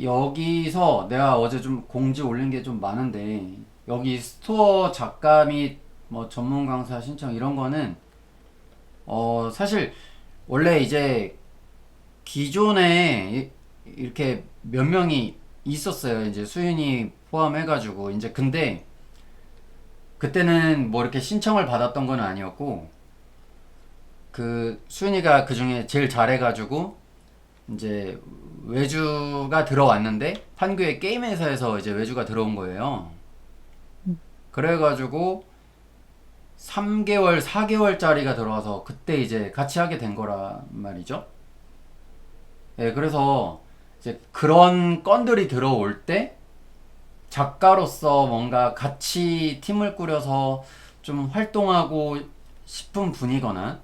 여기서 내가 어제 좀 공지 올린 게 좀 많은데, 여기 스토어 작가 및 뭐 전문 강사 신청 이런 거는 사실 원래 이제 기존에 이렇게 몇 명이 있었어요. 이제 수윤이 포함해가지고 이제 근데 그때는 뭐 이렇게 신청을 받았던 건 아니었고, 그 수윤이가 그 중에 제일 잘해가지고 이제 외주가 들어왔는데 판교의 게임 회사에서 이제 외주가 들어온 거예요. 그래가지고 3개월, 4개월짜리가 들어와서 그때 이제 같이 하게 된 거란 말이죠. 예, 그래서 이제 그런 건들이 들어올 때 작가로서 뭔가 같이 팀을 꾸려서 좀 활동하고 싶은 분이거나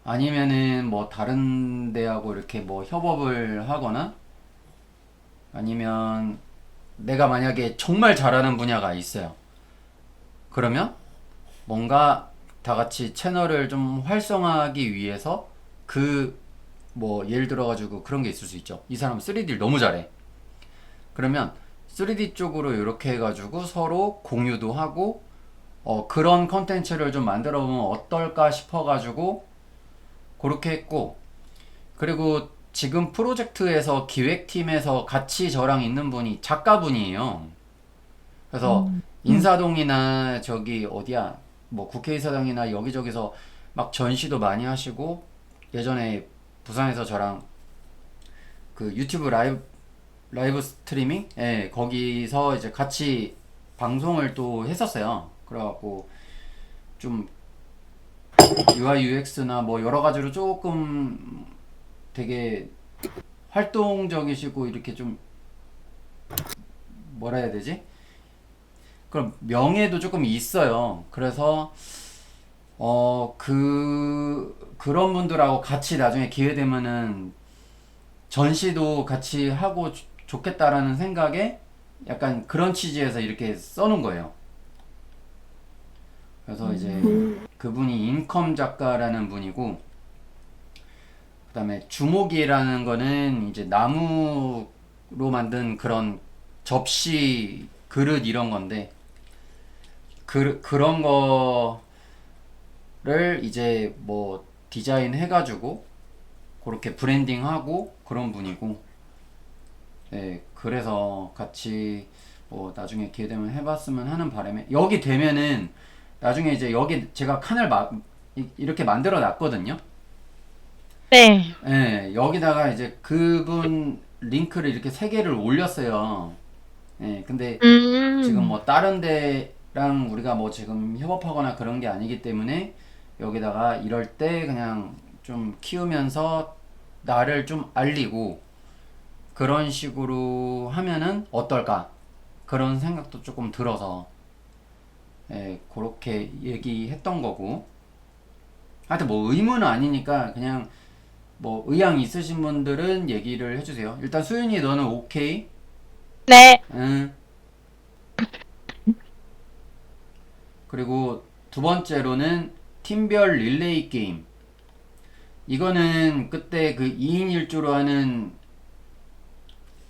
아니면은 뭐 다른 데하고 이렇게 뭐 협업을 하거나 아니면 내가 만약에 정말 잘하는 분야가 있어요. 그러면 뭔가 다 같이 채널을 좀 활성화하기 위해서 그 뭐 예를 들어가지고 그런 게 있을 수 있죠. 이 사람 3D를 너무 잘해. 그러면 3D 쪽으로 이렇게 해가지고 서로 공유도 하고 그런 컨텐츠를 좀 만들어 보면 어떨까 싶어가지고 그렇게 했고, 그리고 지금 프로젝트에서 기획팀에서 같이 저랑 있는 분이 작가분이에요. 그래서 음, 음. 인사동이나 저기 어디야 뭐 국회의사당이나 여기저기서 막 전시도 많이 하시고, 예전에 부산에서 저랑 그 유튜브 라이브 스트리밍 예 거기서 이제 같이 방송을 또 했었어요. 그래갖고 좀 UI UX나 뭐 여러 가지로 조금 되게 활동적이시고 이렇게 좀 뭐라 해야 되지? 그럼 명예도 조금 있어요. 그래서 그런 분들하고 같이 나중에 기회 되면은 전시도 같이 하고 좋겠다라는 생각에 약간 그런 취지에서 이렇게 써놓은 거예요. 그래서 이제 그분이 인컴 작가라는 분이고, 그다음에 주목이라는 거는 이제 나무로 만든 그런 접시 그릇 이런 건데, 그런 거를 이제 뭐 디자인 해가지고 그렇게 브랜딩하고 그런 분이고, 네, 그래서 같이 뭐 나중에 기회 되면 해봤으면 하는 바람에 여기 되면은 나중에 이제 여기 제가 칸을 이렇게 만들어 놨거든요. 네. 예, 여기다가 이제 그분 링크를 이렇게 세 개를 올렸어요. 예, 근데 지금 음, 뭐 다른 데랑 우리가 뭐 지금 협업하거나 그런 게 아니기 때문에 여기다가 이럴 때 그냥 좀 키우면서 나를 좀 알리고 그런 식으로 하면은 어떨까? 그런 생각도 조금 들어서 예, 그렇게 얘기했던 거고. 하여튼 뭐 의무는 아니니까 그냥 뭐 의향 있으신 분들은 얘기를 해주세요. 일단 수윤이 너는 오케이? 네. 응. 그리고 두 번째로는 팀별 릴레이 게임. 이거는 그때 그 2인 1조로 하는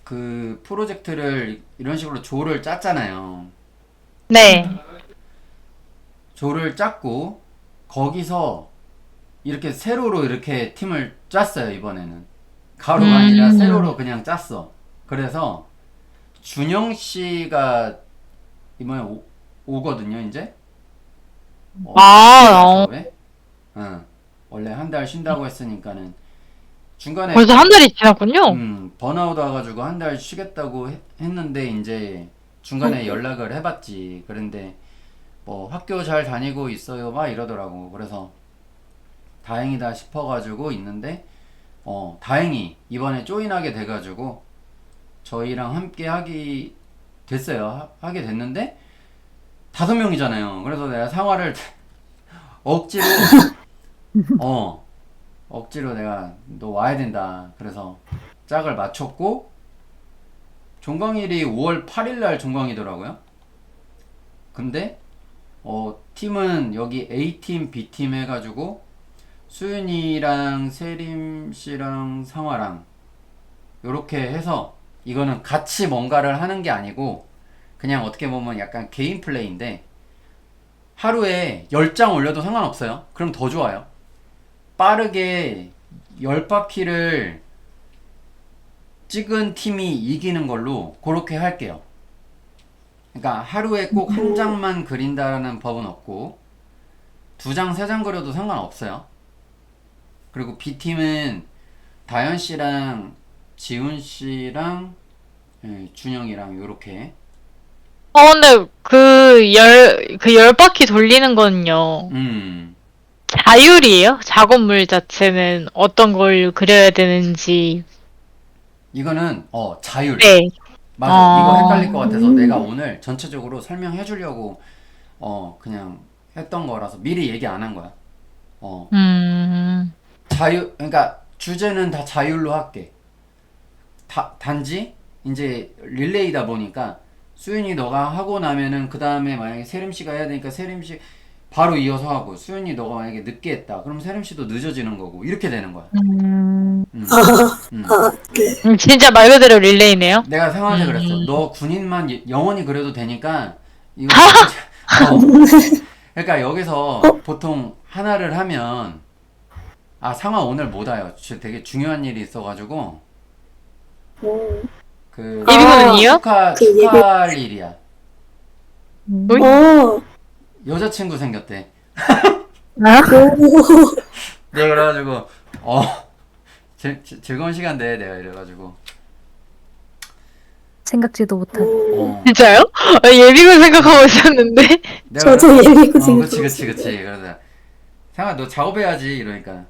그 프로젝트를 이런 식으로 조를 짰잖아요. 네. 조를 짰고 거기서 이렇게 세로로 이렇게 팀을 짰어요. 이번에는 가로가 아니라 음. 세로로 그냥 짰어. 그래서 준영 씨가 이번에 오거든요. 이제 아, 국회의사 어, 수업에. 응. 원래 한 달 쉰다고 했으니까는 중간에 벌써 한 달이 지났군요. 번아웃 와가지고 한 달 쉬겠다고 했는데 이제 중간에 연락을 해봤지. 그런데 뭐 학교 잘 다니고 있어요 막 이러더라고. 그래서 다행이다 싶어가지고 있는데 다행히 이번에 조인하게 돼가지고 저희랑 함께 하기 됐어요. 하게 됐는데 5명이잖아요. 그래서 내가 상화를 억지로 어 억지로 내가 너 와야 된다. 그래서 짝을 맞췄고 종강일이 5월 8일 날 종강이더라고요. 근데 팀은 여기 A팀, B팀 해가지고 수윤이랑 세림 씨랑 상화랑 요렇게 해서 이거는 같이 뭔가를 하는 게 아니고 그냥 어떻게 보면 약간 개인 플레이인데 하루에 10장 올려도 상관없어요. 그럼 더 좋아요. 빠르게 10바퀴를 찍은 팀이 이기는 걸로 그렇게 할게요. 그러니까 하루에 꼭 한 장만 그린다라는 법은 없고 2장, 3장 그려도 상관없어요. 그리고 B팀은 다현 씨랑 지훈 씨랑 준영이랑 요렇게 근데 그 열 바퀴 돌리는 거는요. 음 자율이에요? 작업물 자체는 어떤 걸 그려야 되는지. 이거는 자율. 네. 맞아. 이거 헷갈릴 것 같아서 내가 오늘 전체적으로 설명해 주려고 그냥 했던 거라서 미리 얘기 안 한 거야. 음, 자율, 그러니까 주제는 다 자율로 할게. 단지 이제 릴레이다 보니까 수윤이 너가 하고 나면은 그 다음에 만약에 세림 씨가 해야 되니까 세림 씨 바로 이어서 하고 수윤이 너가 만약에 늦게 했다. 그럼 세림 씨도 늦어지는 거고 이렇게 되는 거야. 음. 음. 네. 진짜 말 그대로 릴레이네요. 내가 상황한테 그랬어. 너 군인만 영원히 그려도 되니까 이거 그러니까 여기서 보통 하나를 하면 상황 오늘 못 와요. 되게 중요한 일이 있어가지고 오. 그 예비군은요? 축하할 일이야. 오. 여자친구 생겼대. 오. 네 그래가지고 즐거운 시간 돼 내가 이래가지고 생각지도 못한. 진짜요? 예비군 생각하고 있었는데. 내가 저도 예비군 그치 생각했어요. 그래서 상아 너 작업해야지 이러니까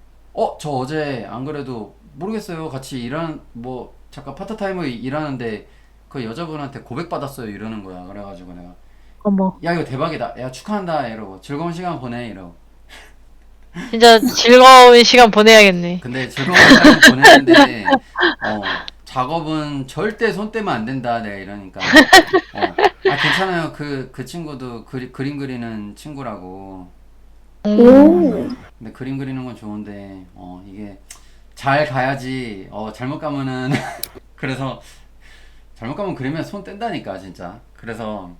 저 어제 안 그래도 모르겠어요 같이 뭐 잠깐 파트타임으로 일하는데 그 여자분한테 고백받았어요 이러는 거야. 그래가지고 내가 어머. 야 이거 대박이다 야 축하한다 이러고 즐거운 시간 보내 이러고 진짜 즐거운 시간 보내야겠네. 근데 즐거운 시간 보내는데 작업은 절대 손 떼면 안 된다 내가 이러니까 괜찮아요 그 친구도 그림 그리는 친구라고. 오. 근데 그림 그리는 건 좋은데 이게 잘 가야지 잘못 가면은 그래서 잘못 가면 그리면 손 뗀다니까 진짜. 그래서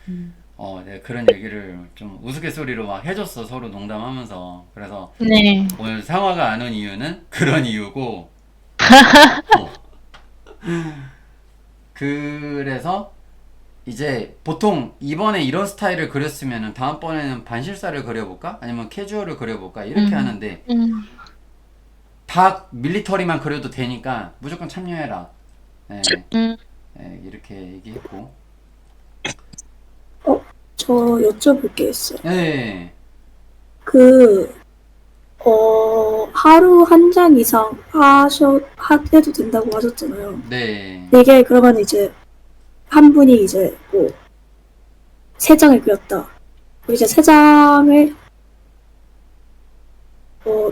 내가 그런 얘기를 좀 우스갯소리로 막 해줬어 서로 농담하면서. 그래서 네. 오늘 상화가 안 온 이유는 그런 이유고 그래서 이제 보통 이번에 이런 스타일을 그렸으면은 다음번에는 반실사를 그려볼까? 아니면 캐주얼을 그려볼까? 이렇게 하는데 다 밀리터리만 그려도 되니까 무조건 참여해라. 네, 이렇게 얘기했고. 저 여쭤볼 게 있어요. 네. 하루 한 장 이상 해도 된다고 하셨잖아요. 네. 이게 그러면 이제 한 분이 이제 뭐 3장을 그렸다. 그리고 이제 3장을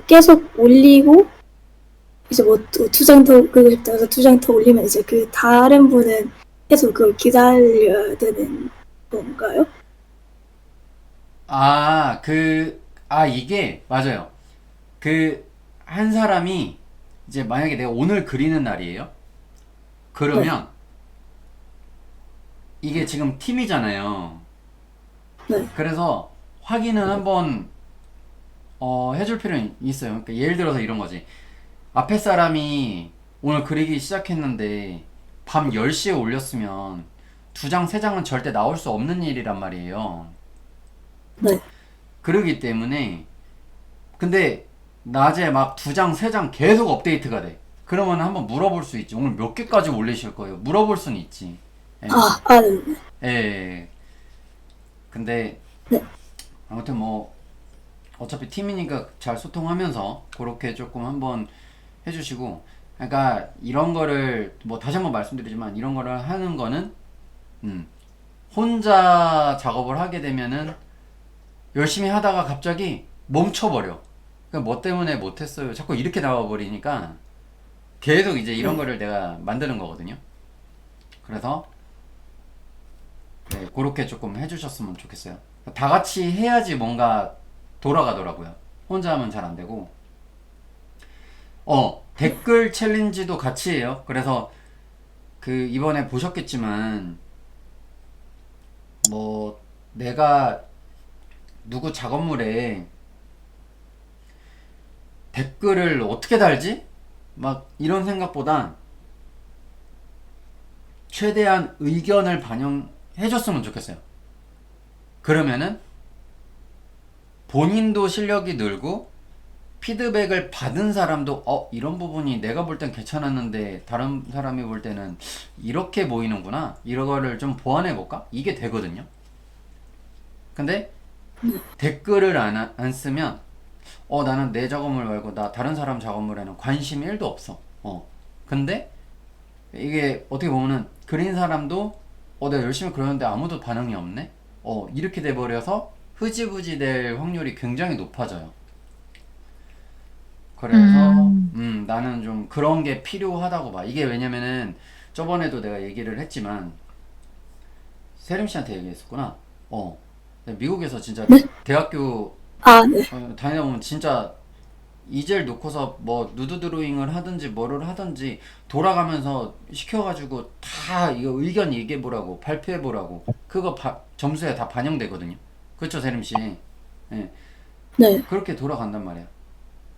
계속 올리고 이제 뭐 2장 더 그리고 싶다 해서 2장 더 올리면 이제 그 다른 분은 계속 그걸 기다려야 되는 건가요? 이게 맞아요. 한 사람이 이제 만약에 내가 오늘 그리는 날이에요. 그러면 이게 지금 팀이잖아요. 네. 그래서 확인은 한번 해줄 필요는 있어요. 그러니까 예를 들어서 이런 거지. 앞에 사람이 오늘 그리기 시작했는데 밤 10시에 올렸으면 2장, 3장은 절대 나올 수 없는 일이란 말이에요. 네. 그러기 때문에 근데 낮에 막 2장, 3장 계속 업데이트가 돼. 그러면 한번 물어볼 수 있지. 오늘 몇 개까지 올리실 거예요? 물어볼 수는 있지. 예. 네. 예. 근데 네. 아무튼 뭐 어차피 팀이니까 잘 소통하면서 그렇게 조금 한번 해주시고. 그러니까 이런 거를 뭐 다시 한번 말씀드리지만 이런 거를 하는 거는 혼자 작업을 하게 되면은 열심히 하다가 갑자기 멈춰버려. 그러니까 뭐 때문에 못했어요. 자꾸 이렇게 나와버리니까 계속 이제 이런 거를 내가 만드는 거거든요. 그래서 네, 그렇게 조금 해주셨으면 좋겠어요. 다 같이 해야지 뭔가 돌아가더라고요. 혼자 하면 잘 안 되고. 댓글 챌린지도 같이 해요. 그래서 그 이번에 보셨겠지만 뭐 내가 누구 작업물에 댓글을 어떻게 달지? 막 이런 생각보다 최대한 의견을 반영해줬으면 좋겠어요. 그러면은 본인도 실력이 늘고 피드백을 받은 사람도 이런 부분이 내가 볼 땐 괜찮았는데 다른 사람이 볼 때는 이렇게 보이는구나, 이거를 좀 보완해볼까? 이게 되거든요. 근데 댓글을 안 쓰면 나는 내 작업물 말고 나 다른 사람 작업물에는 관심이 1도 없어. 근데 이게 어떻게 보면은 그린 사람도 내가 열심히 그러는데 아무도 반응이 없네? 이렇게 돼버려서 흐지부지 될 확률이 굉장히 높아져요. 그래서 나는 좀 그런 게 필요하다고 봐. 이게 왜냐면은 저번에도 내가 얘기를 했지만 세림 씨한테 얘기했었구나. 미국에서 진짜 네? 대학교 아, 네. 다니다 보면 진짜 이젤 놓고서 뭐 누드 드로잉을 하든지 뭐를 하든지 돌아가면서 시켜가지고 다 이거 의견 얘기해보라고 발표해보라고 그거 점수에 다 반영되거든요. 그렇죠, 세림 씨? 예. 네. 그렇게 돌아간단 말이야.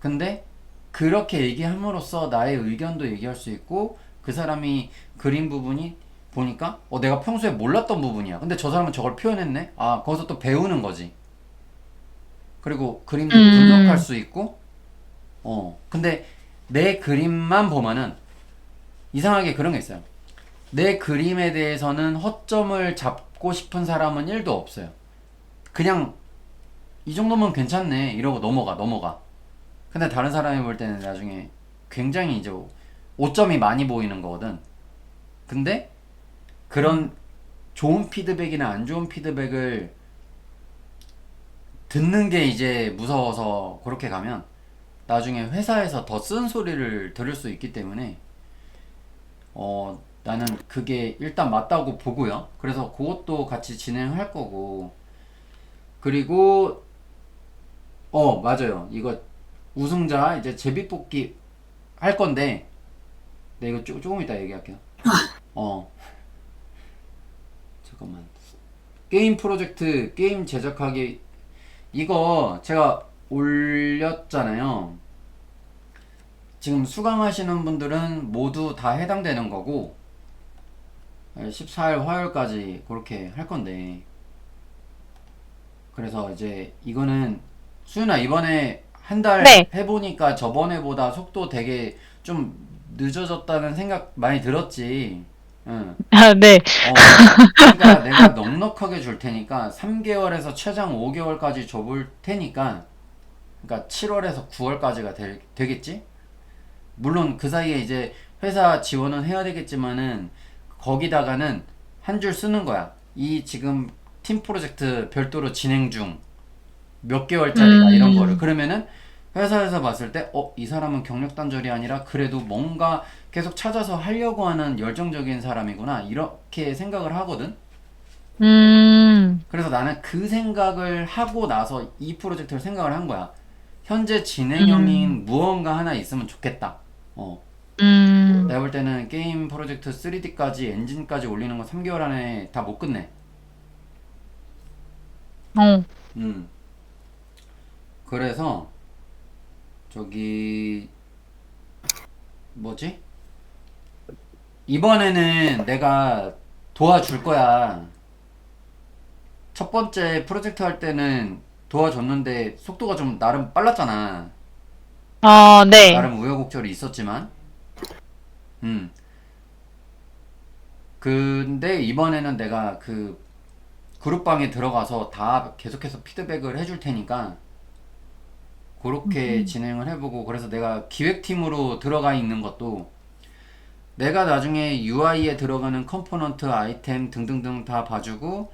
근데 그렇게 얘기함으로써 나의 의견도 얘기할 수 있고 그 사람이 그린 부분이 보니까 내가 평소에 몰랐던 부분이야. 근데 저 사람은 저걸 표현했네? 거기서 또 배우는 거지. 그리고 그림도 분석할 수 있고 근데 내 그림만 보면은 이상하게 그런 게 있어요. 내 그림에 대해서는 허점을 잡고 싶은 사람은 1도 없어요. 그냥 이 정도면 괜찮네 이러고 넘어가. 근데 다른 사람이 볼 때는 나중에 굉장히 이제 오점이 많이 보이는 거거든. 근데 그런 좋은 피드백이나 안 좋은 피드백을 듣는 게 이제 무서워서 그렇게 가면 나중에 회사에서 더 쓴 소리를 들을 수 있기 때문에 나는 그게 일단 맞다고 보고요. 그래서 그것도 같이 진행할 거고, 그리고 맞아요. 이거 우승자 이제 제비뽑기 할 건데, 네, 이거 조금 이따 얘기할게요. 잠깐만. 게임 프로젝트, 게임 제작하기, 이거 제가 올렸잖아요. 지금 수강하시는 분들은 모두 다 해당되는 거고, 14일 화요일까지 그렇게 할 건데, 그래서 이제 이거는 수윤아 이번에 한 달 네. 해보니까 저번에보다 속도 되게 좀 늦어졌다는 생각 많이 들었지. 응. 아, 네. 그러니까 내가 넉넉하게 줄 테니까 3개월에서 최장 5개월까지 줘볼 테니까, 그러니까 7월에서 9월까지가 되겠지? 물론 그 사이에 이제 회사 지원은 해야 되겠지만은 거기다가는 한 줄 쓰는 거야. 이 지금 팀 프로젝트 별도로 진행 중 몇 개월짜리다 이런 거를. 그러면은 회사에서 봤을 때 이 사람은 경력 단절이 아니라 그래도 뭔가 계속 찾아서 하려고 하는 열정적인 사람이구나 이렇게 생각을 하거든. 그래서 나는 그 생각을 하고 나서 이 프로젝트를 생각을 한 거야. 현재 진행형인 무언가 하나 있으면 좋겠다. 내가 볼 때는 게임 프로젝트 3D까지 엔진까지 올리는 거 3개월 안에 다 못 끝내. 음. 그래서 저기 뭐지? 이번에는 내가 도와줄 거야. 첫 번째 프로젝트 할 때는 도와줬는데 속도가 좀 나름 빨랐잖아. 네. 나름 우여곡절이 있었지만. 근데 이번에는 내가 그 그룹방에 들어가서 다 계속해서 피드백을 해줄 테니까 그렇게 진행을 해보고, 그래서 내가 기획팀으로 들어가 있는 것도 내가 나중에 UI에 들어가는 컴포넌트, 아이템 등등등 다 봐주고,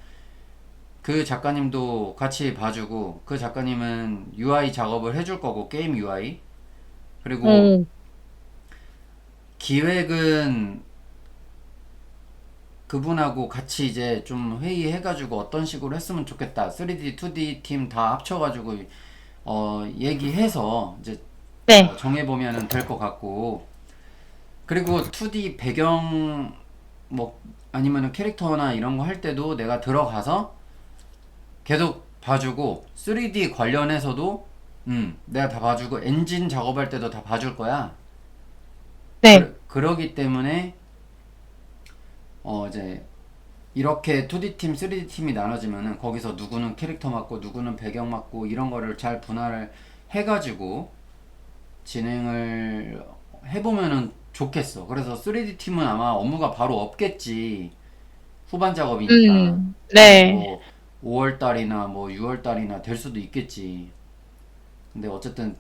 그 작가님도 같이 봐주고, 그 작가님은 UI 작업을 해줄 거고, 게임 UI. 그리고 기획은 그분하고 같이 이제 좀 회의해가지고 어떤 식으로 했으면 좋겠다. 3D, 2D 팀 다 합쳐가지고 얘기해서 이제 네. 정해보면 될 것 같고, 그리고 2D 배경 뭐 아니면은 캐릭터나 이런 거 할 때도 내가 들어가서 계속 봐주고, 3D 관련해서도 내가 다 봐주고, 엔진 작업할 때도 다 봐줄 거야. 네. 그러기 때문에 이제 이렇게 2D 팀, 3D 팀이 나눠지면은 거기서 누구는 캐릭터 맡고 누구는 배경 맡고 이런 거를 잘 분할을 해가지고 진행을 해보면은 좋겠어. 그래서 3D 팀은 아마 업무가 바로 없겠지. 후반 작업이니까. 네. 뭐 5월 달이나 뭐 6월 달이나 될 수도 있겠지. 근데 어쨌든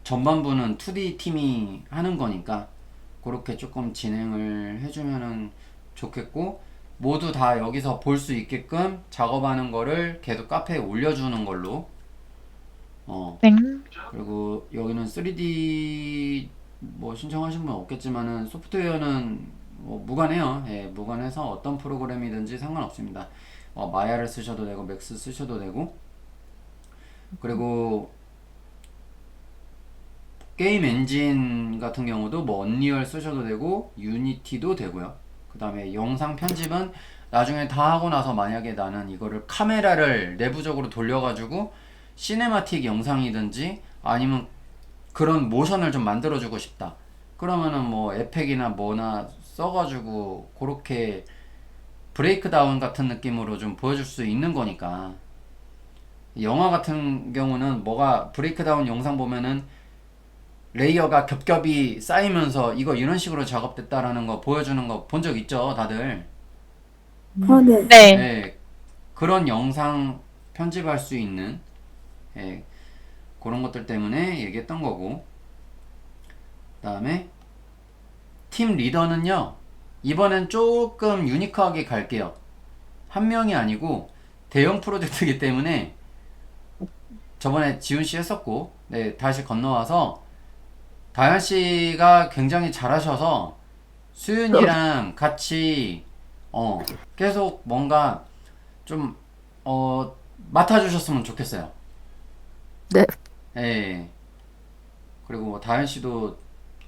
전반부는 2D 팀이 하는 거니까 그렇게 조금 진행을 해주면은 좋겠고, 모두 다 여기서 볼 수 있게끔 작업하는 거를 계속 카페에 올려주는 걸로. 네. 그리고 여기는 3D 뭐 신청하신 분 없겠지만은 소프트웨어는 뭐 무관해요. 예, 무관해서 어떤 프로그램이든지 상관없습니다. 마야를 쓰셔도 되고 맥스 쓰셔도 되고, 그리고 게임 엔진 같은 경우도 뭐 언리얼 쓰셔도 되고 유니티도 되고요. 그 다음에 영상 편집은 나중에 다 하고 나서 만약에 나는 이거를 카메라를 내부적으로 돌려가지고 시네마틱 영상이든지 아니면 그런 모션을 좀 만들어주고 싶다. 그러면은 뭐 에펙이나 뭐나 써가지고 그렇게 브레이크 다운 같은 느낌으로 좀 보여줄 수 있는 거니까. 영화 같은 경우는 뭐가 브레이크 다운 영상 보면은 레이어가 겹겹이 쌓이면서 이거 이런 식으로 작업됐다라는 거 보여주는 거 본 적 있죠, 다들? 네. 네. 네, 그런 영상 편집할 수 있는, 예, 그런 것들 때문에 얘기했던 거고. 그 다음에 팀 리더는요, 이번엔 조금 유니크하게 갈게요. 한 명이 아니고 대형 프로젝트이기 때문에 저번에 지훈 씨 했었고, 네, 다시 건너와서 다현 씨가 굉장히 잘하셔서 수윤이랑 같이 계속 뭔가 좀 맡아주셨으면 좋겠어요. 네. 예. 그리고 뭐 다현 씨도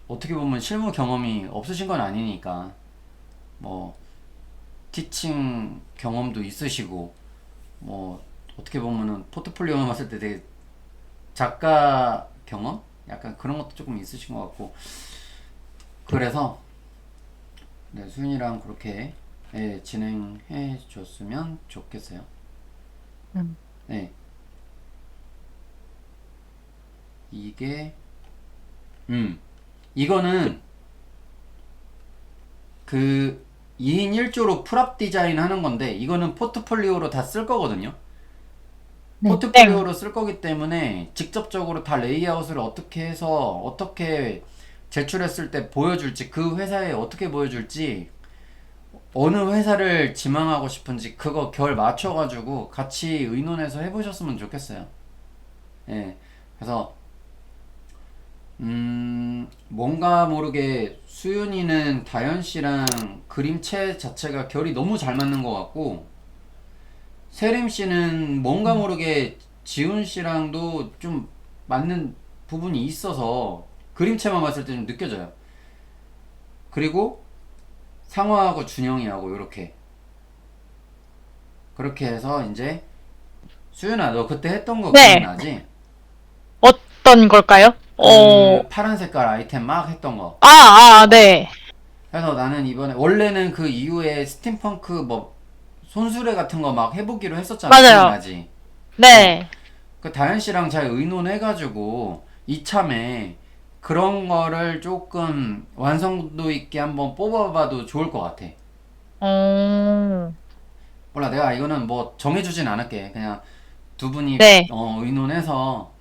어떻게 보면 실무 경험이 없으신 건 아니니까 뭐 티칭 경험도 있으시고, 뭐 어떻게 보면은 포트폴리오만 봤을 때 되게 작가 경험? 약간 그런 것도 조금 있으신 것 같고, 그래서 네, 수윤이랑 그렇게, 예, 진행해 줬으면 좋겠어요. 음. 네. 이게 이거는 그 2인 1조로 풀업 디자인 하는 건데, 이거는 포트폴리오로 다 쓸 거거든요. 네. 포트폴리오로 쓸 거기 때문에 직접적으로 다 레이아웃을 어떻게 해서 어떻게 제출했을 때 보여줄지, 그 회사에 어떻게 보여줄지, 어느 회사를 지망하고 싶은지 그거 결 맞춰가지고 같이 의논해서 해보셨으면 좋겠어요. 예. 그래서 뭔가 모르게 수윤이는 다현 씨랑 그림체 자체가 결이 너무 잘 맞는 것 같고, 세림 씨는 뭔가 모르게 지훈 씨랑도 좀 맞는 부분이 있어서 그림체만 봤을 때 좀 느껴져요. 그리고 상화하고 준영이하고 요렇게 그렇게 해서 이제, 수윤아 너 그때 했던 거 네. 기억나지? 어떤 걸까요? 그 파란 색깔 아이템 막 했던 거. 네. 그래서 나는 이번에, 원래는 그 이후에 스팀펑크 뭐 손수레 같은 거 막 해보기로 했었잖아. 맞아요. 기억나지? 네. 그 다현 씨랑 잘 의논해가지고 이참에 그런 거를 조금 완성도 있게 한번 뽑아봐도 좋을 것 같아. 몰라, 내가 이거는 뭐 정해주진 않을게. 그냥 두 분이 네. 의논해서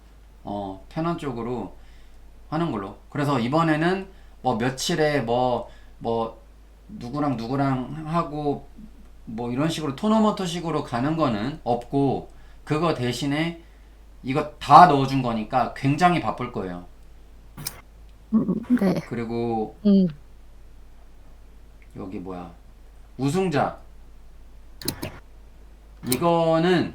편한 쪽으로 하는 걸로. 그래서 이번에는 뭐 며칠에 뭐 누구랑 누구랑 하고 뭐 이런 식으로 토너먼트 식으로 가는 거는 없고, 그거 대신에 이거 다 넣어준 거니까 굉장히 바쁠 거예요. 네. 그리고 음. 여기 뭐야, 우승자, 이거는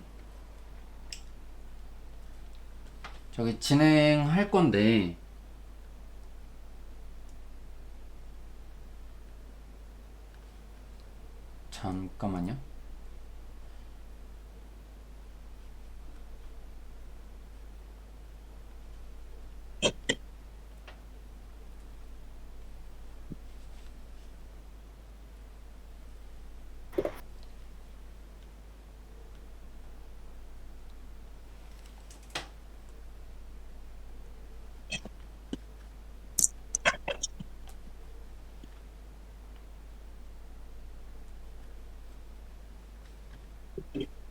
저기 진행할 건데, 잠깐만요.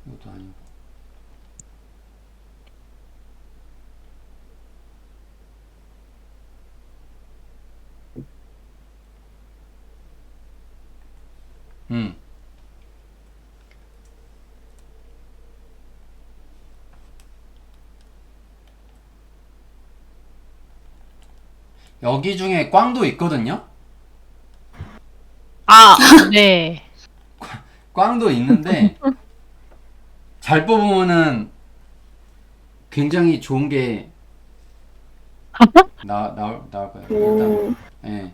이것도 아니고. 음. 여기 중에 꽝도 있거든요? 아, 네. 꽝도 있는데, 잘 뽑으면은 굉장히 좋은 게 나올 거예요. 일단, 오, 예.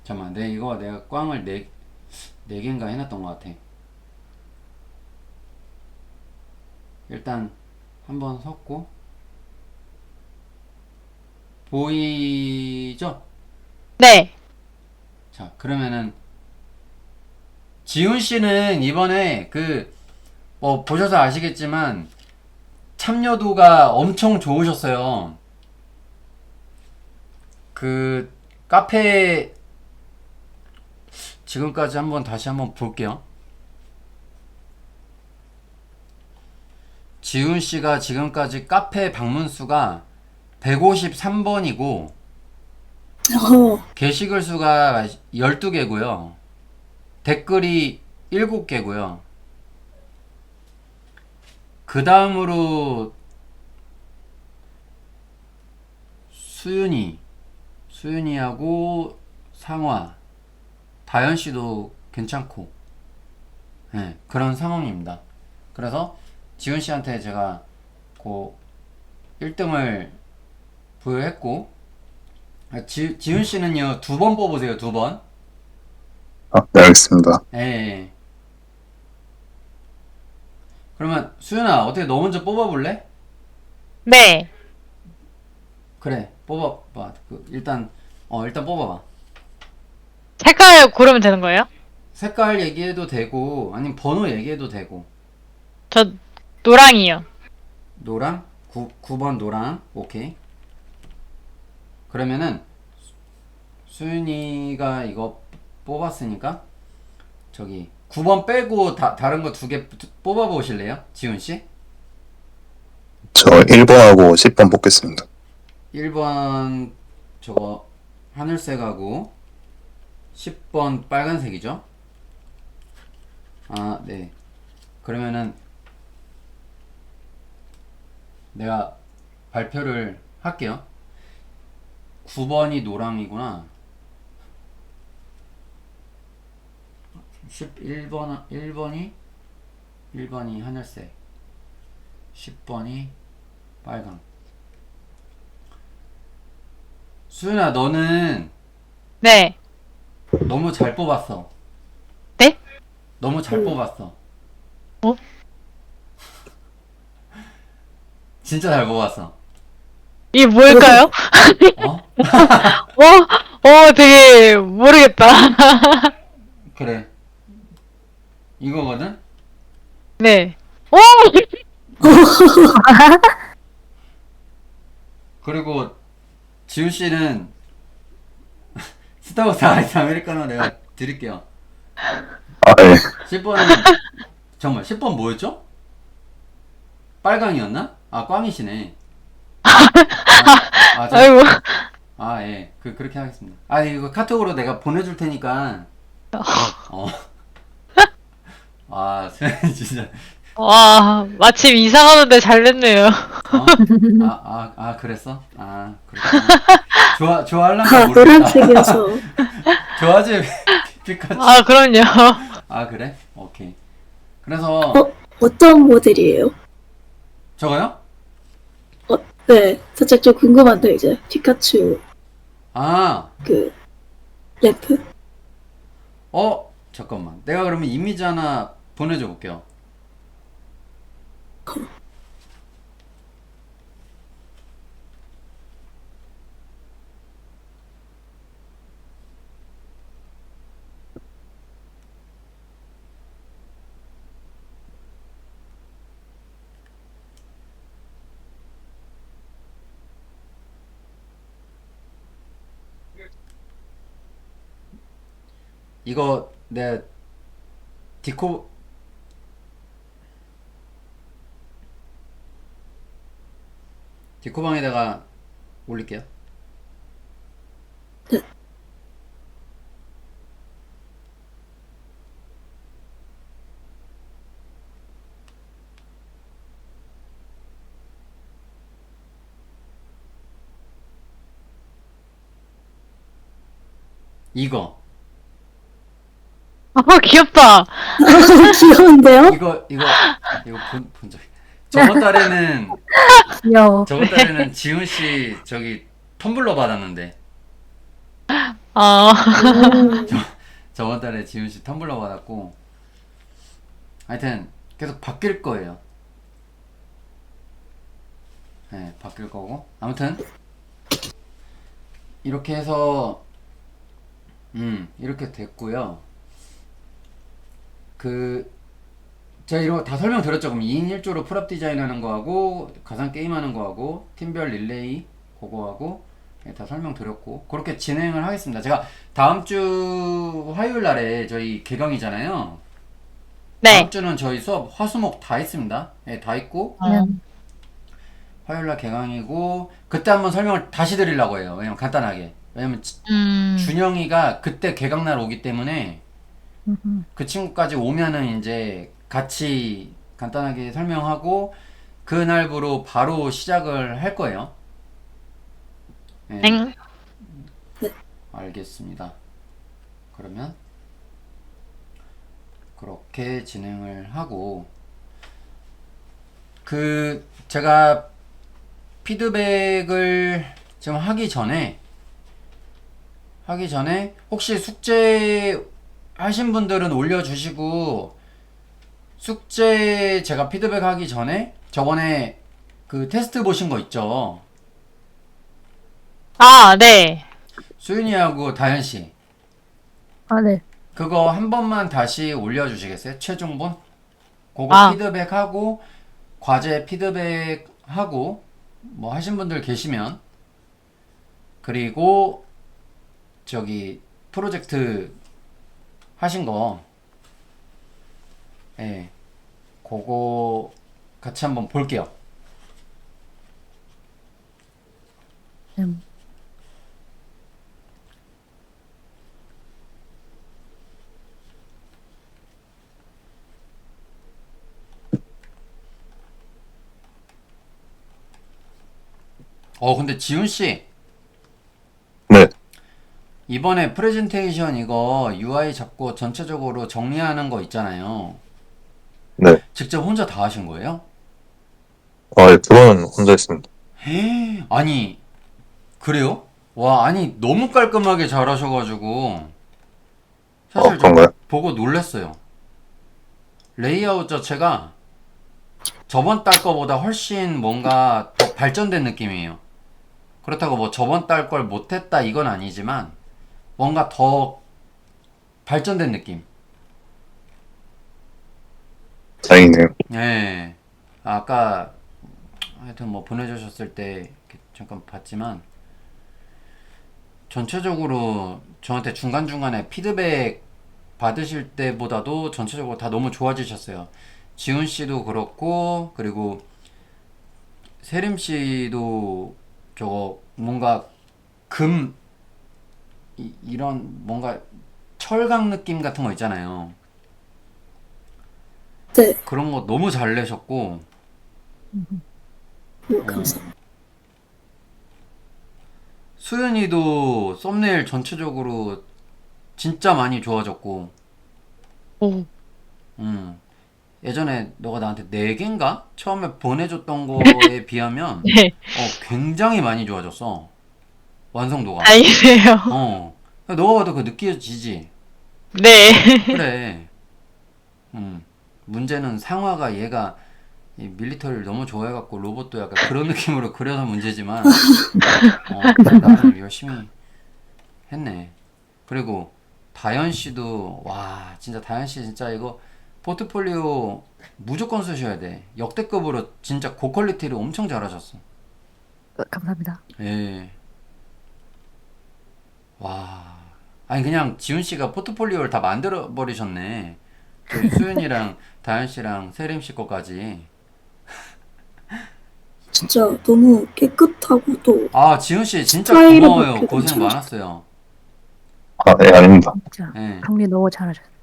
잠깐만, 내가 꽝을 네 개인가 해놨던 것 같아. 일단, 한번 섞고, 보이죠? 네. 자, 그러면은, 지훈 씨는 이번에 뭐, 보셔서 아시겠지만, 참여도가 엄청 좋으셨어요. 카페, 지금까지 다시 한번 볼게요. 지훈 씨가 지금까지 카페 방문 수가 153번이고, 게시글 수가 12개고요. 댓글이 7개고요. 그 다음으로 수윤이하고 상화, 다현 씨도 괜찮고, 네, 그런 상황입니다. 그래서 지훈 씨한테 제가 1등을 부여했고, 지훈 씨는요, 2번 뽑으세요, 2번. 네, 알겠습니다. 예. 그러면 수윤아, 어떻게 너 먼저 뽑아볼래? 네. 그래, 뽑아봐. 일단 뽑아봐. 색깔 고르면 되는 거예요? 색깔 얘기해도 되고, 아니면 번호 얘기해도 되고. 저 노랑이요. 노랑? 9번 노랑. 오케이. 그러면은, 수윤이가 이거 뽑았으니까, 9번 빼고 다른 거 2개 뽑아보실래요? 지훈씨? 저 1번하고 10번 뽑겠습니다. 1번 하늘색하고 10번 빨간색이죠? 아, 네. 그러면은 내가 발표를 할게요. 9번이 노랑이구나. 1번이 하늘색, 10번이 빨강. 수윤아, 너는 네. 너무 잘 뽑았어. 네? 너무 잘 뽑았어. 어? 진짜 잘 뽑았어. 이게 뭘까요? 어? 되게 모르겠다. 그래. 이거거든? 네. 그리고 지훈 씨는 스타벅스 아이스 아메리카노 내가 드릴게요. 네. 10번은 정말 10번 뭐였죠? 빨강이었나? 아, 꽝이시네. 아이고. 예. 그렇게 하겠습니다. 이거 카톡으로 내가 보내줄 테니까. 수현이 진짜. 와, 마침 이상하는데 잘 냈네요. 그랬어? 그렇구나. 좋아할란가 모르겠다. 노란색이어서. 좋아하지, 피카츄. 그럼요. 그래? 오케이. 그래서, 어떤 모델이에요? 저거요? 네, 살짝 좀 궁금한데 이제 피카츄 아, 래프? 잠깐만. 내가 그러면 이미지 하나 보내줘 볼게요. 이거 내 디코 디코방에다가 올릴게요. 이거 귀엽다. 귀여운데요? 이거 본 적. 저번 달에는 귀여워. 저번 달에는 지훈 씨 저기 텀블러 받았는데 아, 음, 저번 달에 지훈 씨 텀블러 받았고 하여튼 계속 바뀔 거예요. 네, 바뀔 거고 아무튼 이렇게 해서 이렇게 됐고요. 제가 이런 거 다 설명드렸죠. 그럼 2인 1조로 풀업 디자인 하는 거하고 가상 게임 하는 거하고 팀별 릴레이 그거 하고 다 설명드렸고 그렇게 진행을 하겠습니다. 제가 다음 주 화요일 날에 저희 개강이잖아요. 네. 다음 주는 저희 수업 화수목 다 있습니다. 네, 다 있고 화요일 날 개강이고 그때 한번 설명을 다시 드리려고 해요. 왜냐면 간단하게. 왜냐면 준영이가 그때 개강 날 오기 때문에 그 친구까지 오면은 이제 같이 간단하게 설명하고 그날부로 바로 시작을 할 거예요. 네, 땡. 알겠습니다. 그러면 그렇게 진행을 하고 제가 피드백을 지금 하기 전에 혹시 숙제 하신 분들은 올려주시고 숙제 제가 피드백 하기 전에 저번에 그 테스트 보신 거 있죠? 아, 네. 수윤이하고 다현씨 아, 네. 그거 한 번만 다시 올려주시겠어요? 최종본? 그거 아. 피드백하고 과제 피드백하고 뭐 하신 분들 계시면 그리고 저기 프로젝트 하신 거 예, 그거 같이 한번 볼게요. 음. 근데 지훈씨 네. 이번에 프레젠테이션 이거 UI 잡고 전체적으로 정리하는 거 있잖아요. 네. 직접 혼자 다 하신 거예요? 예, 그거는 혼자 했습니다. 아니 그래요? 와 아니 너무 깔끔하게 잘하셔가지고 사실 좀 그런가요? 보고 놀랐어요. 레이아웃 자체가 저번 달 거보다 훨씬 뭔가 더 발전된 느낌이에요. 그렇다고 뭐 저번 달 걸 못했다 이건 아니지만 뭔가 더 발전된 느낌. 다행이네요. 예. 아까 하여튼 뭐 보내주셨을 때 이렇게 잠깐 봤지만 전체적으로 저한테 중간중간에 피드백 받으실 때보다도 전체적으로 다 너무 좋아지셨어요. 지훈 씨도 그렇고 그리고 세림 씨도 저거 뭔가 이런 뭔가 철강 느낌 같은 거 있잖아요. 네, 그런 거 너무 잘 내셨고 감사합니다. 수연이도 썸네일 전체적으로 진짜 많이 좋아졌고 오. 예전에 너가 나한테 4개인가? 처음에 보내줬던 거에 비하면 네. 굉장히 많이 좋아졌어. 완성도가. 다행이네요. 너가 봐도 그 느껴지지? 네. 그래. 문제는 상화가 얘가 이 밀리터리를 너무 좋아해갖고 로봇도 약간 그런 느낌으로 그려서 문제지만 나름 열심히 했네. 그리고 다현 씨도 와 진짜 다현 씨 진짜 이거 포트폴리오 무조건 쓰셔야 돼. 역대급으로 진짜 고퀄리티를 엄청 잘하셨어. 감사합니다. 예. 와. 아니 그냥 지훈 씨가 포트폴리오를 다 만들어 버리셨네. 저희 수윤이랑 다현 씨랑 세림 씨 거까지. 진짜 너무 깨끗하고 또 아 지훈 씨 진짜 스타일은 고마워요. 그렇게 고생 괜찮죠. 많았어요. 아, 네, 아닙니다. 진짜 예. 정리 너무 잘하셨어요.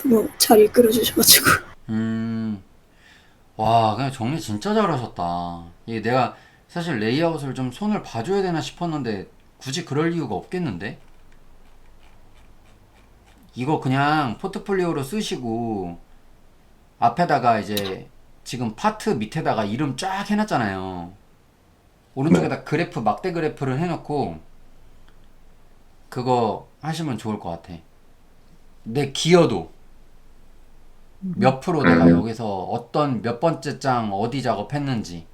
너무 잘 이끌어 주셔가지고 와, 그냥 정리 진짜 잘하셨다. 이게 내가 사실 레이아웃을 좀 손을 봐줘야 되나 싶었는데 굳이 그럴 이유가 없겠는데? 이거 그냥 포트폴리오로 쓰시고 앞에다가 이제 지금 파트 밑에다가 이름 쫙 해놨잖아요. 오른쪽에다 그래프, 막대 그래프를 해놓고 그거 하시면 좋을 것 같아. 내 기여도 몇 프로 내가 여기서 어떤 몇 번째 장 어디 작업했는지.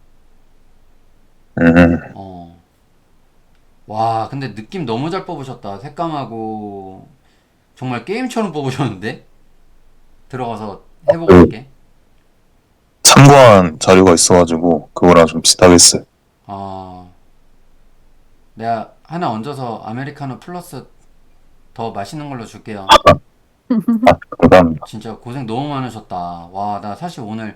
음, 어. 와, 근데 느낌 너무 잘 뽑으셨다. 색감하고 정말 게임처럼 뽑으셨는데? 들어가서 해보고 올게. 참고한 자료가 있어가지고 그거랑 좀 비슷하게 했어요. 아, 내가 하나 얹어서 아메리카노 플러스 더 맛있는 걸로 줄게요. 아, 감사합니다. 진짜 고생 너무 많으셨다. 와, 나 사실 오늘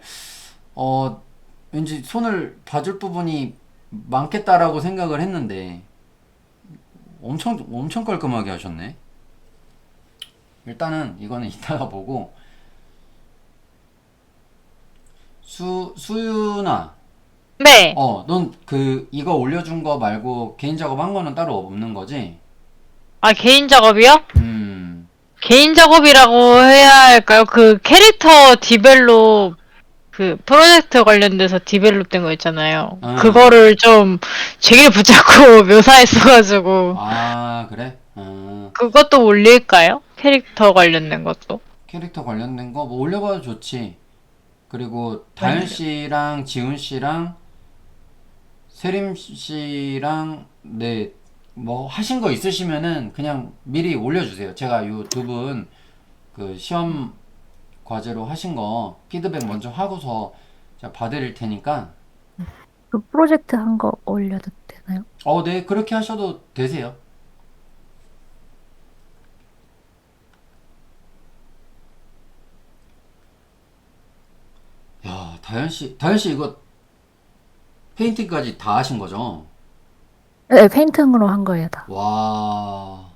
왠지 손을 봐줄 부분이 많겠다라고 생각을 했는데 엄청 깔끔하게 하셨네. 일단은 이거는 이따가 보고 수윤아, 네. 넌 이거 올려준 거 말고 개인 작업 한 거는 따로 없는 거지? 아, 개인 작업이요? 개인 작업이라고 해야 할까요? 그 캐릭터 디벨롭, 그 프로젝트 관련돼서 디벨롭 된 거 있잖아요. 그거를 좀 제길 붙잡고 묘사했어가지고. 아, 그래? 그것도 올릴까요? 캐릭터 관련된 것도. 캐릭터 관련된 거 뭐 올려봐도 좋지. 그리고 다현 씨랑 지훈 씨랑 세림 씨랑 네, 뭐 하신 거 있으시면은 그냥 미리 올려주세요. 제가 요 두 분 그 시험 과제로 하신 거 피드백 먼저 하고서 제가 봐드릴 테니까 그 프로젝트 한 거 올려도 되나요? 네, 그렇게 하셔도 되세요. 야, 다현 씨 이거 페인팅까지 다 하신 거죠? 네, 페인팅으로 한 거예요, 다. 와,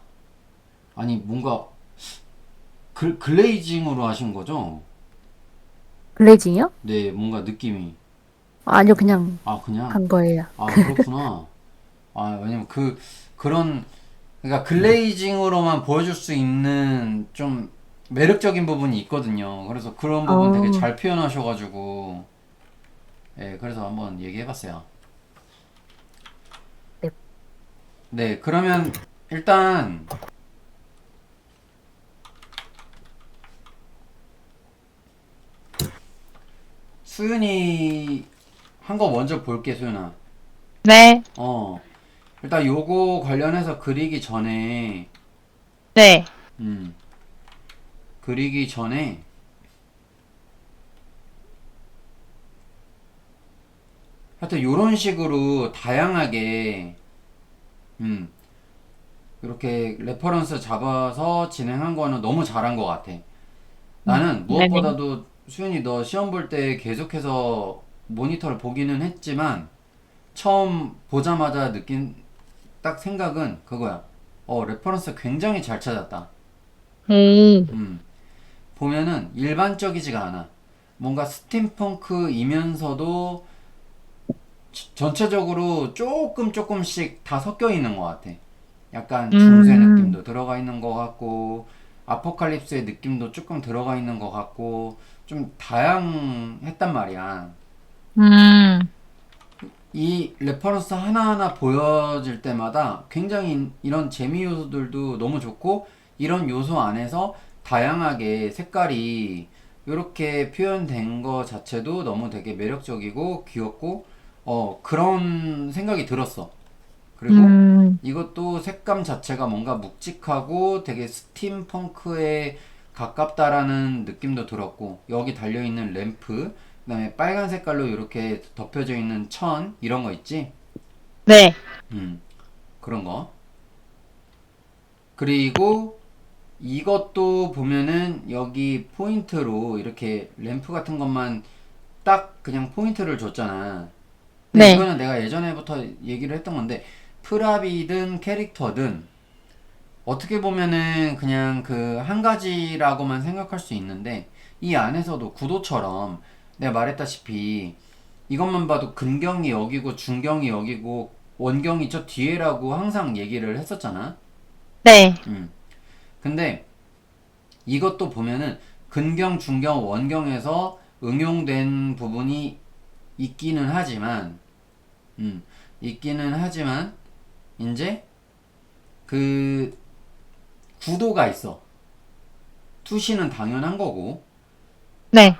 아니 뭔가 글레이징으로 하신 거죠? 글레이징이요? 네, 뭔가 느낌이. 아니요, 그냥 그냥. 한 거예요. 그렇구나. 왜냐면 그런, 그러니까 글레이징으로만 보여줄 수 있는 좀 매력적인 부분이 있거든요. 그래서 그런 부분 되게 잘 표현하셔가지고, 예, 그래서 한번 얘기해봤어요. 네. 네, 그러면 일단, 수윤이 한 거 먼저 볼게, 수윤아. 네. 일단 요거 관련해서 그리기 전에, 네. 그리기 전에, 하여튼 요런 식으로 다양하게, 이렇게 레퍼런스 잡아서 진행한 거는 너무 잘한 것 같아. 나는 무엇보다도 수윤이 너 시험 볼 때 계속해서 모니터를 보기는 했지만, 처음 보자마자 느낀 딱 생각은 그거야. 레퍼런스 굉장히 잘 찾았다. 보면은 일반적이지가 않아. 뭔가 스팀펑크이면서도 전체적으로 조금씩 다 섞여 있는 것 같아. 약간 중세 느낌도 들어가 있는 것 같고, 아포칼립스의 느낌도 조금 들어가 있는 것 같고, 좀 다양했단 말이야. 이 레퍼런스 하나하나 보여질 때마다 굉장히 이런 재미 요소들도 너무 좋고, 이런 요소 안에서 다양하게 색깔이 이렇게 표현된 거 자체도 너무 되게 매력적이고 귀엽고 그런 생각이 들었어. 그리고 이것도 색감 자체가 뭔가 묵직하고 되게 스팀펑크에 가깝다라는 느낌도 들었고, 여기 달려있는 램프, 그 다음에 빨간 색깔로 이렇게 덮여져 있는 천, 이런 거 있지? 네. 그런 거. 그리고 이것도 보면은 여기 포인트로 이렇게 램프 같은 것만 딱 그냥 포인트를 줬잖아. 근데 네. 이거는 내가 예전에부터 얘기를 했던 건데, 프랍이든 캐릭터든 어떻게 보면은 그냥 그 한 가지라고만 생각할 수 있는데, 이 안에서도 구도처럼 내가 말했다시피 이것만 봐도 근경이 여기고 중경이 여기고 원경이 저 뒤에라고 항상 얘기를 했었잖아. 네. 근데 이것도 보면은 근경, 중경, 원경에서 응용된 부분이 있기는 하지만, 이제 그 구도가 있어. 투시는 당연한 거고, 네.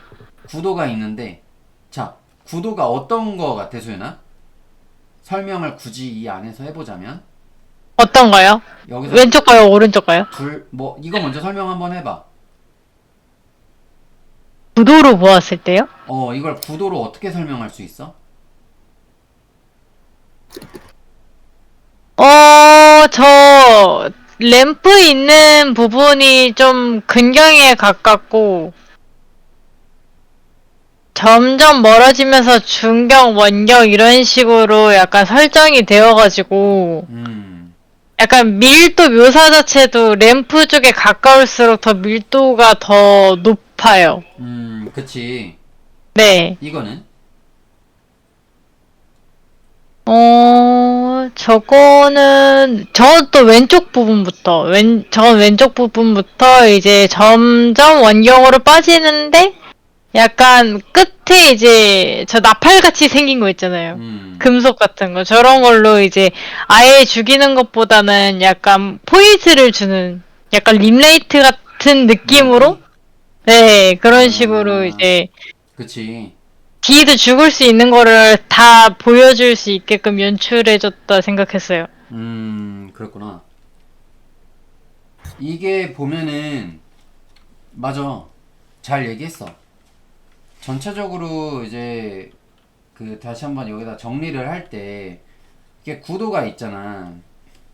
구도가 있는데, 자, 구도가 어떤 거 같아, 소연아? 설명을 굳이 이 안에서 해보자면, 어떤 거요? 여기서 왼쪽 거요, 오른쪽 거요? 이거 먼저 설명 한번 해봐. 구도로 보았을 때요? 이걸 구도로 어떻게 설명할 수 있어? 저 램프 있는 부분이 좀 근경에 가깝고 점점 멀어지면서 중경, 원경 이런 식으로 약간 설정이 되어가지고 약간 밀도 묘사 자체도 램프 쪽에 가까울수록 더 밀도가 더 높아요. 그치. 네. 이거는? 저는 또 왼쪽 부분부터, 전 왼쪽 부분부터 이제 점점 원경으로 빠지는데, 약간 끝에 이제 저 나팔같이 생긴 거 있잖아요. 금속 같은 거. 저런 걸로 이제 아예 죽이는 것보다는 약간 포인트를 주는, 약간 림레이트 같은 느낌으로? 네, 그런 식으로 이제 그치. 뒤에도 죽을 수 있는 거를 다 보여줄 수 있게끔 연출해줬다 생각했어요. 그렇구나. 이게 보면은, 맞아. 잘 얘기했어. 전체적으로 이제, 다시 한번 여기다 정리를 할 때, 이게 구도가 있잖아.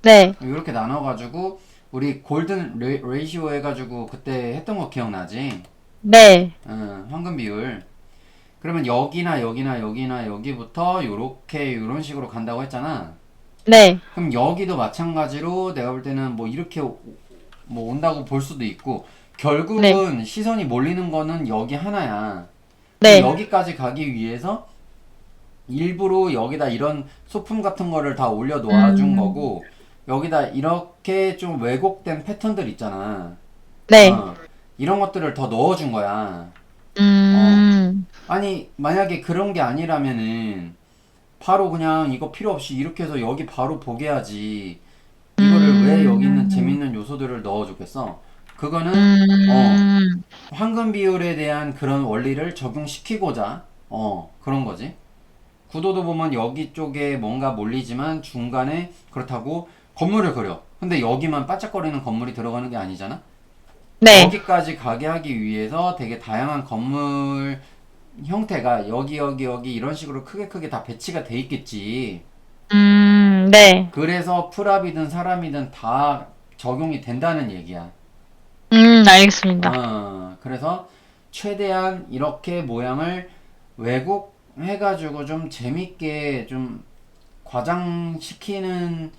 네, 이렇게 나눠가지고, 우리 골든 레이시오 해가지고 그때 했던 거 기억나지? 네, 황금 비율. 그러면 여기나 여기부터 요렇게 요런 식으로 간다고 했잖아. 네, 그럼 여기도 마찬가지로 내가 볼 때는 뭐 이렇게 뭐 온다고 볼 수도 있고, 결국은 시선이 몰리는 거는 여기 하나야. 네. 여기까지 가기 위해서 일부러 여기다 이런 소품 같은 거를 다 올려 놓아준 거고, 여기다 이렇게 좀 왜곡된 패턴들 있잖아. 네. 이런 것들을 더 넣어준 거야. 아니, 만약에 그런 게 아니라면은 바로 그냥 이거 필요 없이 이렇게 해서 여기 바로 보게 하지, 이거를 왜 여기 있는 재밌는 요소들을 넣어줬겠어? 그거는 황금 비율에 대한 그런 원리를 적용시키고자 그런 거지. 구도도 보면 여기 쪽에 뭔가 몰리지만 중간에 그렇다고 건물을 그려. 근데 여기만 반짝거리는 건물이 들어가는 게 아니잖아. 네. 여기까지 가게 하기 위해서 되게 다양한 건물 형태가 여기 이런 식으로 크게 다 배치가 돼 있겠지. 네. 그래서 프랍이든 사람이든 다 적용이 된다는 얘기야. 알겠습니다. 그래서 최대한 이렇게 모양을 왜곡해가지고 좀 재밌게 좀 과장시키는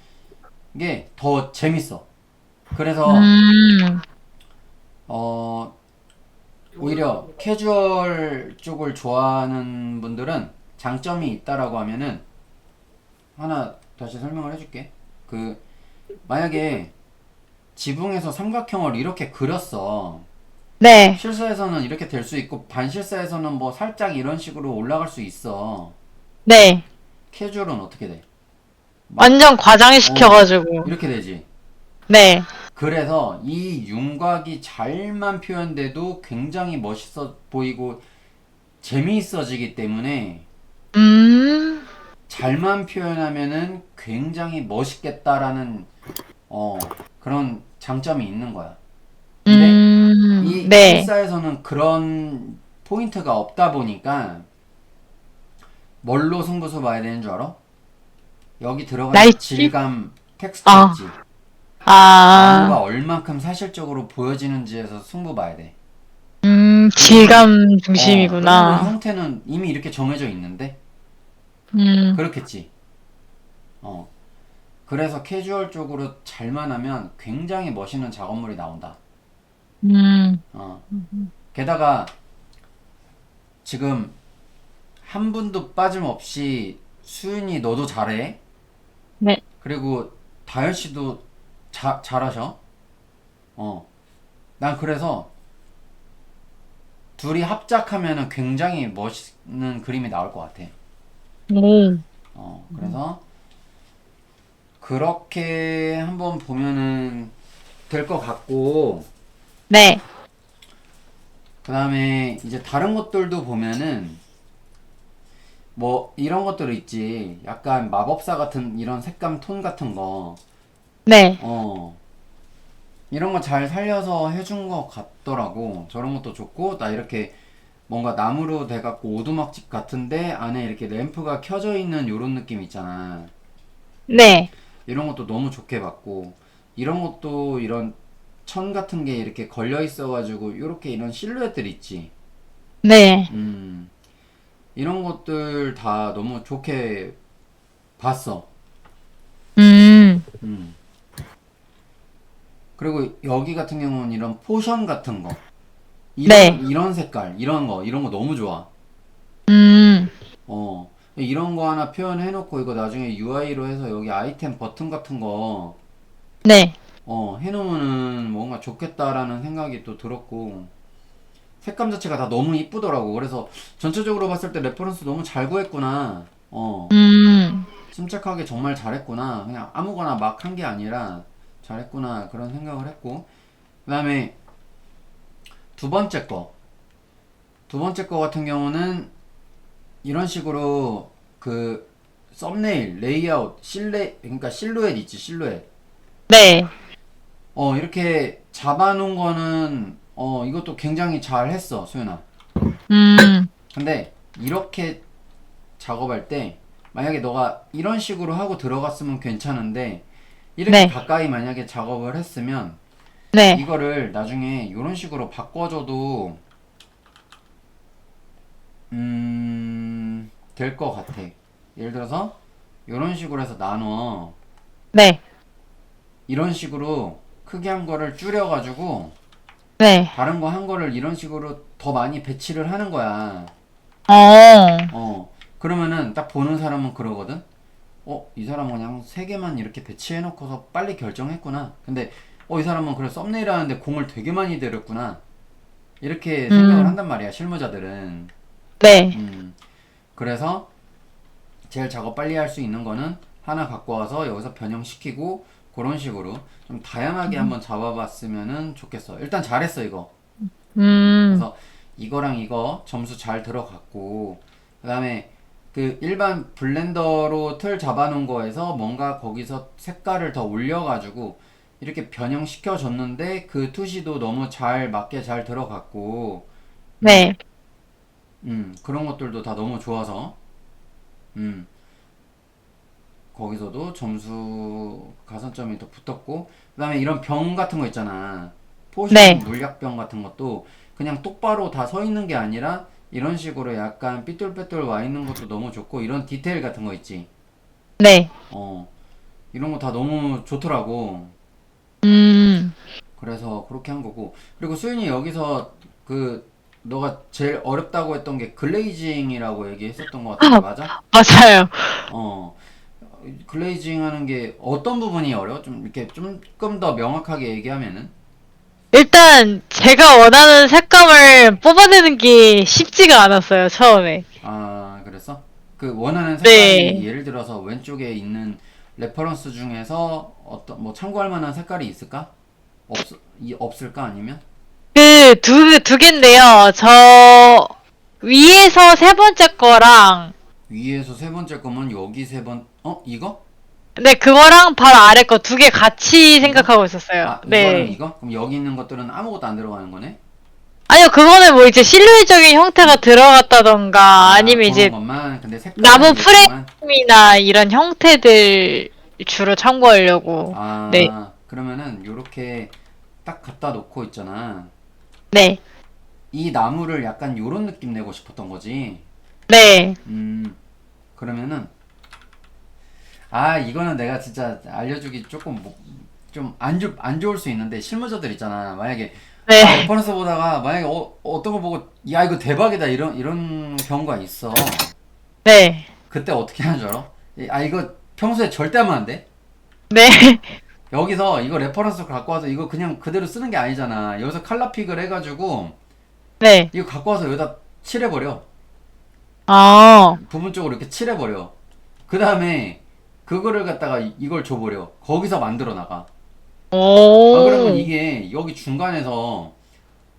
게 더 재밌어. 그래서 오히려 캐주얼 쪽을 좋아하는 분들은 장점이 있다라고 하면은, 하나 다시 설명을 해줄게. 만약에 지붕에서 삼각형을 이렇게 그렸어. 네. 실사에서는 이렇게 될 수 있고, 반실사에서는 뭐 살짝 이런 식으로 올라갈 수 있어. 네. 캐주얼은 어떻게 돼? 막 완전 과장시켜가지고. 이렇게 되지. 네. 그래서 이 윤곽이 잘만 표현돼도 굉장히 멋있어 보이고 재미있어지기 때문에 잘만 표현하면은 굉장히 멋있겠다라는 그런 장점이 있는 거야. 근데 이 네. 필사에서는 그런 포인트가 없다 보니까 뭘로 승부수 봐야 되는 줄 알아? 여기 들어가는 날씨? 질감 텍스트 아. 있지. 나무가 아, 얼만큼 사실적으로 보여지는지에서 승부 봐야 돼. 질감 왜냐면 이 중심이구나. 형태는 이미 이렇게 정해져 있는데 그렇겠지. 그래서 캐주얼 쪽으로 잘만 하면 굉장히 멋있는 작업물이 나온다. 게다가 지금 한 분도 빠짐없이 수윤이 너도 잘해. 네. 그리고 다현 씨도 잘하셔. 난 그래서 둘이 합작하면은 굉장히 멋있는 그림이 나올 것 같아. 그래서 그렇게 한번 보면은 될 것 같고, 네. 그 다음에 이제 다른 것들도 보면은 뭐 이런 것들 있지. 약간 마법사 같은 이런 색감 톤 같은 거. 네. 이런 거 잘 살려서 해준 것 같더라고. 저런 것도 좋고, 나 이렇게 뭔가 나무로 돼갖고 오두막집 같은데 안에 이렇게 램프가 켜져 있는 요런 느낌 있잖아. 네. 이런 것도 너무 좋게 봤고, 이런 것도 이런 천 같은 게 이렇게 걸려 있어가지고 요렇게 이런 실루엣들 있지. 네. 이런 것들 다 너무 좋게 봤어. 음. 그리고 여기 같은 경우는 이런 포션 같은 거, 네. 이런 색깔, 이런 거 너무 좋아. 이런 거 하나 표현해놓고 이거 나중에 UI로 해서 여기 아이템 버튼 같은 거, 네. 해놓으면은 뭔가 좋겠다라는 생각이 또 들었고, 색감 자체가 다 너무 이쁘더라고. 그래서 전체적으로 봤을 때 레퍼런스 너무 잘 구했구나. 침착하게 정말 잘했구나. 그냥 아무거나 막 한 게 아니라 잘했구나. 그런 생각을 했고. 그 다음에 두 번째 거. 두 번째 거 같은 경우는 이런 식으로 그 썸네일, 레이아웃, 그러니까 실루엣 있지, 실루엣. 네. 이렇게 잡아놓은 거는 이것도 굉장히 잘 했어, 수연아. 근데 이렇게 작업할 때 만약에 너가 이런 식으로 하고 들어갔으면 괜찮은데 이렇게 네. 가까이 만약에 작업을 했으면 네. 이거를 나중에 이런 식으로 바꿔줘도 될 것 같아. 예를 들어서 이런 식으로 해서 나눠. 네. 이런 식으로 크게 한 거를 줄여가지고 네. 다른 거 한 거를 이런 식으로 더 많이 배치를 하는 거야. 그러면은 딱 보는 사람은 그러거든. 이 사람은 그냥 세 개만 이렇게 배치해놓고서 빨리 결정했구나. 근데 이 사람은 그래 썸네일 하는데 공을 되게 많이 들였구나. 이렇게 생각을 한단 말이야, 실무자들은. 네. 그래서 제일 작업 빨리 할 수 있는 거는 하나 갖고 와서 여기서 변형시키고 그런 식으로 좀 다양하게 한번 잡아봤으면은 좋겠어. 일단 잘했어, 이거. 그래서 이거랑 이거 점수 잘 들어갔고, 그 다음에 그 일반 블렌더로 틀 잡아놓은 거에서 뭔가 거기서 색깔을 더 올려가지고 이렇게 변형시켜 줬는데 그 투시도 너무 잘 맞게 잘 들어갔고, 네. 그런 것들도 다 너무 좋아서, 거기서도 점수 가산점이 더 붙었고, 그 다음에 이런 병 같은 거 있잖아. 포션 네. 물약병 같은 것도 그냥 똑바로 다 서 있는 게 아니라 이런 식으로 약간 삐뚤빼뚤 와 있는 것도 너무 좋고, 이런 디테일 같은 거 있지. 네. 이런 거 다 너무 좋더라고. 그래서 그렇게 한 거고. 그리고 수윤이 여기서 그 너가 제일 어렵다고 했던 게 글레이징이라고 얘기했었던 것 같은데 맞아? 맞아요. 글레이징 하는 게 어떤 부분이 어려워? 좀 이렇게 조금 더 명확하게 얘기하면은. 일단 제가 원하는 색감을 뽑아내는 게 쉽지가 않았어요, 처음에. 그랬어? 그 원하는 색깔이 네. 예를 들어서 왼쪽에 있는 레퍼런스 중에서 어떤 뭐 참고할 만한 색깔이 있을까? 없을까 아니면? 그 두 개인데요. 저 위에서 세 번째 거랑 위에서 세 번째 거면 여기 이거? 네, 그거랑 바로 아래 거 두 개 같이 생각하고 있었어요. 아, 이거랑 네. 이거? 그럼 여기 있는 것들은 아무것도 안 들어가는 거네? 아니요, 그거는 뭐 이제 실루엣적인 형태가 들어갔다던가 아니면 그런 이제 것만. 근데 색깔은 나무 이것만. 프레임이나 이런 형태들 주로 참고하려고. 네. 그러면은 요렇게 딱 갖다 놓고 있잖아. 네. 이 나무를 약간 요런 느낌 내고 싶었던 거지. 네. 그러면은 이거는 내가 진짜 알려주기 조금 좀 안 좋을 수 있는데 실무자들 있잖아. 만약에 네. 레퍼런스 보다가 만약에 어떤 거 보고 야 이거 대박이다 이런 경우가 있어. 네. 그때 어떻게 하는 줄 알아? 이거 평소에 절대 하면 안 돼. 네. 여기서 이거 레퍼런스 갖고 와서 이거 그냥 그대로 쓰는 게 아니잖아. 여기서 칼라픽을 해가지고 네. 이거 갖고 와서 여기다 칠해버려. 아. 부분적으로 이렇게 칠해버려. 그 다음에 그거를 갖다가 이걸 줘버려. 거기서 만들어 나가. 그러면 오. 이게 여기 중간에서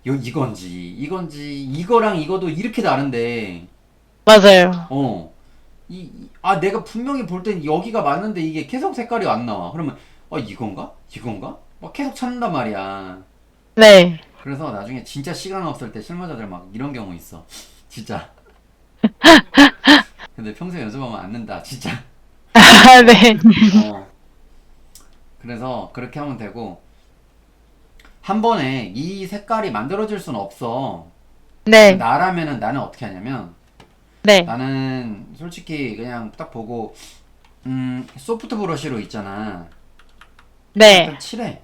이건지 이거랑 이거도 이렇게 다른데 맞아요. 내가 분명히 볼 땐 여기가 맞는데 이게 계속 색깔이 안 나와. 그러면 이건가? 막 계속 찾는단 말이야. 네. 그래서 나중에 진짜 시간 없을 때 실무자들 막 이런 경우 있어. 진짜. 근데 평소에 연습하면 안 는다. 진짜. 네. 그래서 그렇게 하면 되고 한 번에 이 색깔이 만들어질 수는 없어. 네. 나라면은 나는 어떻게 하냐면 네. 나는 솔직히 그냥 딱 보고 소프트 브러쉬로 있잖아. 네. 일단 칠해.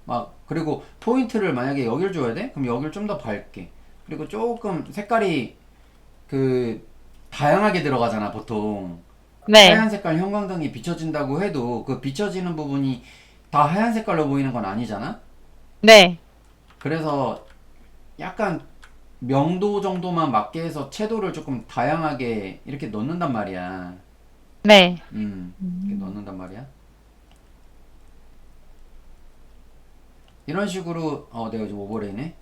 막 그리고 포인트를 만약에 여길 줘야 돼? 그럼 여길 좀 더 밝게. 그리고 조금 색깔이 다양하게 들어가잖아 보통. 네. 하얀 색깔 형광등이 비춰진다고 해도 그 비춰지는 부분이 다 하얀 색깔로 보이는 건 아니잖아. 네. 그래서 약간 명도 정도만 맞게 해서 채도를 조금 다양하게 이렇게 넣는단 말이야. 네. 이렇게 넣는단 말이야. 이런 식으로 내가 지금 오버레이네.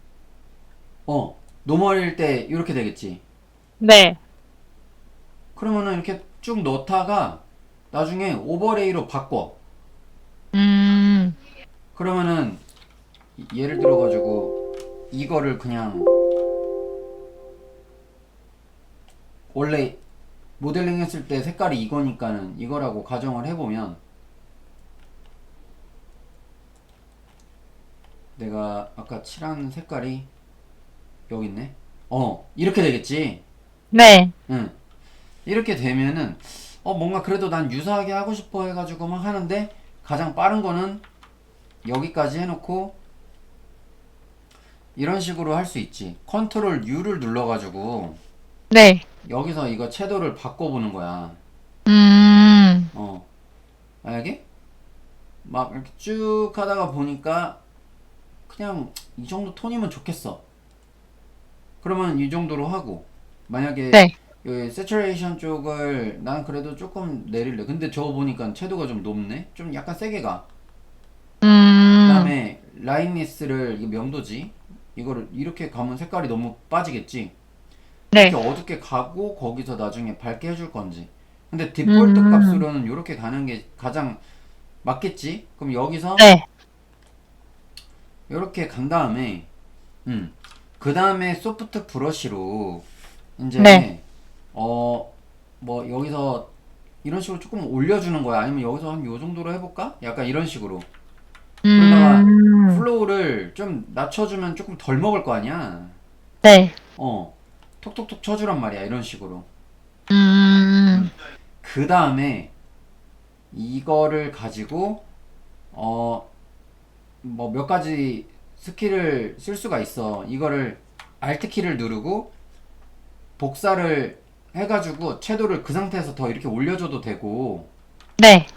노멀일 때 이렇게 되겠지. 네. 그러면은 이렇게 쭉 넣다가 나중에 오버레이로 바꿔. 그러면은 예를 들어 가지고 이거를 그냥 원래 모델링 했을 때 색깔이 이거니까는 이거라고 가정을 해보면 내가 아까 칠한 색깔이 여기 있네. 이렇게 되겠지. 네. 응. 이렇게 되면은 뭔가 그래도 난 유사하게 하고 싶어 해가지고 막 하는데 가장 빠른 거는 여기까지 해놓고 이런 식으로 할 수 있지. 컨트롤 U를 눌러가지고 네. 여기서 이거 채도를 바꿔보는 거야. 만약에 막 이렇게 쭉 하다가 보니까 그냥 이 정도 톤이면 좋겠어. 그러면 이 정도로 하고 만약에 네. 이 세츄레이션 쪽을 난 그래도 조금 내릴래. 근데 저거 보니까 채도가 좀 높네. 좀 약간 세게 가. 그다음에 라인니스를 이거 명도지. 이거를 이렇게 가면 색깔이 너무 빠지겠지. 네. 이렇게 어둡게 가고 거기서 나중에 밝게 해줄 건지. 근데 디폴트 값으로는 이렇게 가는 게 가장 맞겠지. 그럼 여기서 네. 이렇게 간 다음에 그 다음에 소프트 브러쉬로 이제 네. 뭐 여기서 이런 식으로 조금 올려주는 거야. 아니면 여기서 한 요 정도로 해볼까? 약간 이런 식으로. 그러다가 플로우를 좀 낮춰주면 조금 덜 먹을 거 아니야. 네. 톡톡톡 쳐주란 말이야. 이런 식으로. 음. 그 다음에 이거를 가지고 뭐 몇 가지 스킬을 쓸 수가 있어. 이거를 Alt 키를 누르고 복사를 해가지고 채도를 그 상태에서 더 이렇게 올려줘도 되고, 네.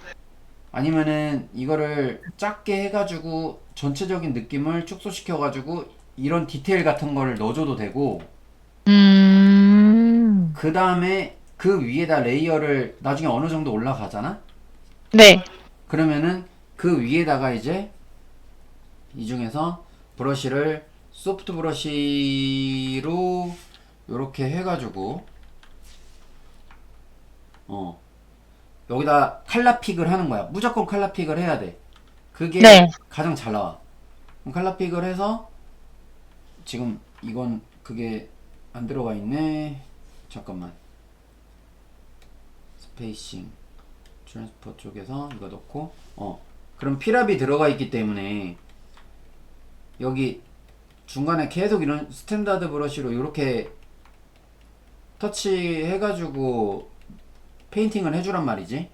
아니면은 이거를 작게 해가지고 전체적인 느낌을 축소시켜가지고 이런 디테일 같은 거를 넣어줘도 되고, 그 다음에 그 위에다 레이어를 나중에 어느 정도 올라가잖아? 네. 그러면은 그 위에다가 이제 이 중에서 브러쉬를 소프트 브러쉬로 요렇게 해가지고 여기다 칼라 픽을 하는 거야. 무조건 칼라 픽을 해야 돼. 그게 네. 가장 잘 나와. 그럼 칼라 픽을 해서 지금 이건 그게 안 들어가 있네. 잠깐만. 스페이싱 트랜스퍼 쪽에서 이거 넣고 그럼 필압이 들어가 있기 때문에 여기 중간에 계속 이런 스탠다드 브러쉬로 이렇게 터치 해가지고 페인팅을 해주란 말이지.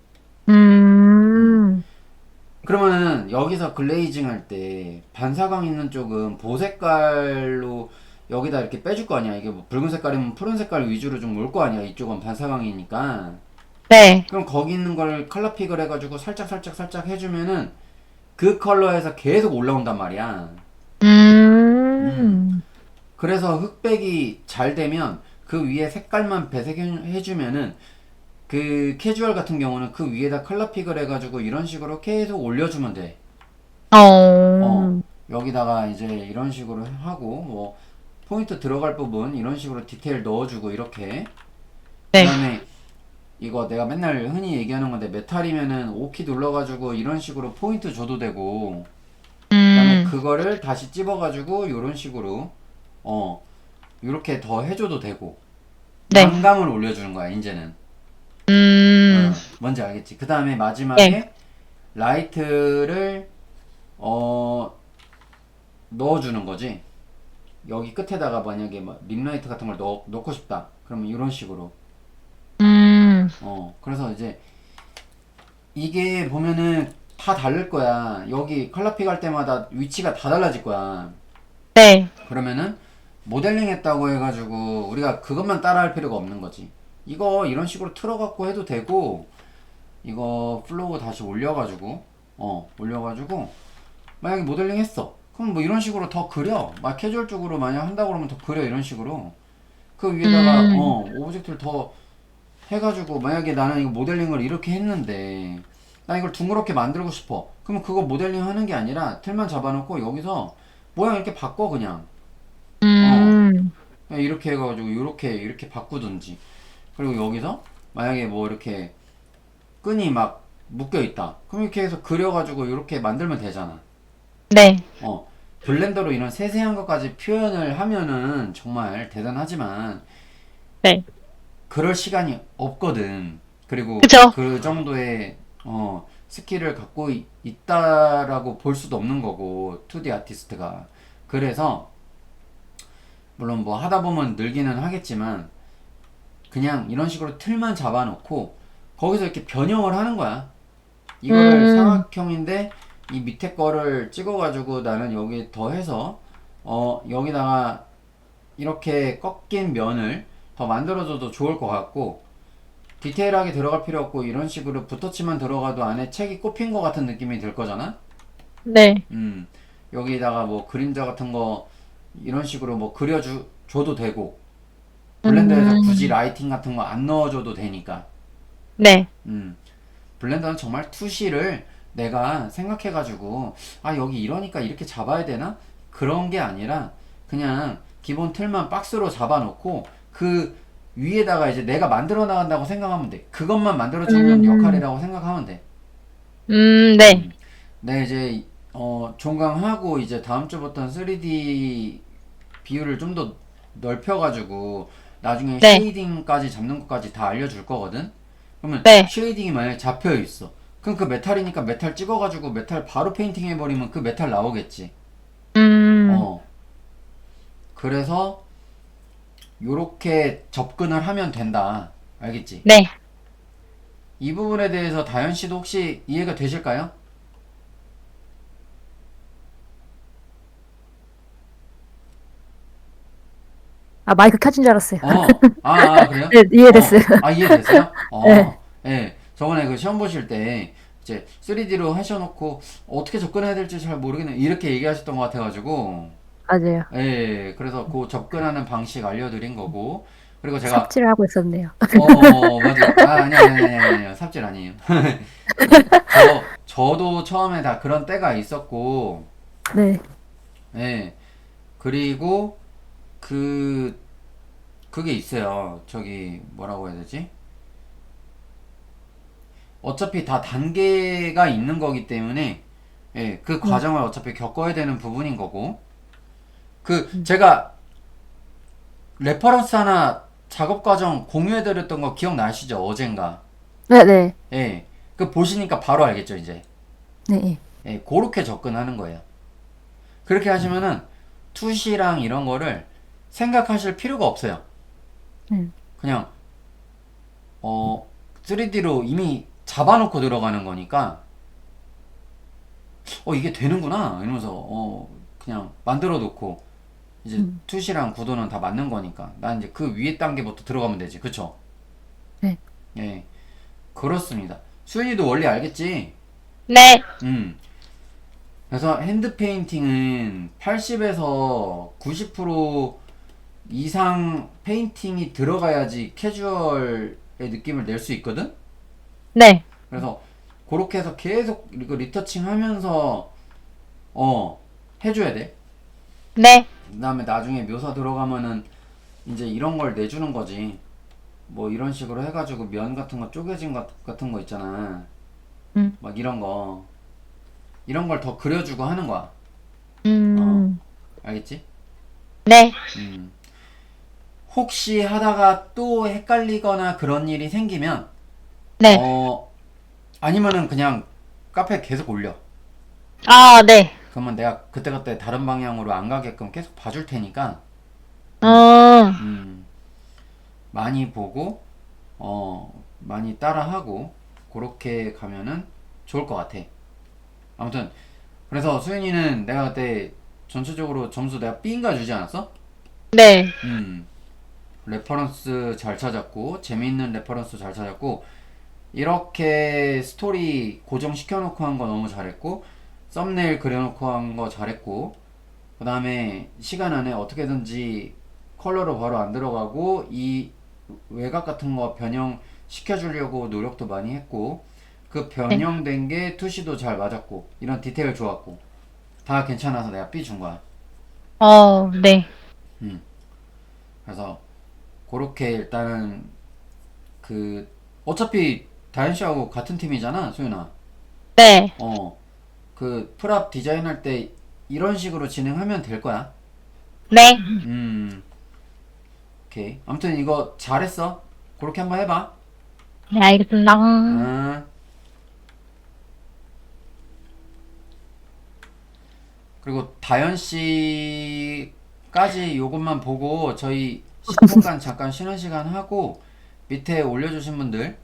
그러면은 여기서 글레이징 할 때 반사광 있는 쪽은 보색깔로 여기다 이렇게 빼줄 거 아니야. 이게 뭐 붉은 색깔이면 푸른 색깔 위주로 좀 올 거 아니야. 이쪽은 반사광이니까. 네. 그럼 거기 있는 걸 컬러 픽을 해가지고 살짝 해주면은 그 컬러에서 계속 올라온단 말이야. 그래서 흑백이 잘 되면 그 위에 색깔만 배색해주면은 그 캐주얼 같은 경우는 그 위에다 컬러 픽을 해가지고 이런 식으로 계속 올려주면 돼. 여기다가 이제 이런 식으로 하고 뭐 포인트 들어갈 부분 이런 식으로 디테일 넣어주고 이렇게. 네. 그 다음에 이거 내가 맨날 흔히 얘기하는 건데 메탈이면은 O키 눌러가지고 이런 식으로 포인트 줘도 되고 그 다음에 그거를 다시 찝어가지고 이런 식으로 이렇게 더 해줘도 되고 네. 양감을 올려주는 거야 이제는. 뭔지 알겠지? 그 다음에 마지막에 네. 라이트를 넣어주는 거지. 여기 끝에다가 만약에 막 립라이트 같은 걸 넣고 싶다 그러면 이런 식으로. 그래서 이제 이게 보면은 다 다를 거야. 여기 컬러픽 할 때마다 위치가 다 달라질 거야. 네. 그러면은 모델링 했다고 해가지고 우리가 그것만 따라 할 필요가 없는 거지. 이거 이런 식으로 틀어갖고 해도 되고 이거 플로우 다시 올려가지고 올려가지고 만약에 모델링 했어 그럼 뭐 이런 식으로 더 그려. 막 캐주얼 쪽으로 만약 한다고 그러면 더 그려 이런 식으로. 그 위에다가 오브젝트를 더 해가지고 만약에 나는 이거 모델링을 이렇게 했는데 나 이걸 둥그렇게 만들고 싶어. 그러면 그거 모델링 하는 게 아니라 틀만 잡아놓고 여기서 모양 이렇게 바꿔 그냥. 그냥 이렇게 해가지고 이렇게 바꾸든지. 그리고 여기서 만약에 뭐 이렇게 끈이 막 묶여 있다. 그럼 이렇게 해서 그려가지고 이렇게 만들면 되잖아. 네. 블렌더로 이런 세세한 것까지 표현을 하면은 정말 대단하지만 네. 그럴 시간이 없거든. 그리고 그쵸. 그 정도의 스킬을 갖고 있다라고 볼 수도 없는 거고 2D 아티스트가. 그래서 물론 뭐 하다 보면 늘기는 하겠지만 그냥 이런 식으로 틀만 잡아놓고 거기서 이렇게 변형을 하는 거야. 이거를 삼각형인데 이 밑에 거를 찍어가지고 나는 여기 더해서 여기다가 이렇게 꺾인 면을 더 만들어줘도 좋을 것 같고 디테일하게 들어갈 필요 없고 이런 식으로 붓터치만 들어가도 안에 책이 꼽힌 것 같은 느낌이 들 거잖아. 네. 여기다가 뭐 그림자 같은 거 이런 식으로 뭐 그려줘도 되고 블렌더에서 굳이 라이팅 같은 거 안 넣어줘도 되니까. 네. 블렌더는 정말 투시를 내가 생각해가지고 아 여기 이러니까 이렇게 잡아야 되나? 그런 게 아니라 그냥 기본 틀만 박스로 잡아놓고 그 위에다가 이제 내가 만들어 나간다고 생각하면 돼. 그것만 만들어주는 역할이라고 생각하면 돼. 네. 네, 이제 종강하고 이제 다음 주부터는 3D 비율을 좀 더 넓혀가지고 나중에 네. 쉐이딩까지 잡는 것까지 다 알려줄 거거든. 그러면 네. 쉐이딩이 만약에 잡혀 있어. 그럼 그 메탈이니까 메탈 찍어가지고 메탈 바로 페인팅 해버리면 그 메탈 나오겠지. 그래서 요렇게 접근을 하면 된다. 알겠지? 네. 이 부분에 대해서 다현 씨도 혹시 이해가 되실까요? 아, 마이크 켜진 줄 알았어요. 그래요? 네, 이해됐어요. 이해됐어요? 네. 예. 저번에 그 시험 보실 때 이제 3D로 하셔놓고 어떻게 접근해야 될지 잘 모르겠네. 이렇게 얘기하셨던 것 같아가지고. 맞아요. 예. 그래서 그 접근하는 방식 알려드린 거고. 그리고 제가 삽질을 하고 있었네요. 맞아요. 아니요. 삽질 아니에요. 저도 처음에 다 그런 때가 있었고, 네. 예. 그리고 그게 있어요. 저기 뭐라고 해야 되지? 어차피 다 단계가 있는 거기 때문에, 예, 그 과정을 어차피 겪어야 되는 부분인 거고, 제가 레퍼런스 하나 작업 과정 공유해드렸던 거 기억나시죠? 어젠가. 네네. 예. 그 보시니까 바로 알겠죠, 이제. 네. 예, 그렇게 접근하는 거예요. 그렇게 하시면은 투시랑 이런 거를 생각하실 필요가 없어요. 그냥 3D로 이미 잡아놓고 들어가는 거니까 이게 되는구나 이러면서 그냥 만들어 놓고 이제 투시랑 구도는 다 맞는 거니까 난 이제 그 위에 단계부터 들어가면 되지. 그쵸? 네. 예, 그렇습니다. 수현이도 원리 알겠지? 네. 그래서 핸드 페인팅은 80에서 90% 이상 페인팅이 들어가야지 캐주얼의 느낌을 낼 수 있거든? 네. 그래서 그렇게 해서 계속 이거 리터칭 하면서 해줘야 돼. 네. 그 다음에 나중에 묘사 들어가면은 이제 이런 걸 내주는 거지. 뭐 이런 식으로 해가지고 면 같은 거 쪼개진 것 같은 거 있잖아. 막 이런 걸 더 그려주고 하는 거야. 알겠지? 네. 혹시 하다가 또 헷갈리거나 그런 일이 생기면 네. 아니면은 그냥 카페에 계속 올려. 아, 네. 그러면 내가 그때그때 다른 방향으로 안 가게끔 계속 봐줄 테니까 많이 보고 많이 따라하고 그렇게 가면은 좋을 것 같아. 아무튼 그래서 수현이는 내가 그때 전체적으로 점수 내가 B인가 주지 않았어? 네. 레퍼런스 잘 찾았고 재미있는 레퍼런스 잘 찾았고 이렇게 스토리 고정시켜 놓고 한 거 너무 잘했고 썸네일 그려놓고 한 거 잘했고 그 다음에 시간 안에 어떻게든지 컬러로 바로 안 들어가고 이 외곽 같은 거 변형 시켜주려고 노력도 많이 했고 그 변형된 게 투시도 잘 맞았고 이런 디테일 좋았고 다 괜찮아서 내가 B 준 거야. 네. 그래서 그렇게 일단은 어차피 다현 씨하고 같은 팀이잖아, 수윤아. 네. 그 프랍 디자인할 때 이런 식으로 진행하면 될 거야. 네. 오케이. 아무튼 이거 잘했어. 그렇게 한번 해봐. 네, 알겠습니다. 그리고 다현 씨까지 요것만 보고 저희 10분간 잠깐 쉬는 시간 하고 밑에 올려주신 분들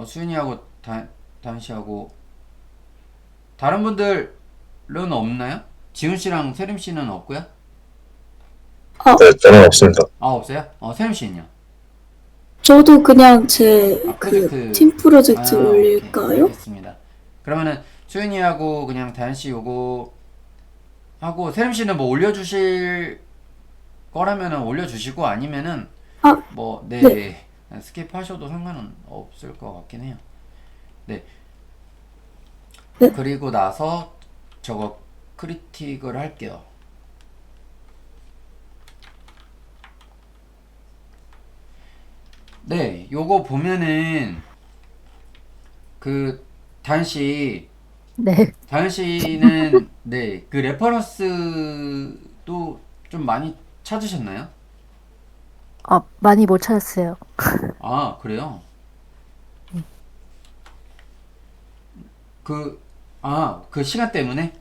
수윤이하고 다현 씨하고 다른 분들은 없나요? 지훈 씨랑 세림 씨는 없고요? 네, 저는 없습니다. 없어요? 세림 씨는요? 저도 그냥 제 프로젝트. 팀 프로젝트 오케이. 올릴까요? 알겠습니다. 그러면은 수윤이하고 그냥 다현 씨 요거 하고 세림 씨는 뭐 올려주실 거라면은 올려주시고 아니면은 네. 스킵하셔도 상관은 없을 것 같긴 해요. 네. 네. 그리고 나서 저거 크리틱을 할게요. 네, 요거 보면은 다현 씨, 네. 다현 씨는 네, 그 레퍼런스도 좀 많이 찾으셨나요? 많이 못 찾았어요. 그래요? 그 시간 때문에?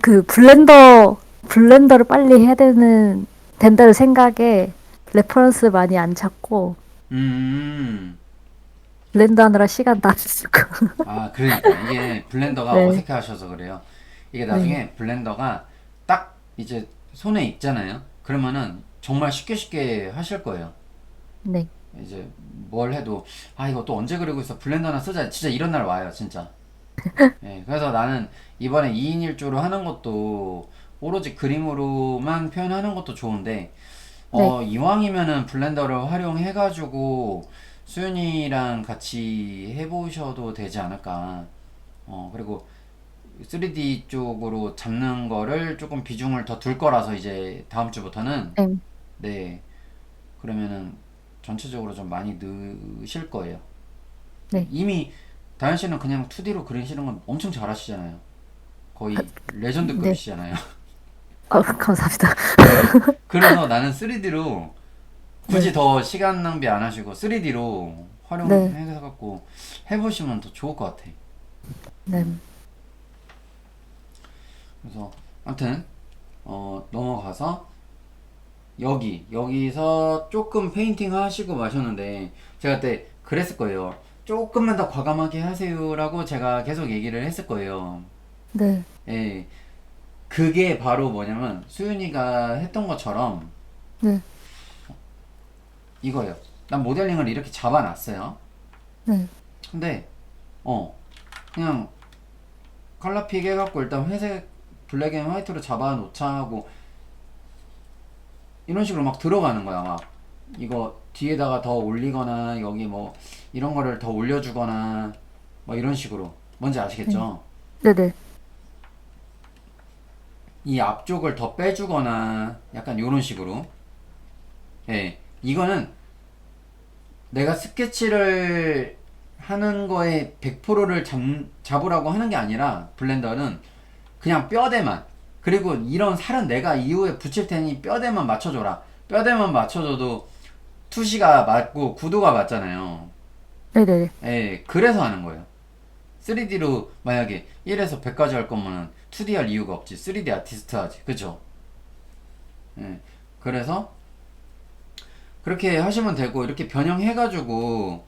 그 블렌더를 빨리 해야 된다는 생각에 레퍼런스 많이 안 찾고, 블렌더 하느라 시간 다 쓰고. 그러니까 이게 블렌더가 네. 어색해 하셔서 그래요. 이게 나중에 블렌더가 딱 이제 손에 익잖아요. 그러면은 정말 쉽게 하실 거예요. 네. 이제 뭘 해도 이거 또 언제 그리고 있어 블렌더나 쓰자 진짜 이런 날 와요 진짜. 예, 그래서 나는 이번에 2인 1조로 하는 것도 오로지 그림으로만 표현하는 것도 좋은데 이왕이면은 블렌더를 활용해가지고 수윤이랑 같이 해보셔도 되지 않을까. 그리고 3D 쪽으로 잡는 거를 조금 비중을 더 둘 거라서 이제 다음 주부터는 네. 네, 그러면은 전체적으로 좀 많이 느실 거예요. 네. 이미 다현 씨는 그냥 2D로 그리시는 건 엄청 잘하시잖아요. 거의 네. 레전드급이시잖아요. 감사합니다. 그래서 나는 3D로 굳이 네. 더 시간 낭비 안 하시고 3D로 활용해서 갖고 해보시면 더 좋을 것 같아. 네. 그래서 아무튼 넘어가서 여기서 조금 페인팅 하시고 마셨는데 제가 그때 그랬을 거예요. 조금만 더 과감하게 하세요라고 제가 계속 얘기를 했을 거예요. 네. 예, 그게 바로 뭐냐면 수윤이가 했던 것처럼 네. 이거예요. 난 모델링을 이렇게 잡아놨어요. 네. 근데 그냥 컬러픽 해갖고 일단 회색 블랙 앤 화이트로 잡아놓자 하고 이런 식으로 막 들어가는 거야. 막 이거 뒤에다가 더 올리거나 여기 뭐 이런 거를 더 올려주거나 뭐 이런 식으로. 뭔지 아시겠죠? 네네. 이 앞쪽을 더 빼주거나 약간 이런 식으로. 예, 이거는 내가 스케치를 하는 거에 100%를 잡으라고 하는 게 아니라 블렌더는 그냥 뼈대만, 그리고 이런 살은 내가 이후에 붙일 테니 뼈대만 맞춰줘라. 뼈대만 맞춰줘도 투시가 맞고 구도가 맞잖아요. 네네. 예, 그래서 하는 거예요. 3D로 만약에 1에서 100까지 할 거면 2D 할 이유가 없지. 3D 아티스트 하지. 그죠? 예, 그래서 그렇게 하시면 되고, 이렇게 변형해가지고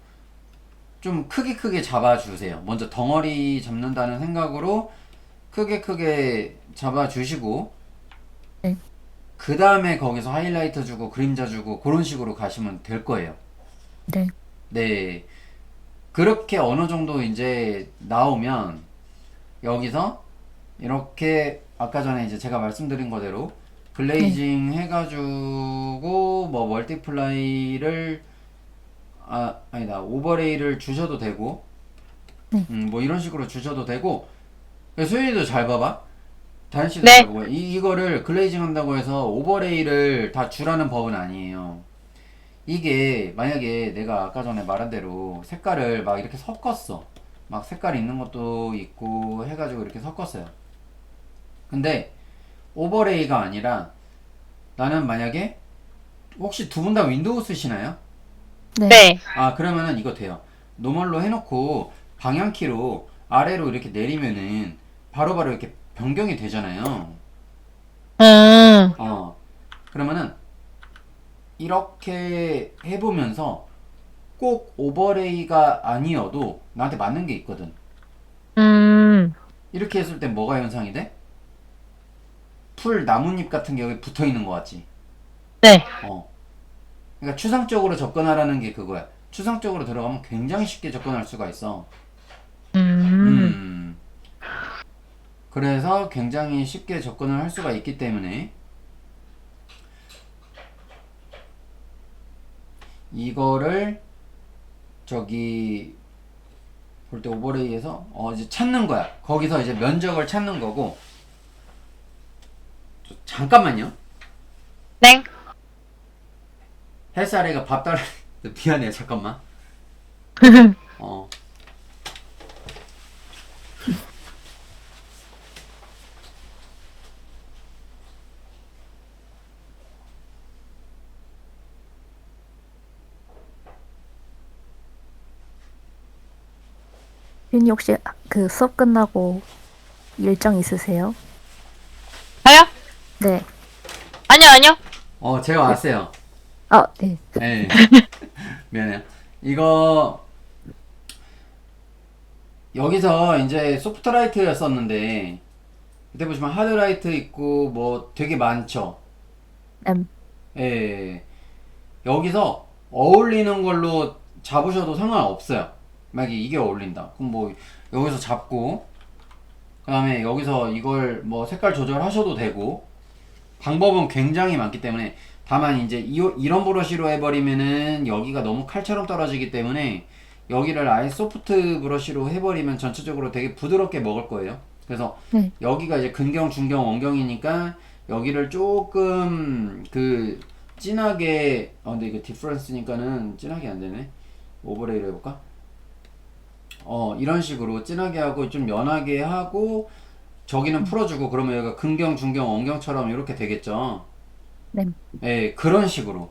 좀 크게 잡아주세요. 먼저 덩어리 잡는다는 생각으로 크게 잡아주시고, 네. 그 다음에 거기서 하이라이터 주고 그림자 주고 그런 식으로 가시면 될 거예요. 네. 네. 그렇게 어느 정도 이제 나오면 여기서 이렇게 아까 전에 이제 제가 말씀드린 거대로 글레이징 해가지고 뭐 멀티플라이를 아니다, 오버레이를 주셔도 되고 네. 뭐 이런 식으로 주셔도 되고. 소연이도 잘 봐봐. 다현씨도 네. 잘 보고. 이거를 글레이징 한다고 해서 오버레이를 다 주라는 법은 아니에요. 이게 만약에 내가 아까 전에 말한 대로 색깔을 막 이렇게 섞었어. 막 색깔 있는 것도 있고 해가지고 이렇게 섞었어요. 근데 오버레이가 아니라 나는 만약에 혹시 두 분 다 윈도우 쓰시나요? 네. 그러면은 이거 돼요. 노멀로 해놓고 방향키로 아래로 이렇게 내리면은 바로바로 이렇게 변경이 되잖아요. 그러면은 이렇게 해보면서 꼭 오버레이가 아니어도 나한테 맞는 게 있거든. 이렇게 했을 때 뭐가 현상이 돼? 풀 나뭇잎 같은 게 여기 붙어 있는 거 같지? 네. 그러니까 추상적으로 접근하라는 게 그거야. 추상적으로 들어가면 굉장히 쉽게 접근할 수가 있어. 그래서 굉장히 쉽게 접근을 할 수가 있기 때문에 이거를 저기 볼 때 오버레이에서 이제 찾는 거야. 거기서 이제 면적을 찾는 거고. 잠깐만요. 네. 햇살이가 밥 달라. 미안해, 잠깐만. 윤이 혹시 그 수업 끝나고 일정 있으세요? 저요? 네. 아니요. 제가 왔어요. 네. 네. 미안해요. 이거 여기서 이제 소프트라이트였었는데 그때 보시면 하드라이트 있고 뭐 되게 많죠. 예. 여기서 어울리는 걸로 잡으셔도 상관없어요. 만약에 이게 어울린다. 그럼 뭐 여기서 잡고 그 다음에 여기서 이걸 뭐 색깔 조절하셔도 되고 방법은 굉장히 많기 때문에 다만 이제 이런 브러쉬로 해버리면은 여기가 너무 칼처럼 떨어지기 때문에 여기를 아예 소프트 브러쉬로 해버리면 전체적으로 되게 부드럽게 먹을 거예요. 그래서 네. 여기가 이제 근경, 중경, 원경이니까 여기를 조금 그 진하게 근데 이거 디퍼런스니까는 진하게 안 되네. 오버레이를 해볼까? 이런 식으로 진하게 하고 좀 연하게 하고 저기는 풀어주고 그러면 여기가 근경, 중경, 원경처럼 이렇게 되겠죠. 네. 예, 그런 식으로.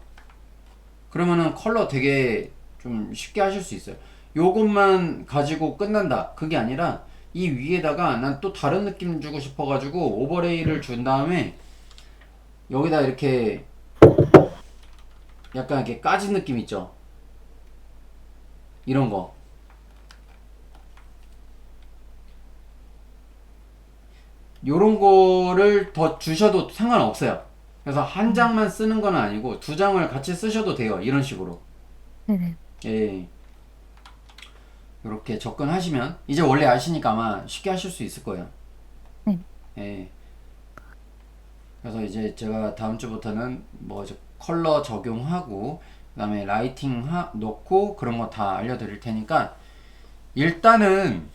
그러면은 컬러 되게 좀 쉽게 하실 수 있어요. 요것만 가지고 끝난다. 그게 아니라 이 위에다가 난 또 다른 느낌 주고 싶어가지고 오버레이를 준 다음에 여기다 이렇게 약간 이렇게 까진 느낌 있죠? 이런 거. 요런 거를 더 주셔도 상관없어요. 그래서 한 장만 쓰는 건 아니고 두 장을 같이 쓰셔도 돼요. 이런 식으로. 네네. 예. 이렇게 접근하시면 이제 원래 아시니까 아마 쉽게 하실 수 있을 거예요. 네. 예. 그래서 이제 제가 다음 주부터는 뭐 이제 컬러 적용하고 그다음에 라이팅 넣고 그런 거 다 알려드릴 테니까 일단은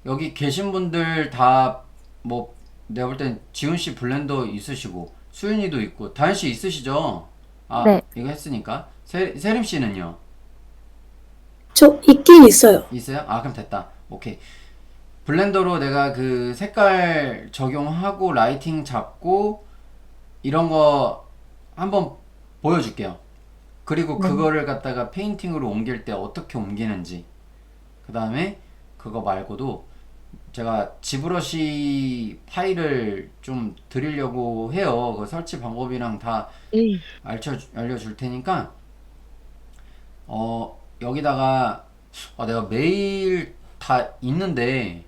여기 계신 분들 다 뭐 내가 볼 땐 지훈 씨 블렌더 있으시고 수윤이도 있고 다현 씨 있으시죠? 아, 네. 이거 했으니까 세림 씨는요? 저 있긴 있어요. 있어요? 아, 그럼 됐다. 오케이. 블렌더로 내가 그 색깔 적용하고 라이팅 잡고 이런 거 한번 보여줄게요. 그리고 그거를 갖다가 페인팅으로 옮길 때 어떻게 옮기는지. 그 다음에 그거 말고도 제가 지브러시 파일을 좀 드리려고 해요. 그 설치 방법이랑 다 알려줄 테니까 여기다가 내가 메일 다 있는데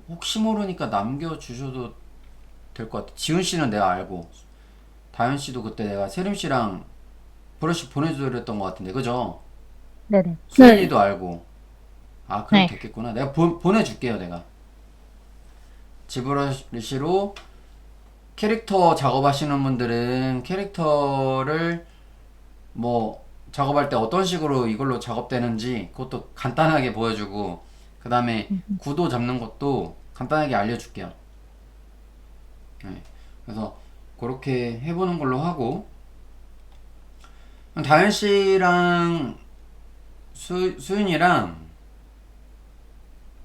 혹시 모르니까 남겨주셔도 될 것 같아. 지훈 씨는 내가 알고 다현 씨도 그때 내가 세림 씨랑 브러쉬 보내드렸던 것 같은데 그죠? 네네. 수현이도 알고. 아, 그럼 네. 됐겠구나. 내가 보내줄게요, 내가. 지브러시로 캐릭터 작업하시는 분들은 캐릭터를 뭐 작업할 때 어떤 식으로 이걸로 작업되는지 그것도 간단하게 보여주고 그 다음에 구도 잡는 것도 간단하게 알려줄게요. 네. 그래서 그렇게 해보는 걸로 하고 다현 씨랑 수윤이랑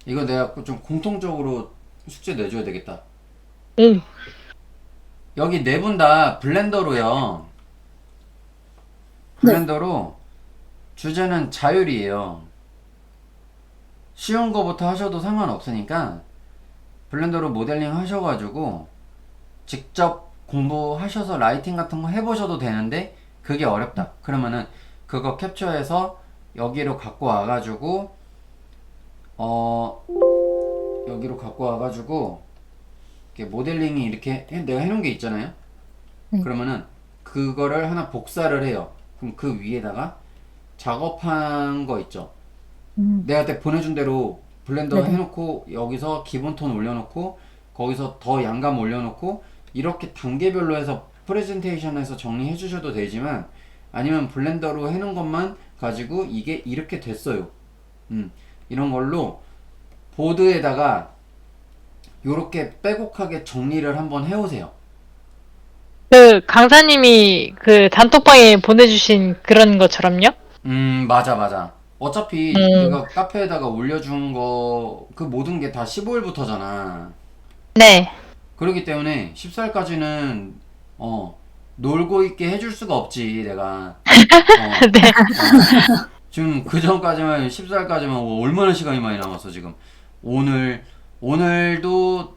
이거 내가 좀 공통적으로 숙제 내줘야 되겠다. 응. 여기 네 분 다 블렌더로요. 블렌더로 주제는 자율이에요. 쉬운 거부터 하셔도 상관없으니까 블렌더로 모델링 하셔가지고 직접 공부하셔서 라이팅 같은 거 해보셔도 되는데 그게 어렵다. 그러면은 그거 캡처해서 여기로 갖고 와가지고 여기로 갖고 와가지고 이렇게 모델링이 이렇게 내가 해놓은 게 있잖아요. 그러면은 그거를 하나 복사를 해요. 그럼 그 위에다가 작업한 거 있죠. 내가 그때 보내준 대로 블렌더 네네. 해놓고 여기서 기본톤 올려놓고 거기서 더 양감 올려놓고 이렇게 단계별로 해서 프레젠테이션에서 정리해 주셔도 되지만 아니면 블렌더로 해놓은 것만 가지고 이게 이렇게 됐어요. 이런 걸로 보드에다가 요렇게 빼곡하게 정리를 한번 해오세요. 그 강사님이 그 단톡방에 보내주신 그런 것처럼요? 맞아. 어차피 내가 카페에다가 올려준 거 그 모든 게 다 15일부터잖아. 네. 그렇기 때문에 14일까지는 놀고 있게 해줄 수가 없지 내가. 네. 지금 그 전까지만 14일까지만 얼마나 시간이 많이 남았어 지금. 오늘도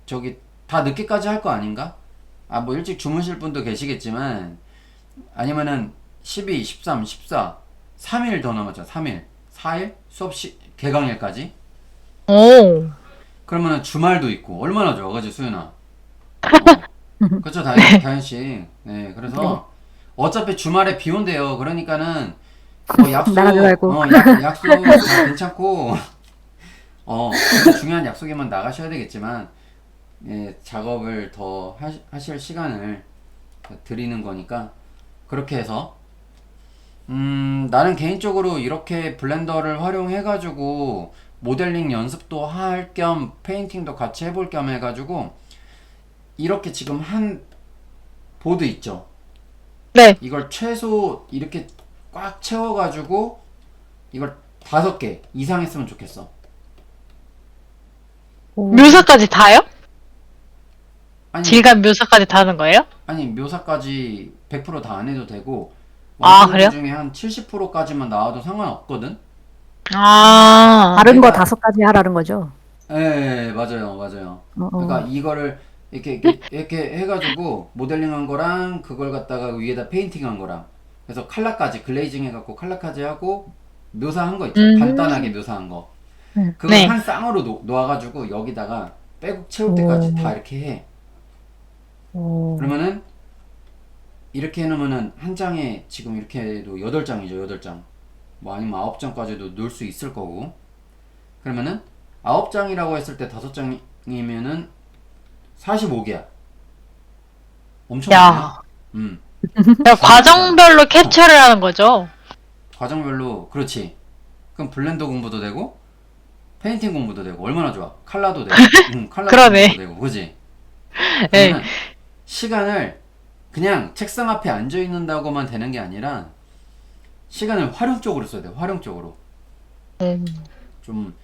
저기 다 늦게까지 할 거 아닌가? 아, 뭐 일찍 주무실 분도 계시겠지만 아니면은 12, 13, 14 3일 더 남았잖아. 3일 4일 수업 개강일까지. 오. 그러면은 주말도 있고 얼마나 좋아, 그지 수연아? 그렇죠, 다현 씨. 네, 그래서 어차피 주말에 비 온대요. 그러니까는 뭐 약속, 나가지 말고. 약속 다 괜찮고, 중요한 약속에만 나가셔야 되겠지만 예, 작업을 더 하실 시간을 드리는 거니까 그렇게 해서 나는 개인적으로 이렇게 블렌더를 활용해 가지고 모델링 연습도 할 겸 페인팅도 같이 해볼 겸 해가지고 이렇게 지금 한 보드 있죠. 네. 이걸 최소 이렇게 꽉 채워가지고 이걸 5개 이상 했으면 좋겠어. 묘사까지 다요? 아니, 질감 묘사까지 다 하는 거예요? 아니 묘사까지 100% 다 안 해도 되고 아, 완성도 그래요? 중에 한 70%까지만 나와도 상관없거든. 아, 다른 거 내가- 5가지 하라는 거죠. 예, 맞아요, 맞아요. 어. 그러니까 이거를 이렇게 해가지고 모델링한 거랑 그걸 갖다가 위에다 페인팅한 거랑 그래서 칼라까지 글레이징 해갖고 칼라까지 하고 묘사한 거 있죠. 간단하게 묘사한 거. 그걸 네. 한 쌍으로 놓아가지고 여기다가 빼곡 채울 때까지 다 이렇게 해. 오. 그러면은 이렇게 해놓으면은 한 장에 지금 이렇게 해도 8장이죠. 8장. 뭐 아니면 9장까지도 넣을 수 있을 거고. 그러면은 9장이라고 했을 때 5장이면은 45개야. 엄청 많네. 야. 음. 그러니까 과정별로 캡처를 하는 거죠. 과정별로 그렇지. 그럼 블렌더 공부도 되고 페인팅 공부도 되고 얼마나 좋아. 칼라도 되고. 칼라 그러네. 공부도 되고. 그지? 네. 그러면 시간을 그냥 책상 앞에 앉아 있는다고만 되는 게 아니라 시간을 활용적으로 써야 돼. 활용적으로. 좀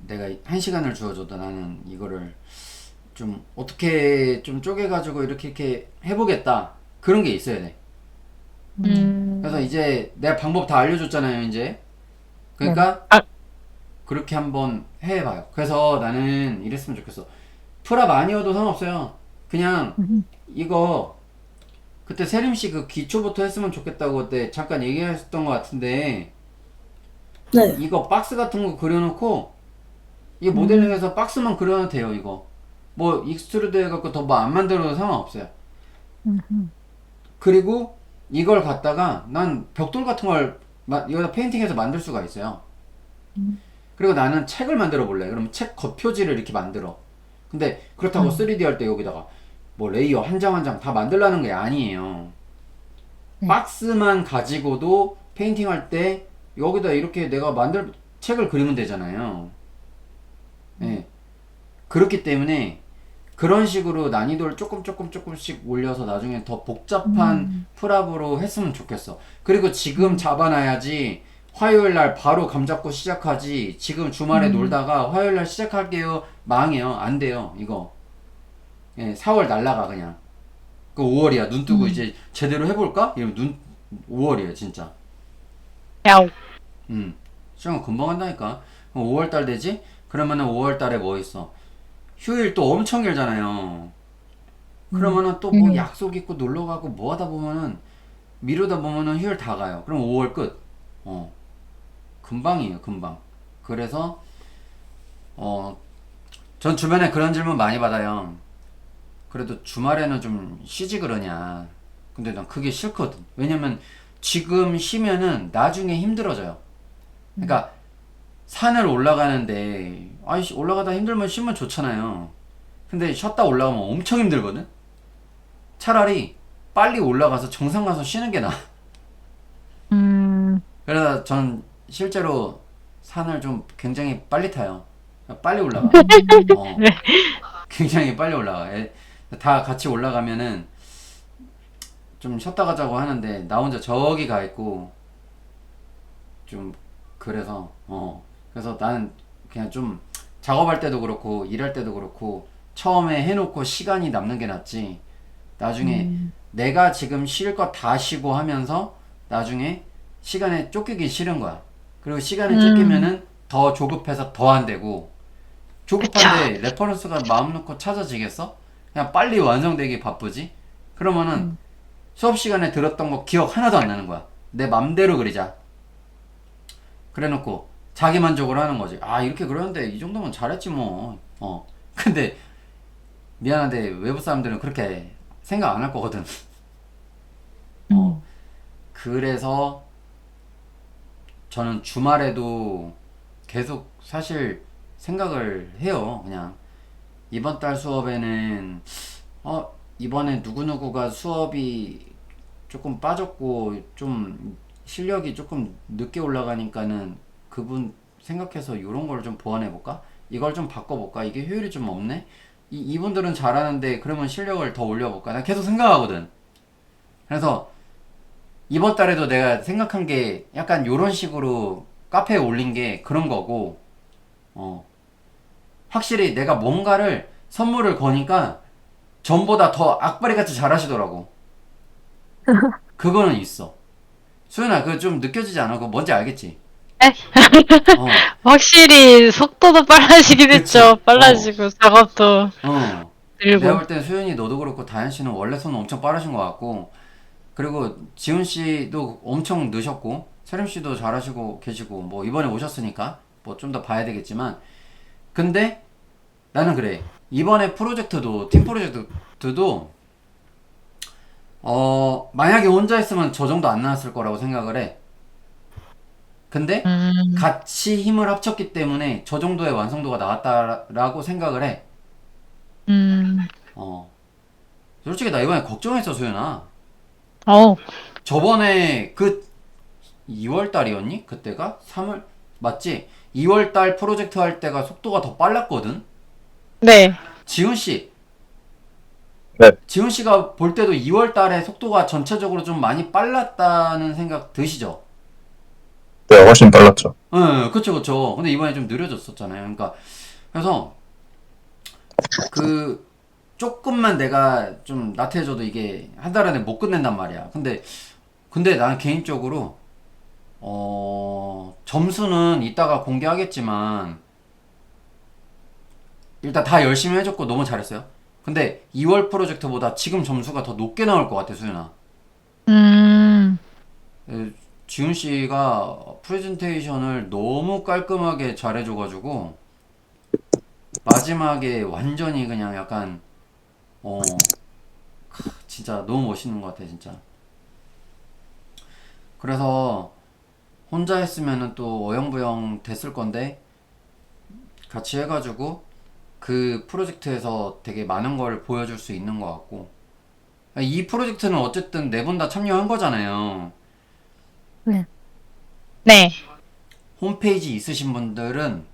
내가 1시간을 주어줘도 나는 이거를 좀 어떻게 좀 쪼개가지고 이렇게 해보겠다. 그런 게 있어야 돼. 그래서 이제 내가 방법 다 알려줬잖아요, 이제. 그러니까 아. 그렇게 한번 해봐요. 그래서 나는 이랬으면 좋겠어. 프랍 아니어도 상관없어요. 그냥 이거 그때 세림씨 그 기초부터 했으면 좋겠다고 그때 잠깐 얘기하셨던 것 같은데 네. 이거 박스 같은 거 그려놓고 이거 모델링해서 박스만 그려도 돼요. 이거 뭐 익스트루드 해갖고 더 뭐 안 만들어도 상관없어요. 그리고 이걸 갖다가 난 벽돌 같은 걸 여기다 페인팅해서 만들 수가 있어요. 그리고 나는 책을 만들어 볼래. 그럼 책 겉표지를 이렇게 만들어. 근데 그렇다고 3D 할 때 여기다가 뭐 레이어 한 장 한 장 다 만들라는 게 아니에요. 박스만 가지고도 페인팅 할 때 여기다 이렇게 내가 책을 그리면 되잖아요. 예. 그렇기 때문에 그런 식으로 난이도를 조금씩 올려서 나중에 더 복잡한 프랍으로 했으면 좋겠어. 그리고 지금 잡아놔야지 화요일 날 바로 감 잡고 시작하지. 지금 주말에 놀다가 화요일 날 시작할게요. 망해요. 안 돼요. 이거. 예, 4월 날라가 그냥. 그 5월이야. 눈 뜨고 이제 제대로 해볼까? 이러면 5월이에요, 진짜. 야오. 시간 금방 간다니까. 5월 달 되지? 그러면은 5월 달에 뭐 있어? 휴일 또 엄청 길잖아요. 그러면은 또 뭐 약속 있고 놀러 가고 뭐 하다 보면은 미루다 보면은 휴일 다 가요. 그럼 5월 끝. 금방이에요, 금방. 그래서 전 주변에 그런 질문 많이 받아요. 그래도 주말에는 좀 쉬지 그러냐. 근데 난 그게 싫거든. 왜냐면 지금 쉬면은 나중에 힘들어져요. 그러니까 산을 올라가는데 아이씨 올라가다 힘들면 쉬면 좋잖아요. 근데 쉬었다 올라가면 엄청 힘들거든. 차라리 빨리 올라가서 정상 가서 쉬는 게 나아. 그래서 전 실제로 산을 좀 굉장히 빨리 타요. 빨리 올라가. 굉장히 빨리 올라가. 다 같이 올라가면은 좀 쉬었다 가자고 하는데 나 혼자 저기 가 있고 좀 그래서 그래서 나는 그냥 좀 작업할 때도 그렇고 일할 때도 그렇고 처음에 해놓고 시간이 남는 게 낫지. 나중에 내가 지금 쉴 거 다 쉬고 하면서 나중에 시간에 쫓기기 싫은 거야. 그리고 시간에 쫓기면은 더 조급해서 더 안 되고 조급한데 레퍼런스가 마음 놓고 찾아지겠어? 그냥 빨리 완성되기 바쁘지? 그러면은 수업 시간에 들었던 거 기억 하나도 안 나는 거야. 내 맘대로 그리자. 그래 놓고 자기 만족을 하는 거지. 아 이렇게 그러는데 이 정도면 잘했지 뭐. 근데 미안한데 외부 사람들은 그렇게 생각 안 할 거거든. 그래서 저는 주말에도 계속 사실 생각을 해요. 그냥 이번 달 수업에는 이번에 누구누구가 수업이 조금 빠졌고 좀 실력이 조금 늦게 올라가니까는 그분 생각해서 이런 걸 좀 보완해 볼까? 이걸 좀 바꿔볼까? 이게 효율이 좀 없네? 이분들은 잘하는데 그러면 실력을 더 올려볼까? 나 계속 생각하거든. 그래서 이번 달에도 내가 생각한 게 약간 요런 식으로 카페에 올린 게 그런 거고, 확실히 내가 뭔가를 선물을 거니까 전보다 더 악바리같이 잘하시더라고. 그거는 있어. 수연아, 그거 좀 느껴지지 않아? 그거 뭔지 알겠지? 에? 어, 확실히 속도도 빨라지긴 그치. 했죠. 빨라지고 작업도 내가 늘고. 볼 땐 수연이 너도 그렇고 다현 씨는 원래 손은 엄청 빠르신 것 같고, 그리고 지훈 씨도 엄청 느셨고, 세림 씨도 잘하시고 계시고, 뭐 이번에 오셨으니까 뭐 좀 더 봐야 되겠지만, 근데 나는 그래. 이번에 프로젝트도, 팀 프로젝트도, 만약에 혼자 했으면 저 정도 안 나왔을 거라고 생각을 해. 근데 음, 같이 힘을 합쳤기 때문에 저 정도의 완성도가 나왔다라고 생각을 해. 음, 어. 솔직히 나 이번에 걱정했어, 수연아. 어, 저번에 그 2월 달이었니? 그때가? 3월? 맞지? 2월 달 프로젝트 할 때가 속도가 더 빨랐거든? 네. 지훈 씨. 네. 지훈 씨가 볼 때도 2월 달에 속도가 전체적으로 좀 많이 빨랐다는 생각 드시죠? 네, 훨씬 빨랐죠. 응, 그쵸, 그쵸. 근데 이번에 좀 느려졌었잖아요. 그러니까, 그래서, 그, 조금만 내가 좀 나태해져도 이게 한 달 안에 못 끝낸단 말이야. 근데 나는 개인적으로, 점수는 이따가 공개하겠지만, 일단 다 열심히 해줬고 너무 잘했어요. 근데 2월 프로젝트보다 지금 점수가 더 높게 나올 것 같아, 수연아. 음, 에, 지훈 씨가 프레젠테이션을 너무 깔끔하게 잘해줘가지고, 마지막에 완전히 그냥 약간, 어, 진짜 너무 멋있는 것 같아, 진짜. 그래서 혼자 했으면은 또 어영부영 됐을 건데, 같이 해가지고, 그 프로젝트에서 되게 많은 걸 보여줄 수 있는 것 같고, 이 프로젝트는 어쨌든 네 분 다 참여한 거잖아요. 네. 네. 홈페이지 있으신 분들은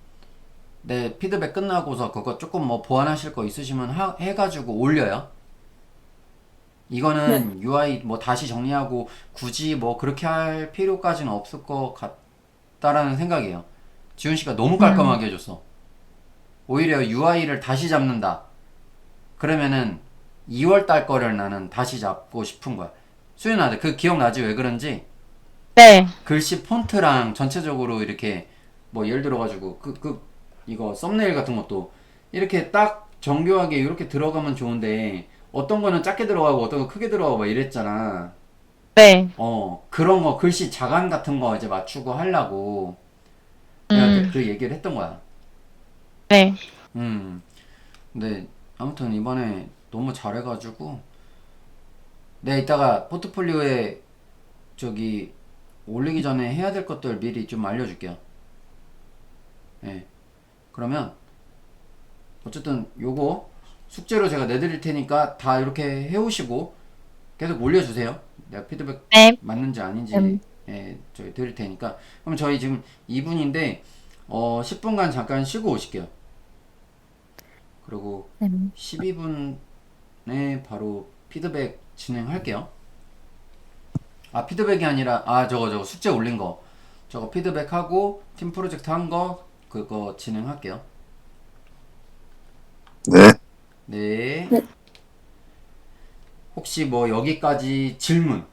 내 피드백 끝나고서 그거 조금 뭐 보완하실 거 있으시면 해가지고 올려요. 네. 이거는 UI 뭐 다시 정리하고 굳이 뭐 그렇게 할 필요까지는 없을 것 같다라는 생각이에요. 지훈 씨가 너무 깔끔하게 해줬어. 오히려 UI를 다시 잡는다. 그러면은 2월 달 거를 나는 다시 잡고 싶은 거야. 수연아, 그 기억나지? 왜 그런지? 네. 글씨 폰트랑 전체적으로 이렇게 뭐 예를 들어가지고 이거 썸네일 같은 것도 이렇게 딱 정교하게 이렇게 들어가면 좋은데 어떤 거는 작게 들어가고 어떤 거 크게 들어가고 막 이랬잖아. 네. 그런 거 글씨 자간 같은 거 이제 맞추고 하려고 내가 음, 그 얘기를 했던 거야. 네. 음. 근데 아무튼 이번에 너무 잘해가지고 내가 이따가 포트폴리오에 저기 올리기 전에 해야 될 것들 미리 좀 알려줄게요. 예. 그러면 어쨌든 요거 숙제로 제가 내드릴 테니까 다 이렇게 해오시고 계속 올려주세요. 내가 피드백 네. 맞는지 아닌지 음. 저희 드릴 테니까. 그럼 저희 지금 2분인데 10분간 잠깐 쉬고 오실게요. 그리고 네. 12분에 바로 피드백 진행할게요. 아, 피드백이 아니라 저거 숙제 올린 거 저거 피드백하고 팀 프로젝트 한 거 그거 진행할게요. 네. 네. 네. 혹시 뭐 여기까지 질문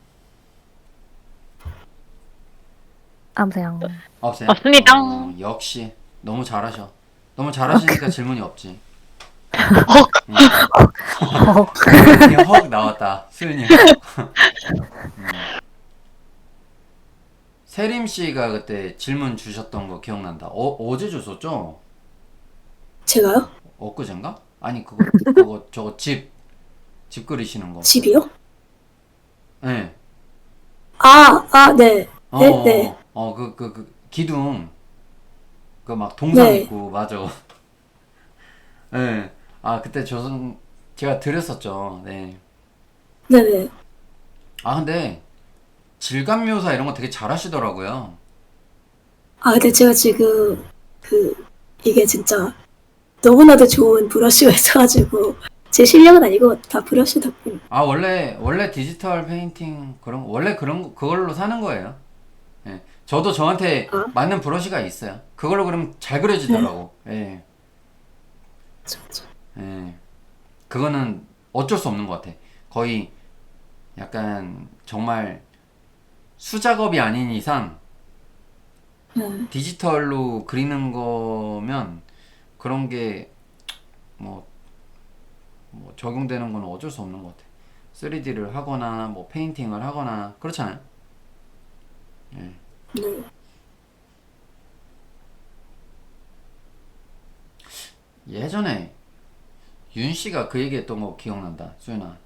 아무튼 없어요? 없습니다. 역시 너무 잘하셔. 너무 잘하시니까 질문이 없지. 그냥 헉 나왔다. 수윤이. 세림 씨가 그때 질문 주셨던 거 기억난다. 어제 줬었죠? 제가요? 엊그젠가? 아니 그거 저거 집 그리시는 거. 집이요? 네. 네. 네, 네. 그 기둥 그 막 동상 네. 있고 맞아. 예. 아, 그때 조선 제가 드렸었죠. 네. 네네. 아, 근데 질감 묘사 이런 거 되게 잘하시더라고요. 아, 근데 제가 지금 이게 진짜 너무나도 좋은 브러쉬가 있어가지고 제 실력은 아니고 다 브러쉬 덕분. 아, 원래 디지털 페인팅 원래 그걸로 사는 거예요. 예. 저도 저한테 아. 맞는 브러쉬가 있어요. 그걸로 그러면 잘 그려지더라고. 예. 저. 예. 그거는 어쩔 수 없는 것 같아. 거의 약간 정말 수작업이 아닌 이상 디지털로 그리는 거면 그런 게 뭐 적용되는 건 어쩔 수 없는 것 같아. 3D를 하거나 뭐 페인팅을 하거나 그렇잖아요. 예. 네. 예전에 윤 씨가 그 얘기했던 거 기억난다, 수연아.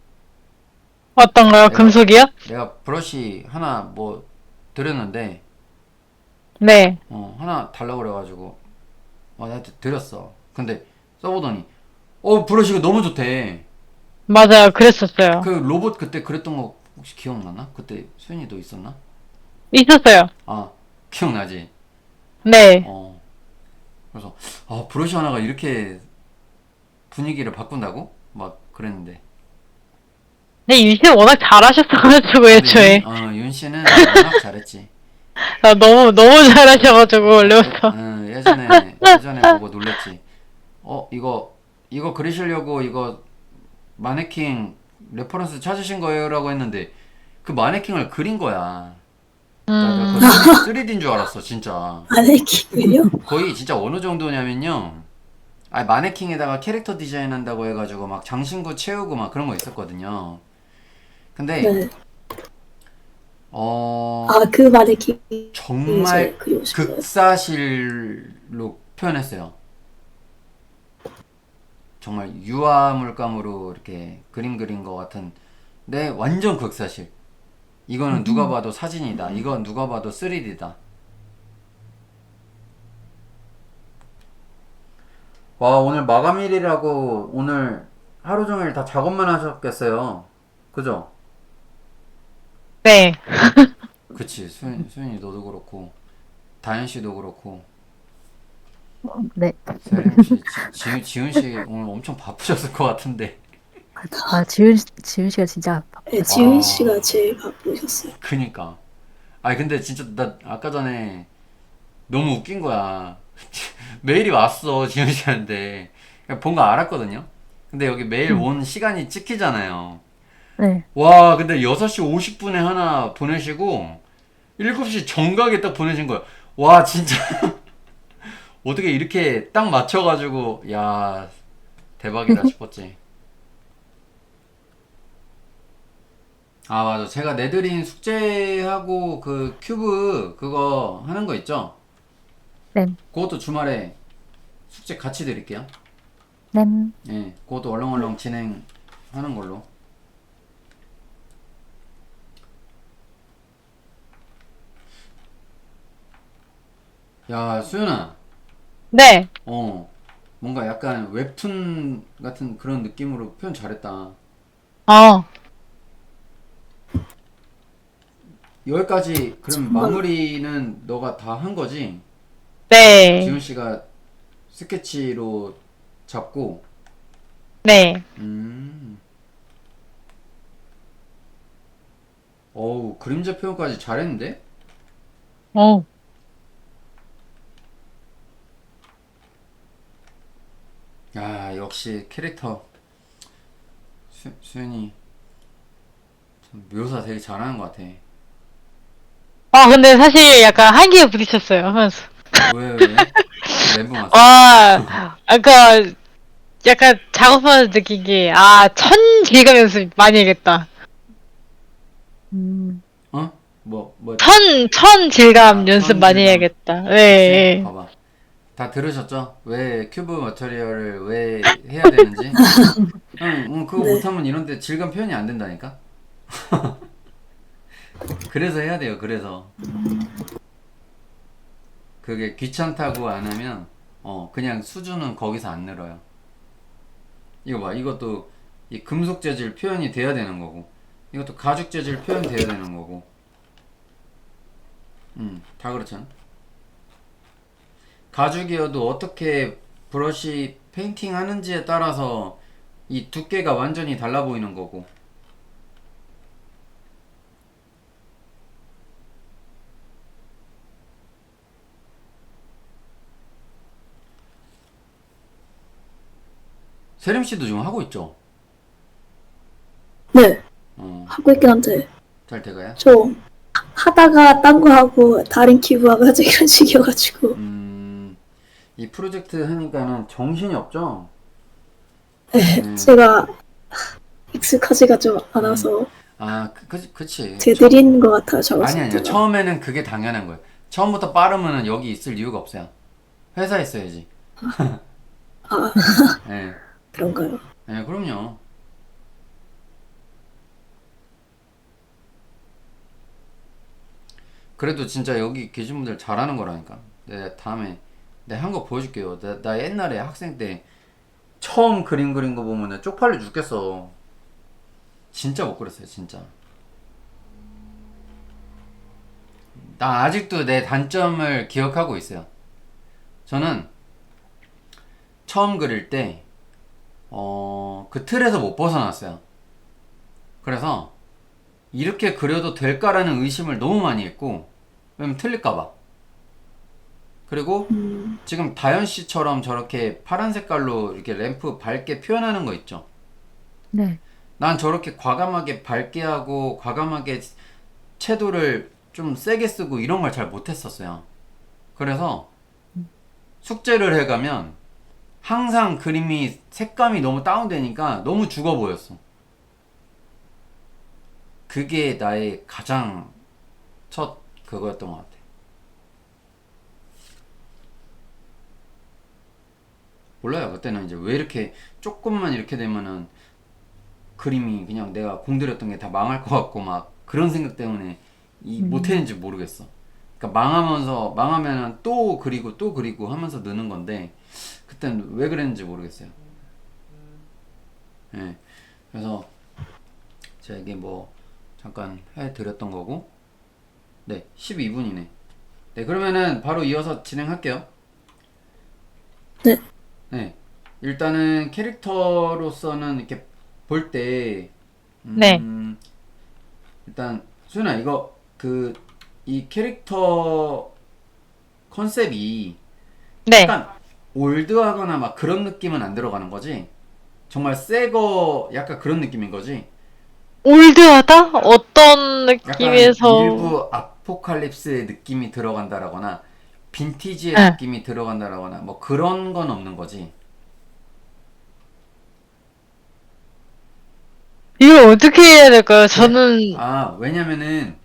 어떤가요? 금속이요? 내가 브러쉬 하나 뭐 드렸는데 네. 하나 달라고 그래가지고 나한테 드렸어. 근데 써보더니 브러쉬가 너무 좋대. 맞아요. 그랬었어요. 그 로봇 그때 그랬던 거 혹시 기억나나? 그때 수연이도 있었나? 있었어요. 아, 기억나지? 네. 그래서 브러쉬 하나가 이렇게 분위기를 바꾼다고? 막 그랬는데. 근데 유씨 워낙 잘하셨어가지고, 애초에. 윤 씨는 워낙 잘했지. 아, 너무 잘하셔가지고, 원래부터. 예전에 보고 놀랬지. 이거 그리시려고 이거 마네킹 레퍼런스 찾으신 거예요? 라고 했는데 그 마네킹을 그린 거야. 나 그거 3D인 줄 알았어, 진짜. 마네킹을요? 거의 진짜 어느 정도냐면요. 마네킹에다가 캐릭터 디자인 한다고 해가지고 막 장신구 채우고 막 그런 거 있었거든요. 근데 네. 그 마네킹 정말 이제 그리고 싶어요. 극사실로 표현했어요. 정말 유화물감으로 이렇게 그림 그린 것 같은. 네, 완전 극사실. 이거는 누가 봐도 사진이다. 이건 누가 봐도 3D다. 와, 오늘 마감일이라고 오늘 하루 종일 다 작업만 하셨겠어요. 그죠? 네. 그치. 수윤이 너도 그렇고 다현 씨도 그렇고 네. 세림 씨, 지훈 씨 오늘 엄청 바쁘셨을 것 같은데. 아, 지은 씨가 진짜 네, 바빴어요. 지훈 씨가 제일 바쁘셨어요. 그니까. 근데 진짜 나 아까 전에 너무 웃긴 거야. 메일이 왔어, 지훈 씨한테. 본 거 알았거든요. 근데 여기 메일 온 시간이 찍히잖아요. 네. 와, 근데 6시 50분에 하나 보내시고 7시 정각에 딱 보내신 거야. 와, 진짜 어떻게 이렇게 딱 맞춰가지고, 야, 대박이다 싶었지. 아, 맞아. 제가 내드린 숙제하고 그 큐브 그거 하는 거 있죠? 네. 그것도 주말에 숙제 같이 드릴게요. 네. 예, 그것도 얼렁얼렁 진행하는 걸로. 야, 수연아. 네. 뭔가 약간 웹툰 같은 그런 느낌으로 표현 잘했다. 어. 여기까지 그럼 마무리는 너가 다 한 거지? 네. 지훈 씨가 스케치로 잡고. 네. 어우, 그림자 표현까지 잘했는데? 어. 야, 역시 캐릭터 수연이 묘사 되게 잘하는 것 같아. 근데 사실 약간 한계에 부딪혔어요, 하면서. 왜? 멘붕 왔어? 아까 약간 작업하면서 느낀 게, 질감 연습 많이 해야겠다. 뭐? 천 질감 연습 천 많이 질감. 해야겠다. 그치? 네. 봐봐. 다 들으셨죠? 왜 큐브 머터리얼을 왜 해야 되는지? 형, 그거 네. 못하면 이런데 질감 표현이 안 된다니까? 그래서 해야 돼요, 그래서. 그게 귀찮다고 안 하면, 그냥 수준은 거기서 안 늘어요. 이거 봐. 이것도 이 금속 재질 표현이 돼야 되는 거고, 이것도 가죽 재질 표현돼야 되는 거고. 다 그렇잖아. 가죽이어도 어떻게 브러쉬 페인팅 하는지에 따라서 이 두께가 완전히 달라 보이는 거고. 세림 씨도 지금 하고 있죠? 네, 어, 하고 있긴 한데 잘 돼가요? 좀 하다가 딴 거 하고 다른 기부 하고 하자 이런 식이어가지고 이 프로젝트 하니까는 정신이 없죠? 제가 익숙하지가 좀 않아서 아, 그치. 되게 느린 것 같아요. 아니, 적었을 아니요. 때가. 처음에는 그게 당연한 거예요. 처음부터 빠르면은 여기 있을 이유가 없어요. 회사에 있어야지. 아, 네. 그런가요? 네, 그럼요. 그래도 진짜 여기 계신 분들 잘하는 거라니까. 내 다음에 내 한 거 보여줄게요. 나 옛날에 학생 때 처음 그림 그린 거 보면은 쪽팔려 죽겠어. 진짜 못 그렸어요, 진짜. 나 아직도 내 단점을 기억하고 있어요. 저는 처음 그릴 때, 그 틀에서 못 벗어났어요. 그래서 이렇게 그려도 될까라는 의심을 너무 많이 했고, 왜냐면 틀릴까봐. 그리고 지금 다현 씨처럼 저렇게 파란 색깔로 이렇게 램프 밝게 표현하는 거 있죠? 네. 난 저렇게 과감하게 밝게 하고 과감하게 채도를 좀 세게 쓰고 이런 걸 잘 못했었어요. 그래서 숙제를 해가면 항상 그림이 색감이 너무 다운되니까 너무 죽어 보였어. 그게 나의 가장 첫 그거였던 것 같아. 몰라요. 그때는 이제 왜 이렇게 조금만 이렇게 되면은 그림이 그냥 내가 공들였던 게 다 망할 것 같고 막 그런 생각 때문에 못했는지 모르겠어. 그러니까 망하면은 또 그리고 또 그리고 하면서 느는 건데 그때는 왜 그랬는지 모르겠어요. 예. 그래서 제가 이게 뭐 잠깐 해드렸던 거고, 네, 12분이네. 네, 그러면은 바로 이어서 진행할게요. 네. 네, 일단은 캐릭터로서는 이렇게 볼 때, 네. 일단 수연아 이거 이 캐릭터 컨셉이 네. 약간 올드하거나 막 그런 느낌은 안 들어가는 거지? 정말 새거 약간 그런 느낌인 거지? 올드하다? 어떤 약간 느낌에서? 일부 아포칼립스의 느낌이 들어간다라거나 빈티지의 네. 느낌이 들어간다라거나 뭐 그런 건 없는 거지? 이걸 어떻게 해야 될까요? 저는, 아, 왜냐면은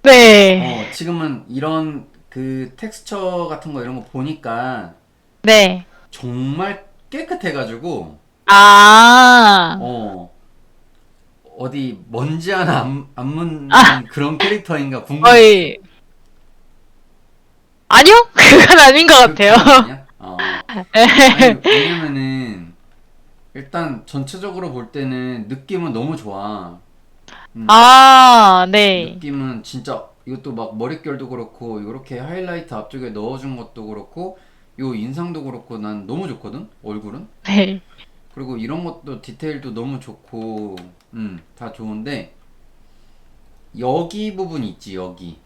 네. 지금은 이런 그 텍스처 같은 거 이런 거 보니까 네. 정말 깨끗해가지고 아, 어디 먼지 하나 안 묻는 아, 그런 캐릭터인가 궁금했어. 거의, 아니요? 그건 아닌 것 같아요. 그건 아니야? 아니, 왜냐면은 일단 전체적으로 볼 때는 느낌은 너무 좋아. 아, 네. 느낌은 진짜 이것도 막 머릿결도 그렇고 이렇게 하이라이트 앞쪽에 넣어준 것도 그렇고 요 인상도 그렇고 난 너무 좋거든 얼굴은. 네. 그리고 이런 것도 디테일도 너무 좋고 다 좋은데 여기 부분이 있지. 여기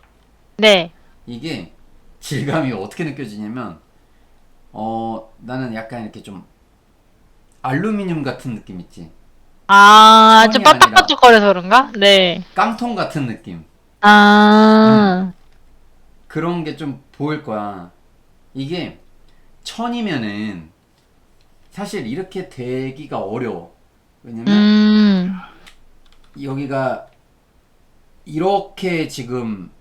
네. 이게 질감이 어떻게 느껴지냐면 나는 약간 이렇게 좀 알루미늄 같은 느낌 있지. 아, 좀 천이 아니라 빠딱빠딱거려서 그런가? 네. 깡통 같은 느낌. 아, 그런 게 좀 보일 거야. 이게 천이면은 사실 이렇게 되기가 어려워. 왜냐면 음, 여기가 이렇게 지금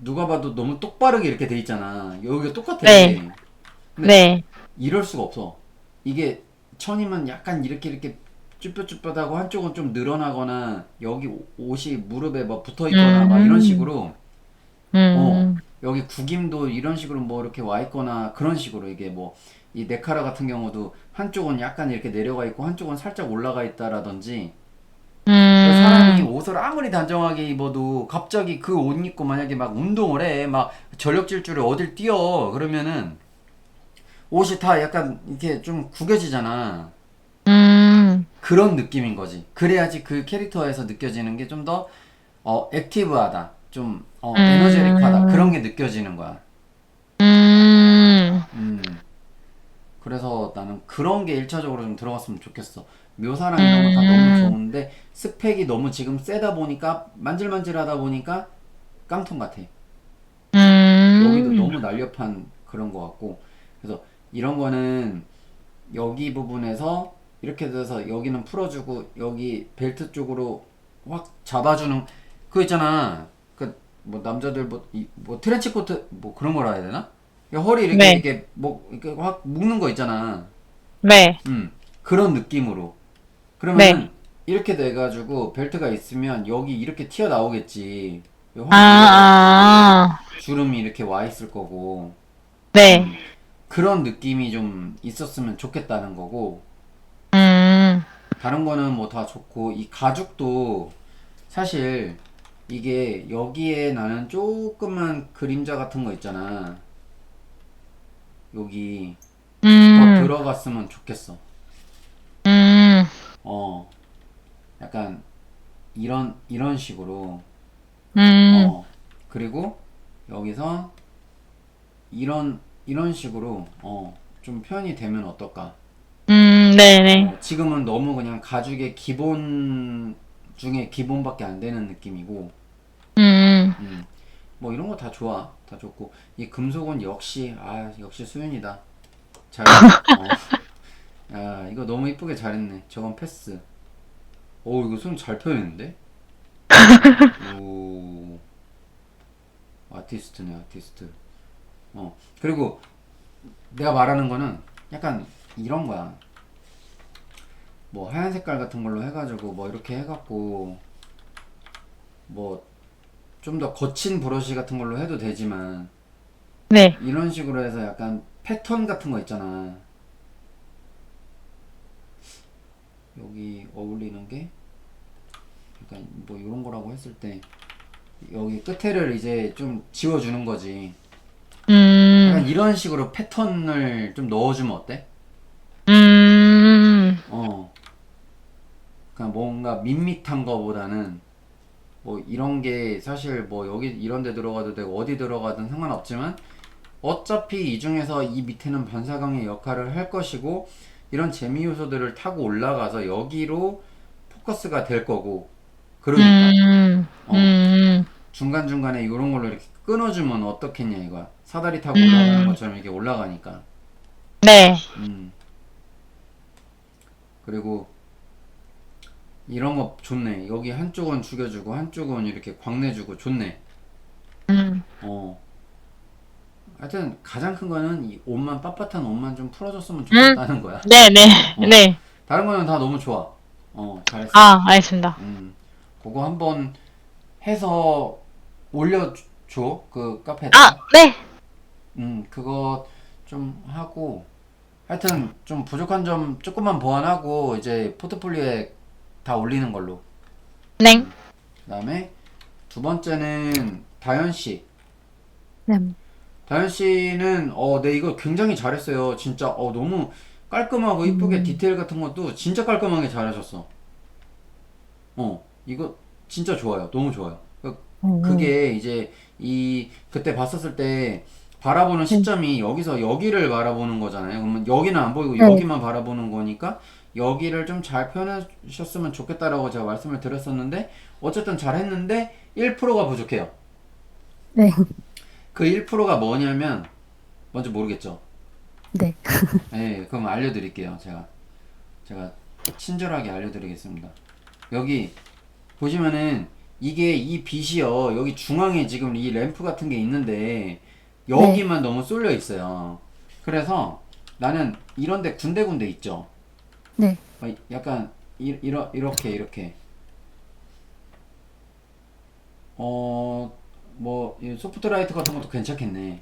누가 봐도 너무 똑바르게 이렇게 돼 있잖아. 여기가 똑같아. 네. 근데 네. 이럴 수가 없어. 이게 천이면 약간 이렇게 쭈뼛쭈뼛하고 한쪽은 좀 늘어나거나 여기 옷이 무릎에 막 붙어 있거나 막 이런 식으로 음, 여기 구김도 이런 식으로 뭐 이렇게 와 있거나 그런 식으로 이게 뭐 이 네카라 같은 경우도 한쪽은 약간 이렇게 내려가 있고 한쪽은 살짝 올라가 있다라든지 그래서 사람이 옷을 아무리 단정하게 입어도 갑자기 그 옷 입고 만약에 막 운동을 해, 막 전력 질주를 어딜 뛰어 그러면은 옷이 다 약간 이렇게 좀 구겨지잖아. 그런 느낌인 거지. 그래야지 그 캐릭터에서 느껴지는 게 좀 더 액티브하다, 좀 에너제틱하다 그런 게 느껴지는 거야. 그래서 나는 그런 게 1차적으로 좀 들어갔으면 좋겠어. 묘사랑 이런 건 다 너무 좋은데 스펙이 너무 지금 세다 보니까 만질만질하다 보니까 깡통 같아. 여기도 너무 날렵한 그런 거 같고 그래서 이런 거는 여기 부분에서 이렇게 돼서 여기는 풀어주고 여기 벨트 쪽으로 확 잡아주는 그거 있잖아. 그 뭐 남자들 뭐 트렌치 코트 뭐 그런 거라 해야 되나? 허리 이렇게 네. 이렇게 뭐 이렇게 확 묶는 거 있잖아. 네. 그런 느낌으로. 그러면은 이렇게 돼가지고 벨트가 있으면 여기 이렇게 튀어나오겠지. 확 주름이 이렇게 와 있을 거고. 네. 그런 느낌이 좀 있었으면 좋겠다는 거고. 다른 거는 뭐 다 좋고 이 가죽도 사실 이게 여기에 나는 조그만 그림자 같은 거 있잖아. 여기 더 들어갔으면 좋겠어. 약간 이런 식으로. 그리고 여기서 이런 식으로 좀 표현이 되면 어떨까? 네네. 지금은 너무 그냥 가죽의 기본 중에 기본밖에 안 되는 느낌이고. 뭐 이런 거 다 좋아. 다 좋고 이 금속은 역시 수윤이다. 잘했어. 야, 이거 너무 이쁘게 잘했네. 저건 패스. 이거 손 잘 표현했는데? 오, 아티스트네, 아티스트. 그리고 내가 말하는 거는 약간 이런 거야. 뭐 하얀 색깔 같은 걸로 해가지고 뭐 이렇게 해갖고 뭐 좀 더 거친 브러쉬 같은 걸로 해도 되지만 네. 이런 식으로 해서 약간 패턴 같은 거 있잖아. 여기 어울리는 게 약간 뭐 이런 거라고 했을 때 여기 끝에를 이제 좀 지워주는 거지. 약간 이런 식으로 패턴을 좀 넣어주면 어때? 그냥 뭔가 밋밋한 거보다는 뭐 이런 게 사실 뭐 여기 이런 데 들어가도 되고 어디 들어가든 상관없지만 어차피 이 중에서 이 밑에는 반사광의 역할을 할 것이고 이런 재미 요소들을 타고 올라가서 여기로 포커스가 될 거고 그러니까 중간중간에 이런 걸로 이렇게 끊어주면 어떻겠냐 이거야. 사다리 타고 올라가는 것처럼 이렇게 올라가니까. 네. 그리고 이런 거 좋네. 여기 한쪽은 죽여주고 한쪽은 이렇게 광내주고 좋네. 하여튼 가장 큰 거는 이 옷만 빳빳한 옷만 좀 풀어줬으면 좋겠다는 거야. 네네. 네. 다른 거는 다 너무 좋아. 잘했어. 알겠습니다. 그거 한번 해서 올려줘. 그 카페에다가. 네. 그거 좀 하고 하여튼 좀 부족한 점 조금만 보완하고 이제 포트폴리오에 다 올리는 걸로. 네. 그다음에 두 번째는 다현 씨. 네. 다현 씨는 네 이거 굉장히 잘했어요. 진짜 너무 깔끔하고 이쁘게 디테일 같은 것도 진짜 깔끔하게 잘하셨어. 이거 진짜 좋아요. 너무 좋아요. 그게 이제 그때 봤었을 때 바라보는 시점이 여기서 여기를 바라보는 거잖아요. 그러면 여기는 안 보이고 여기만 바라보는 거니까 여기를 좀 잘 표현하셨으면 좋겠다라고 제가 말씀을 드렸었는데 어쨌든 잘했는데 1%가 부족해요. 네. 그 1%가 뭐냐면 뭔지 모르겠죠? 네. 네, 그럼 알려드릴게요. 제가 친절하게 알려드리겠습니다. 여기 보시면은 이게 이 빛이요. 여기 중앙에 지금 이 램프 같은 게 있는데 여기만 너무 쏠려 있어요. 그래서 나는 이런데 군데군데 있죠. 네. 약간 이렇게 뭐 이 소프트라이트 같은 것도 괜찮겠네.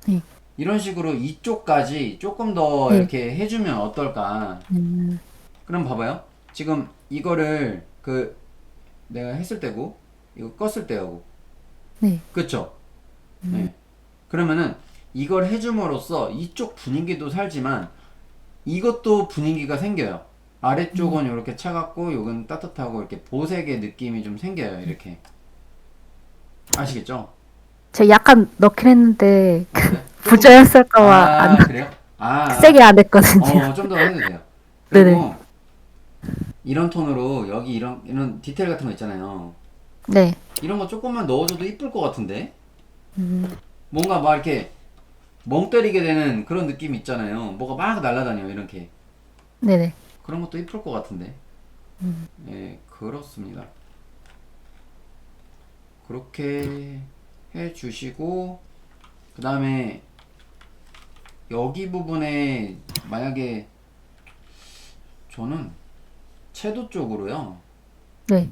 네. 이런 식으로 이쪽까지 조금 더 네. 이렇게 해주면 어떨까? 그럼 봐봐요. 지금 이거를 그 내가 했을 때고 이거 껐을 때하고 네. 그쵸? 네. 그러면은 이걸 해줌으로써 이쪽 분위기도 살지만 이것도 분위기가 생겨요. 아래쪽은 이렇게 차갑고 요건 따뜻하고 이렇게 보색의 느낌이 좀 생겨요. 이렇게 아시겠죠? 제가 약간 넣긴 했는데 그래요? 부자였을까봐 안 그래요? 세게 안 했거든요. 좀 더 해도 돼요. 네네. 그리고 이런 톤으로 여기 이런 디테일 같은 거 있잖아요. 네. 이런 거 조금만 넣어줘도 이쁠 것 같은데? 음, 뭔가 막 이렇게 멍 때리게 되는 그런 느낌 있잖아요. 뭐가 막 날아다녀요, 이렇게. 네네. 그런 것도 이쁠 것 같은데. 예, 그렇습니다. 그렇게 해 주시고, 그 다음에 여기 부분에 만약에 저는 채도 쪽으로요. 네.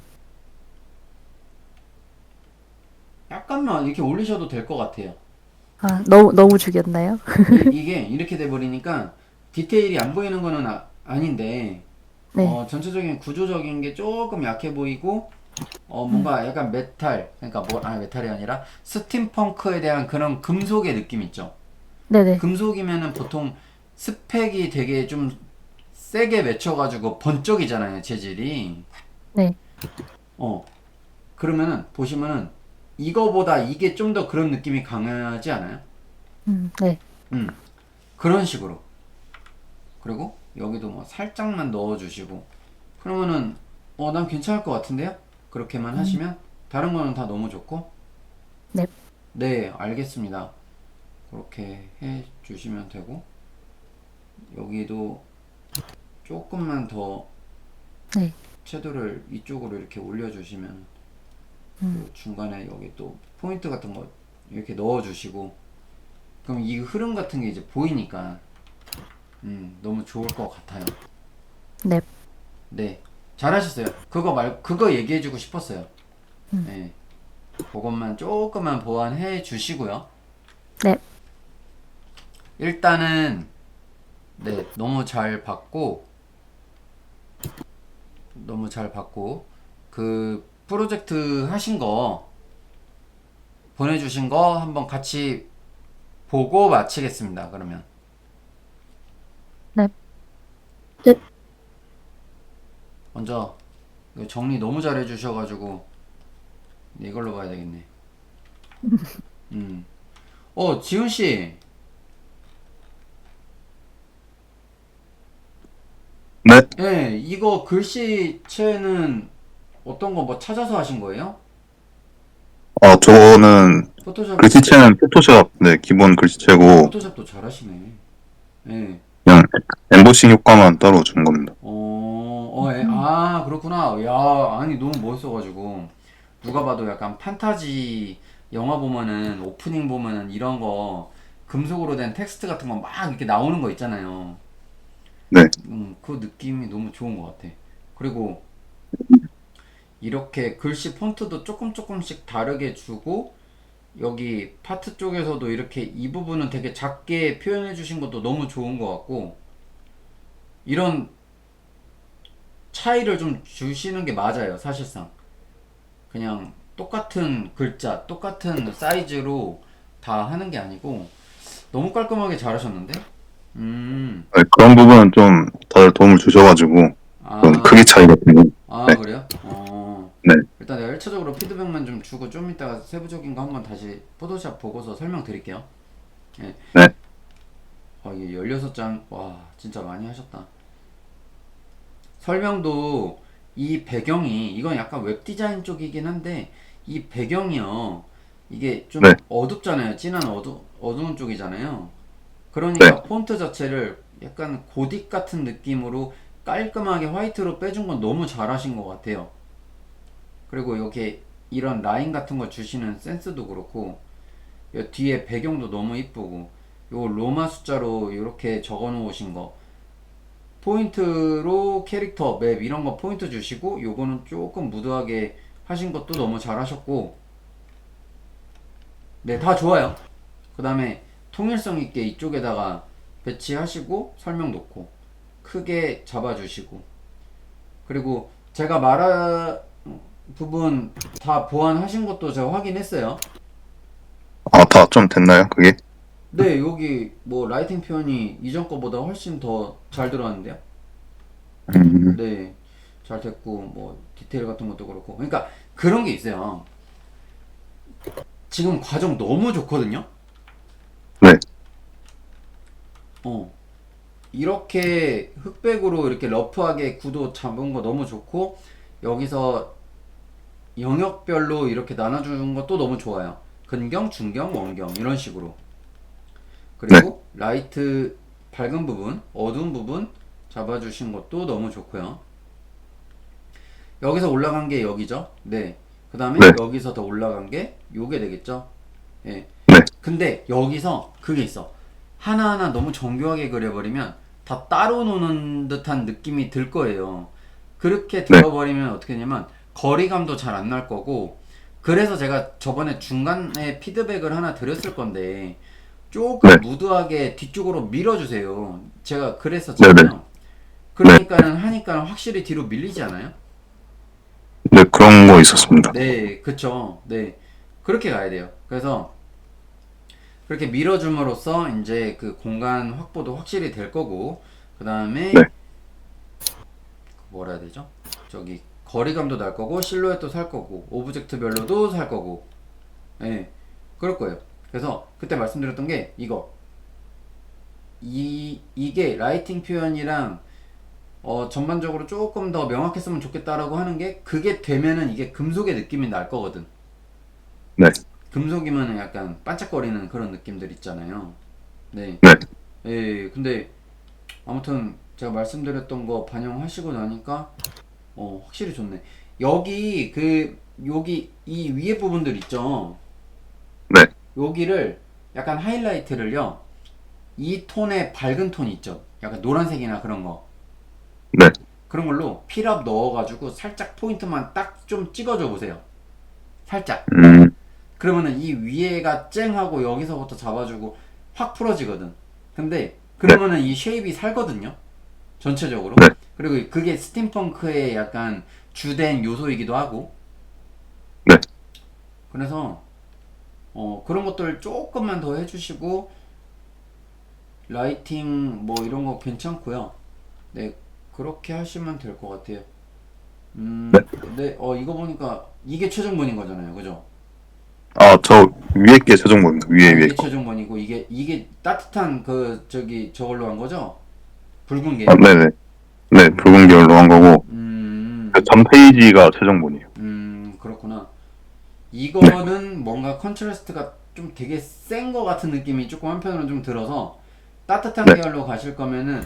약간만 이렇게 올리셔도 될 것 같아요. 아, 너무 죽였나요? 이게 이렇게 돼버리니까 디테일이 안 보이는 거는 아닌데 네. 전체적인 구조적인 게 조금 약해 보이고 뭔가 약간 메탈 그러니까 메탈이 아니라 스팀펑크에 대한 그런 금속의 느낌 있죠. 네네. 금속이면은 보통 스펙이 되게 좀 세게 맺혀가지고 번쩍이잖아요, 재질이. 네. 그러면은 보시면은 이거보다 이게 좀 더 그런 느낌이 강하지 않아요? 네. 그런 식으로. 그리고 여기도 뭐 살짝만 넣어주시고 그러면은 난 괜찮을 것 같은데요? 그렇게만 하시면 다른 거는 다 너무 좋고 네. 네, 알겠습니다. 그렇게 해 주시면 되고 여기도 조금만 더 네. 채도를 이쪽으로 이렇게 올려주시면 그 중간에 여기 또 포인트 같은 거 이렇게 넣어주시고 그럼 이 흐름 같은 게 이제 보이니까 너무 좋을 것 같아요. 네. 네, 잘하셨어요. 그거 얘기해주고 싶었어요. 네, 그것만 조금만 보완해 주시고요. 네. 일단은 네, 너무 잘 봤고 그 프로젝트 하신 거 보내주신 거 한번 같이 보고 마치겠습니다. 그러면 네. 네. 먼저 이거 정리 너무 잘 해주셔가지고 이걸로 봐야 되겠네. 지훈 씨, 네. 예, 이거 글씨체는 어떤 거 뭐 찾아서 하신 거예요? 저는 포토샵, 글씨체는 포토샵, 네, 기본 글씨체고, 포토샵도 잘하시네. 예. 그냥 엠보싱 효과만 따로 준 겁니다. 그렇구나. 야, 아니, 너무 멋있어가지고. 누가 봐도 약간 판타지 영화 보면은, 오프닝 보면은 이런 거, 금속으로 된 텍스트 같은 거 막 이렇게 나오는 거 있잖아요. 네. 그 느낌이 너무 좋은 것 같아. 그리고, 이렇게 글씨 폰트도 조금씩 다르게 주고, 여기 파트 쪽에서도 이렇게 이 부분은 되게 작게 표현해 주신 것도 너무 좋은 것 같고, 이런 차이를 좀 주시는 게 맞아요, 사실상. 그냥 똑같은 글자, 똑같은 사이즈로 다 하는 게 아니고, 너무 깔끔하게 잘하셨는데? 네, 그런 부분은 좀 다들 도움을 주셔가지고, 좀 아, 크기 차이 같은 거. 네. 그래요? 네. 일단 내가 1차적으로 피드백만 좀 주고, 좀 이따가 세부적인 거 한번 다시 포토샵 보고서 설명드릴게요. 예. 네. 이게 16장, 와, 진짜 많이 하셨다. 설명도 이 배경이 이건 약간 웹디자인 쪽이긴 한데 이 배경이요 이게 좀 네. 어둡잖아요. 진한 어두운 쪽이잖아요. 그러니까 네. 폰트 자체를 약간 고딕 같은 느낌으로 깔끔하게 화이트로 빼준 건 너무 잘하신 것 같아요. 그리고 이렇게 이런 라인 같은 거 주시는 센스도 그렇고 요 뒤에 배경도 너무 이쁘고 요 로마 숫자로 이렇게 적어 놓으신 거 포인트로 캐릭터 맵 이런 거 포인트 주시고 요거는 조금 무드하게 하신 것도 너무 잘 하셨고 네, 다 좋아요. 그 다음에 통일성 있게 이쪽에다가 배치하시고 설명 놓고 크게 잡아주시고, 그리고 제가 말한 부분 다 보완하신 것도 제가 확인했어요. 아, 다 좀 됐나요? 그게? 네, 여기 뭐 라이팅 표현이 이전 거보다 훨씬 더 잘 들어왔는데요. 네, 잘 됐고 뭐 디테일 같은 것도 그렇고, 그러니까 그런 게 있어요. 지금 과정 너무 좋거든요. 네. 이렇게 흑백으로 이렇게 러프하게 구도 잡은 거 너무 좋고, 여기서 영역별로 이렇게 나눠주는 것도 너무 좋아요. 근경, 중경, 원경 이런 식으로. 그리고 라이트 밝은 부분, 어두운 부분 잡아주신 것도 너무 좋고요. 여기서 올라간 게 여기죠. 네. 그 다음에 네. 여기서 더 올라간 게 요게 되겠죠. 예. 네. 근데 여기서 그게 있어. 하나하나 너무 정교하게 그려버리면 다 따로 노는 듯한 느낌이 들 거예요. 그렇게 들어버리면 어떻게 되냐면 거리감도 잘 안 날 거고, 그래서 제가 저번에 중간에 피드백을 하나 드렸을 건데 조금 무드하게 뒤쪽으로 밀어주세요. 제가 그랬었잖아요. 그러니까는 하니까 확실히 뒤로 밀리지 않아요? 네, 그런 거 있었습니다. 네, 그쵸. 네. 그렇게 가야 돼요. 그래서 그렇게 밀어줌으로써 이제 그 공간 확보도 확실히 될 거고, 그 다음에 뭐라 해야 되죠? 저기 거리감도 날 거고, 실루엣도 살 거고, 오브젝트별로도 살 거고, 예, 그럴 거예요. 그래서 그때 말씀드렸던 게 이게 라이팅 표현이랑 전반적으로 조금 더 명확했으면 좋겠다라고 하는 게, 그게 되면은 이게 금속의 느낌이 날 거거든. 네. 금속이면은 약간 반짝거리는 그런 느낌들 있잖아요. 네. 네. 예, 근데 아무튼 제가 말씀드렸던 거 반영하시고 나니까 확실히 좋네. 여기 여기 이 위에 부분들 있죠. 네. 여기를 약간 하이라이트를요. 이 톤의 밝은 톤 있죠. 약간 노란색이나 그런 거. 네. 그런 걸로 필압 넣어가지고 살짝 포인트만 딱 좀 찍어줘 보세요. 살짝. 그러면은 이 위에가 쨍하고 여기서부터 잡아주고 확 풀어지거든. 근데 그러면은 이 쉐입이 살거든요. 전체적으로. 네. 그리고 그게 스팀펑크의 약간 주된 요소이기도 하고. 네. 그래서 그런 것들 조금만 더 해주시고, 라이팅 뭐 이런 거 괜찮고요. 네, 그렇게 하시면 될 것 같아요. 네, 이거 보니까 이게 최종본인 거잖아요, 그죠? 아, 저 위에 게 최종본입니다. 위에 이게 거. 최종본이고, 이게 따뜻한 저걸로 한 거죠? 붉은 게. 아, 네네. 네, 붉은 계열로 한 거고, 그 전 페이지가 최종본이에요. 그렇구나. 이거는 뭔가 컨트라스트가 좀 되게 센 거 같은 느낌이 조금 한편으로는 좀 들어서, 따뜻한 계열로 가실 거면은,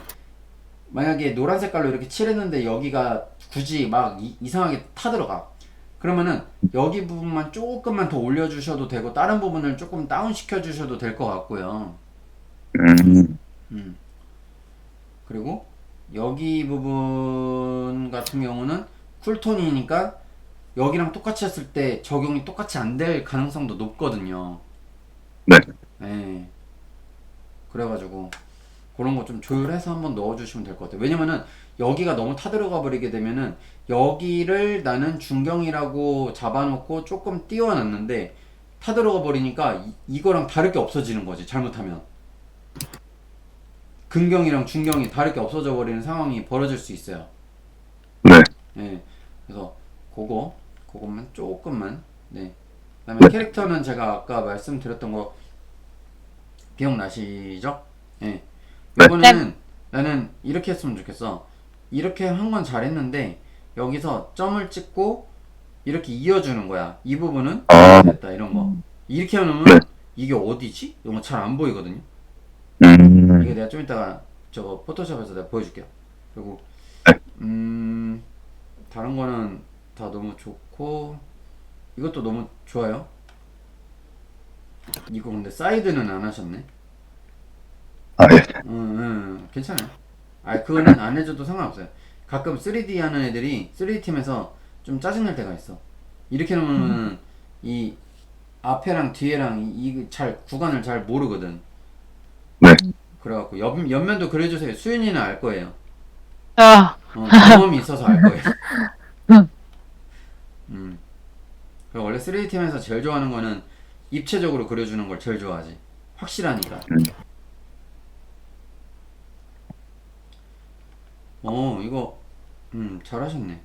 만약에 노란 색깔로 이렇게 칠했는데 여기가 굳이 막 이상하게 타들어가. 그러면은 여기 부분만 조금만 더 올려주셔도 되고, 다른 부분을 조금 다운 시켜주셔도 될 것 같고요. 그리고 여기 부분 같은 경우는 쿨톤이니까 여기랑 똑같이 했을 때 적용이 똑같이 안 될 가능성도 높거든요. 네. 네. 그래가지고 그런 거 좀 조율해서 한번 넣어주시면 될 것 같아요. 왜냐면은 여기가 너무 타들어가 버리게 되면은 여기를 나는 중경이라고 잡아놓고 조금 띄워놨는데 타들어가 버리니까 이거랑 다를 게 없어지는 거지, 잘못하면. 근경이랑 중경이 다를 게 없어져 버리는 상황이 벌어질 수 있어요. 네. 네. 그래서 그것만 조금만. 네. 그다음에 캐릭터는 제가 아까 말씀드렸던 거 기억나시죠? 네. 요거는 나는 이렇게 했으면 좋겠어. 이렇게 한 건 잘했는데 여기서 점을 찍고 이렇게 이어주는 거야. 이 부분은 됐다, 이런 거. 이렇게 해놓으면 이게 어디지? 이런 거 잘 안 보이거든요. 이거 내가 좀 이따가 저거 포토샵에서 내가 보여줄게요. 그리고 다른 거는 다 너무 좋고, 이것도 너무 좋아요. 이거 근데 사이드는 안 하셨네. 아, 예. 괜찮아요. 그거는 안 해줘도 상관없어요. 가끔 3D 하는 애들이 3D 팀에서 좀 짜증날 때가 있어. 이렇게 놓으면 이 앞에랑 뒤에랑 이 구간을 잘 모르거든. 네. 그래갖고 옆면도 그려주세요. 수윤이는 알 거예요. 아, 경험이 있어서 알 거예요. 그리고 원래 3D팀에서 제일 좋아하는 거는 입체적으로 그려주는 걸 제일 좋아하지. 확실하니까. 이거 잘하셨네.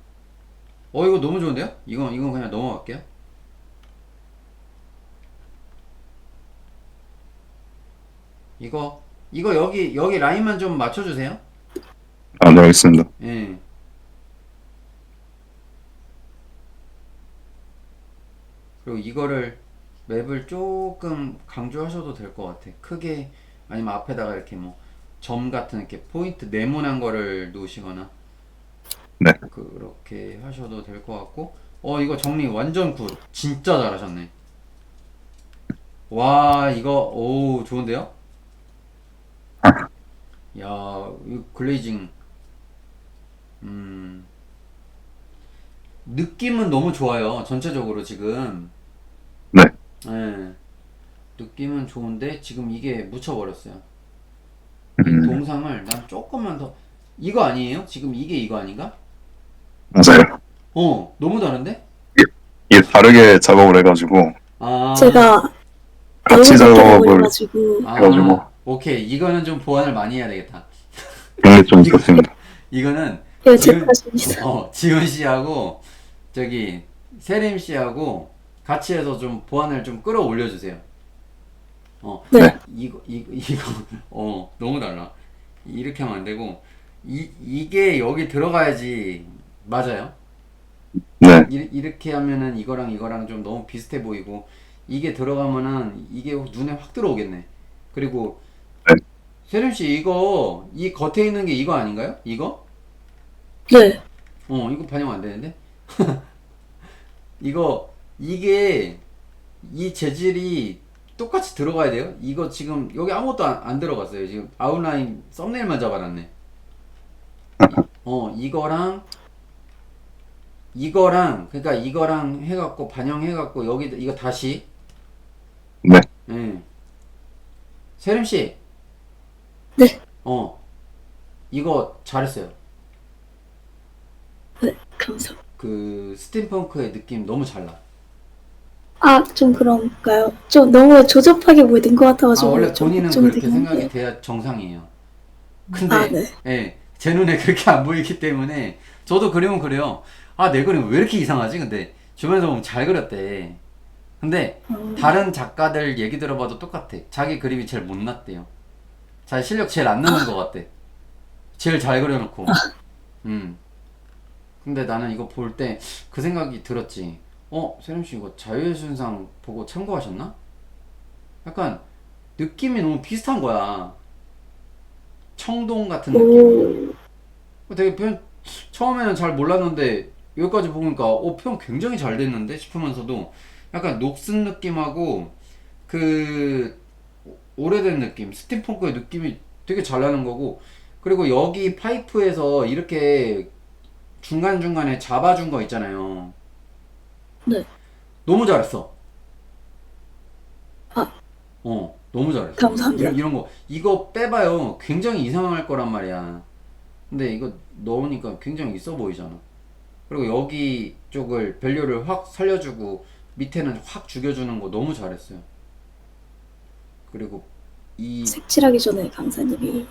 이거 너무 좋은데요? 이거 그냥 넘어갈게요. 이거 여기 라인만 좀 맞춰주세요. 아, 네, 알겠습니다. 예. 그리고 이거를 맵을 조금 강조하셔도 될 것 같아. 크게 아니면 앞에다가 이렇게 뭐 점 같은 이렇게 포인트 네모난 거를 놓으시거나 네. 그렇게 하셔도 될 것 같고. 이거 정리 완전 굿. 진짜 잘하셨네. 와, 이거 오 좋은데요? 야, 이 글레이징 느낌은 너무 좋아요. 전체적으로 지금. 네. 예. 느낌은 좋은데 지금 이게 묻혀버렸어요. 이 동상을 난 조금만 더. 이거 아니에요? 지금 이거 아닌가? 맞아요. 너무 다른데? 이게 다르게 작업을 해가지고, 아, 제가 같이 너무 작업을 해가지고 해가지고. 오케이. 이거는 좀 보완을 많이 해야 되겠다. 그런 게 좀 있었습니다. 이거는 이거 제 탓입니다. 지훈 씨하고 저기 세림 씨하고 같이 해서 좀 보완을 좀 끌어올려 주세요. 네. 이거 너무 달라. 이렇게 하면 안 되고 이게 여기 들어가야지. 맞아요. 네. 이렇게 하면은 이거랑 좀 너무 비슷해 보이고 이게 들어가면은 이게 눈에 확 들어오겠네. 그리고 네. 세림 씨 이거 이 겉에 있는 게 이거 아닌가요? 이거? 네. 이거 반영 안 되는데? 이게 이 재질이 똑같이 들어가야 돼요? 이거 지금 여기 아무것도 안 들어갔어요. 지금 아웃라인 썸네일만 잡아놨네. 그러니까 이거랑 해갖고 반영해갖고 여기 이거 다시. 네. 예. 세림 씨. 네. 이거 잘했어요. 네. 감사합니다. 그 스팀펑크의 느낌 너무 잘 나. 좀 그런가요? 좀 너무 조잡하게 보이는 것 같아가지고 원래 좀 본인은 걱정이 그렇게 되긴 생각이 한데. 돼야 정상이에요. 근데 네. 예, 제 눈에 그렇게 안 보이기 때문에 저도 그리면 그래요. 내 그림 왜 이렇게 이상하지? 근데 주변에서 보면 잘 그렸대. 근데 다른 작가들 얘기 들어봐도 똑같아. 자기 그림이 제일 못났대요. 자기 실력 제일 안 느는 것 같대. 제일 잘 그려놓고. 근데 나는 이거 볼 때 그 생각이 들었지. 세림씨 이거 자유예술상 보고 참고하셨나? 약간 느낌이 너무 비슷한 거야. 청동 같은 느낌. 되게 표현, 처음에는 잘 몰랐는데 여기까지 보니까 표현 굉장히 잘 됐는데 싶으면서도 약간 녹슨 느낌하고 그 오래된 느낌, 스팀펑크의 느낌이 되게 잘 나는 거고. 그리고 여기 파이프에서 이렇게 중간중간에 잡아준 거 있잖아요. 네. 너무 잘했어. 아. 너무 잘했어. 감사합니다. 이런 거 이거 빼봐요. 굉장히 이상할 거란 말이야. 근데 이거 넣으니까 굉장히 있어 보이잖아. 그리고 여기 쪽을 밸류를 확 살려주고 밑에는 확 죽여주는 거 너무 잘했어요. 그리고 이 색칠하기 전에 강사님이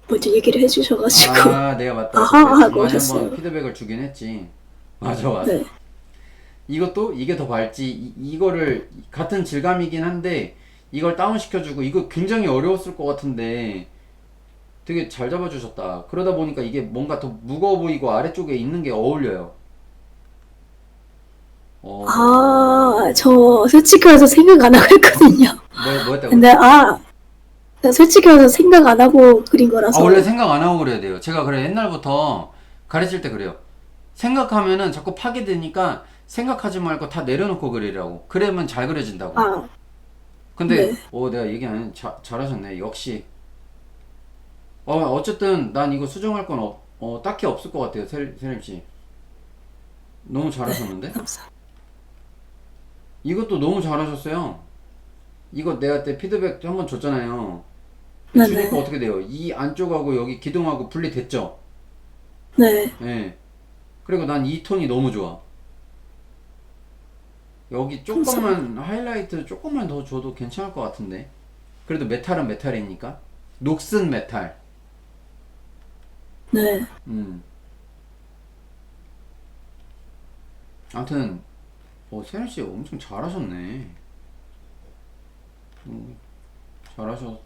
먼저 얘기를 해주셔가지고 내가 맞다. 아하 그때 하고 중간에 하셨어요. 한번 피드백을 주긴 했지. 맞아. 네. 이것도 이게 더 밝지. 이거를 같은 질감이긴 한데 이걸 다운 시켜주고 이거 굉장히 어려웠을 것 같은데 되게 잘 잡아주셨다. 그러다 보니까 이게 뭔가 더 무거워 보이고 아래쪽에 있는 게 어울려요. 저 솔직히 말해서 생각 안 하고 했거든요. 뭐였다고? 근데 솔직히 말해서 생각 안 하고 그린 거라서. 원래 생각 안 하고 그래야 돼요. 제가 그래 옛날부터 가르칠 때 그래요. 생각하면은 자꾸 파괴되니까 생각하지 말고 다 내려놓고 그리라고. 그러면 잘 그려진다고. 근데 네. 내가 얘기 안 했는데 잘하셨네. 역시. 어쨌든 난 이거 수정할 건 딱히 없을 것 같아요. 세림 씨. 너무 잘하셨는데? 감사합니다. 이것도 너무 잘하셨어요. 이거 내가 그때 피드백 한번 줬잖아요. 네네. 주니까 어떻게 돼요? 이 안쪽하고 여기 기둥하고 분리됐죠? 네. 예. 그리고 난 이 톤이 너무 좋아. 여기 조금만 하이라이트 조금만 더 줘도 괜찮을 것 같은데. 그래도 메탈은 메탈이니까. 녹슨 메탈. 네. 아무튼 세현 씨 엄청 잘하셨네. 잘하셔서.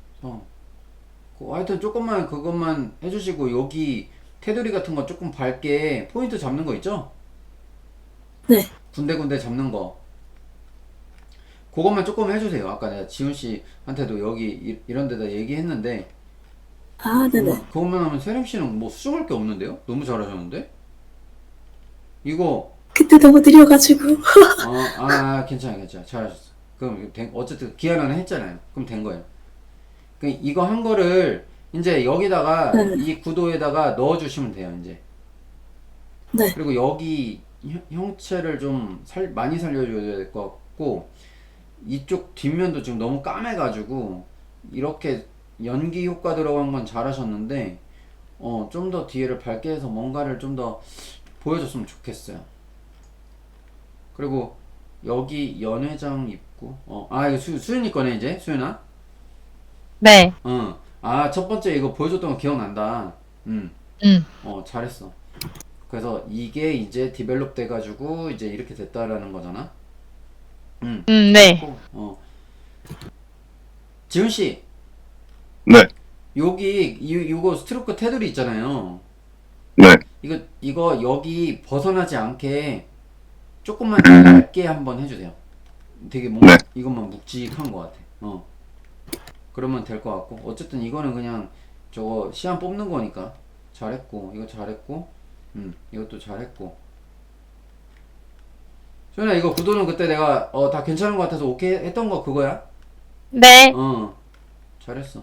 하여튼 조금만 그것만 해주시고 여기 테두리 같은 거 조금 밝게 포인트 잡는 거 있죠? 네. 군데군데 잡는 거. 그것만 조금 해주세요. 아까 내가 지훈 씨한테도 여기 이런 데다 얘기했는데 아, 네네. 그것만 하면 세림 씨는 뭐 수정할 게 없는데요? 너무 잘하셨는데? 이거 그때 너무 느려가지고. 괜찮아 잘하셨어. 그럼 어쨌든 기한 안에 했잖아요. 그럼 된 거예요. 이거 한 거를 이제 여기다가 네. 이 구도에다가 넣어주시면 돼요. 이제. 네. 그리고 여기 형체를 좀 많이 살려줘야 될 것 같고 이쪽 뒷면도 지금 너무 까매가지고 이렇게 연기 효과 들어간 건 잘하셨는데 좀 더 뒤에를 밝게 해서 뭔가를 좀 더 보여줬으면 좋겠어요. 그리고 여기 연회장 입구 이거 수윤이 거네 이제 수윤아. 네. 첫 번째 이거 보여줬던 거 기억난다. 잘했어. 그래서 이게 이제 디벨롭 돼가지고 이제 이렇게 됐다라는 거잖아. 네. 지훈 씨, 네. 여기 이거 스트로크 테두리 있잖아요. 네. 이거 여기 벗어나지 않게 조금만 얇게 한번 해주세요. 되게 뭔가 이것만 묵직한 것 같아. 그러면 될 것 같고 어쨌든 이거는 그냥 저거 시안 뽑는 거니까 잘했고 이거 잘했고 이것도 잘했고 소연아 이거 구도는 그때 내가 다 괜찮은 것 같아서 오케이 했던 거 그거야? 네. 잘했어.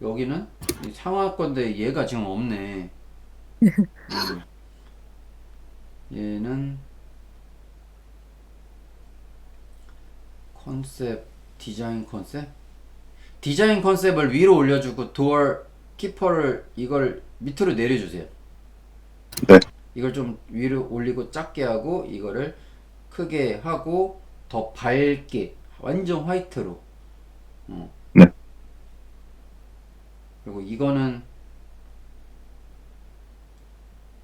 여기는 이 상하건데 얘가 지금 없네. 얘는 컨셉 디자인 컨셉을 위로 올려주고 도어 키퍼를 이걸 밑으로 내려주세요. 네. 이걸 좀 위로 올리고 작게 하고 이거를 크게 하고 더 밝게 완전 화이트로. 네. 그리고 이거는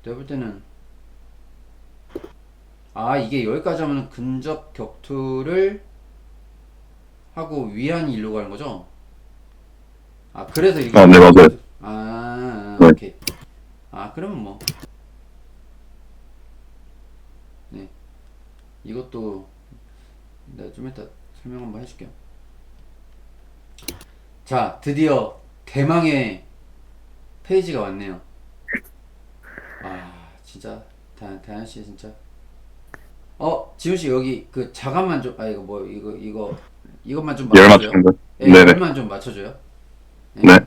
내가 볼 때는 이게 여기까지 하면 근접 격투를 하고 위안이 일로 가는 거죠? 그래서 이거 네, 맞아요. 네. 오케이. 그러면 뭐 네. 이것도 내가 좀 이따 설명 한번 해줄게요. 자, 드디어 대망의 페이지가 왔네요. 진짜 다현씨 진짜 지훈씨 여기 그 자간만 좀 이거 뭐 이것만 좀 열 맞춰줘요. 맞추는 거. 네, 네네. 열만 좀 맞춰줘요. 네.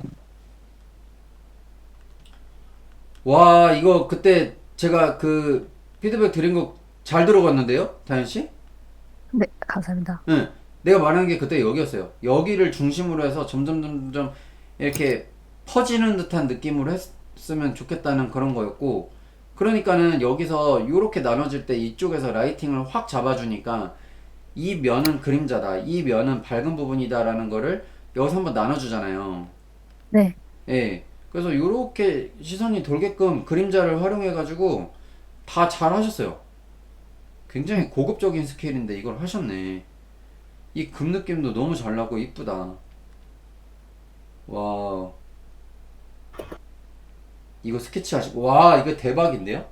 와 이거 그때 제가 그 피드백 드린 거 잘 들어갔는데요, 다현씨? 네, 감사합니다. 응. 내가 말하는 게 그때 여기였어요. 여기를 중심으로 해서 점점 이렇게 퍼지는 듯한 느낌으로 했으면 좋겠다는 그런 거였고, 그러니까는 여기서 요렇게 나눠질 때 이쪽에서 라이팅을 확 잡아주니까 이 면은 그림자다, 이 면은 밝은 부분이다 라는 거를 여기서 한번 나눠주잖아요. 네. 예. 그래서 요렇게 시선이 돌게끔 그림자를 활용해 가지고 다 잘 하셨어요. 굉장히 고급적인 스케일인데 이걸 하셨네. 이 금 느낌도 너무 잘 나고 이쁘다. 와. 이거 스케치 하시고 와 이거 대박인데요?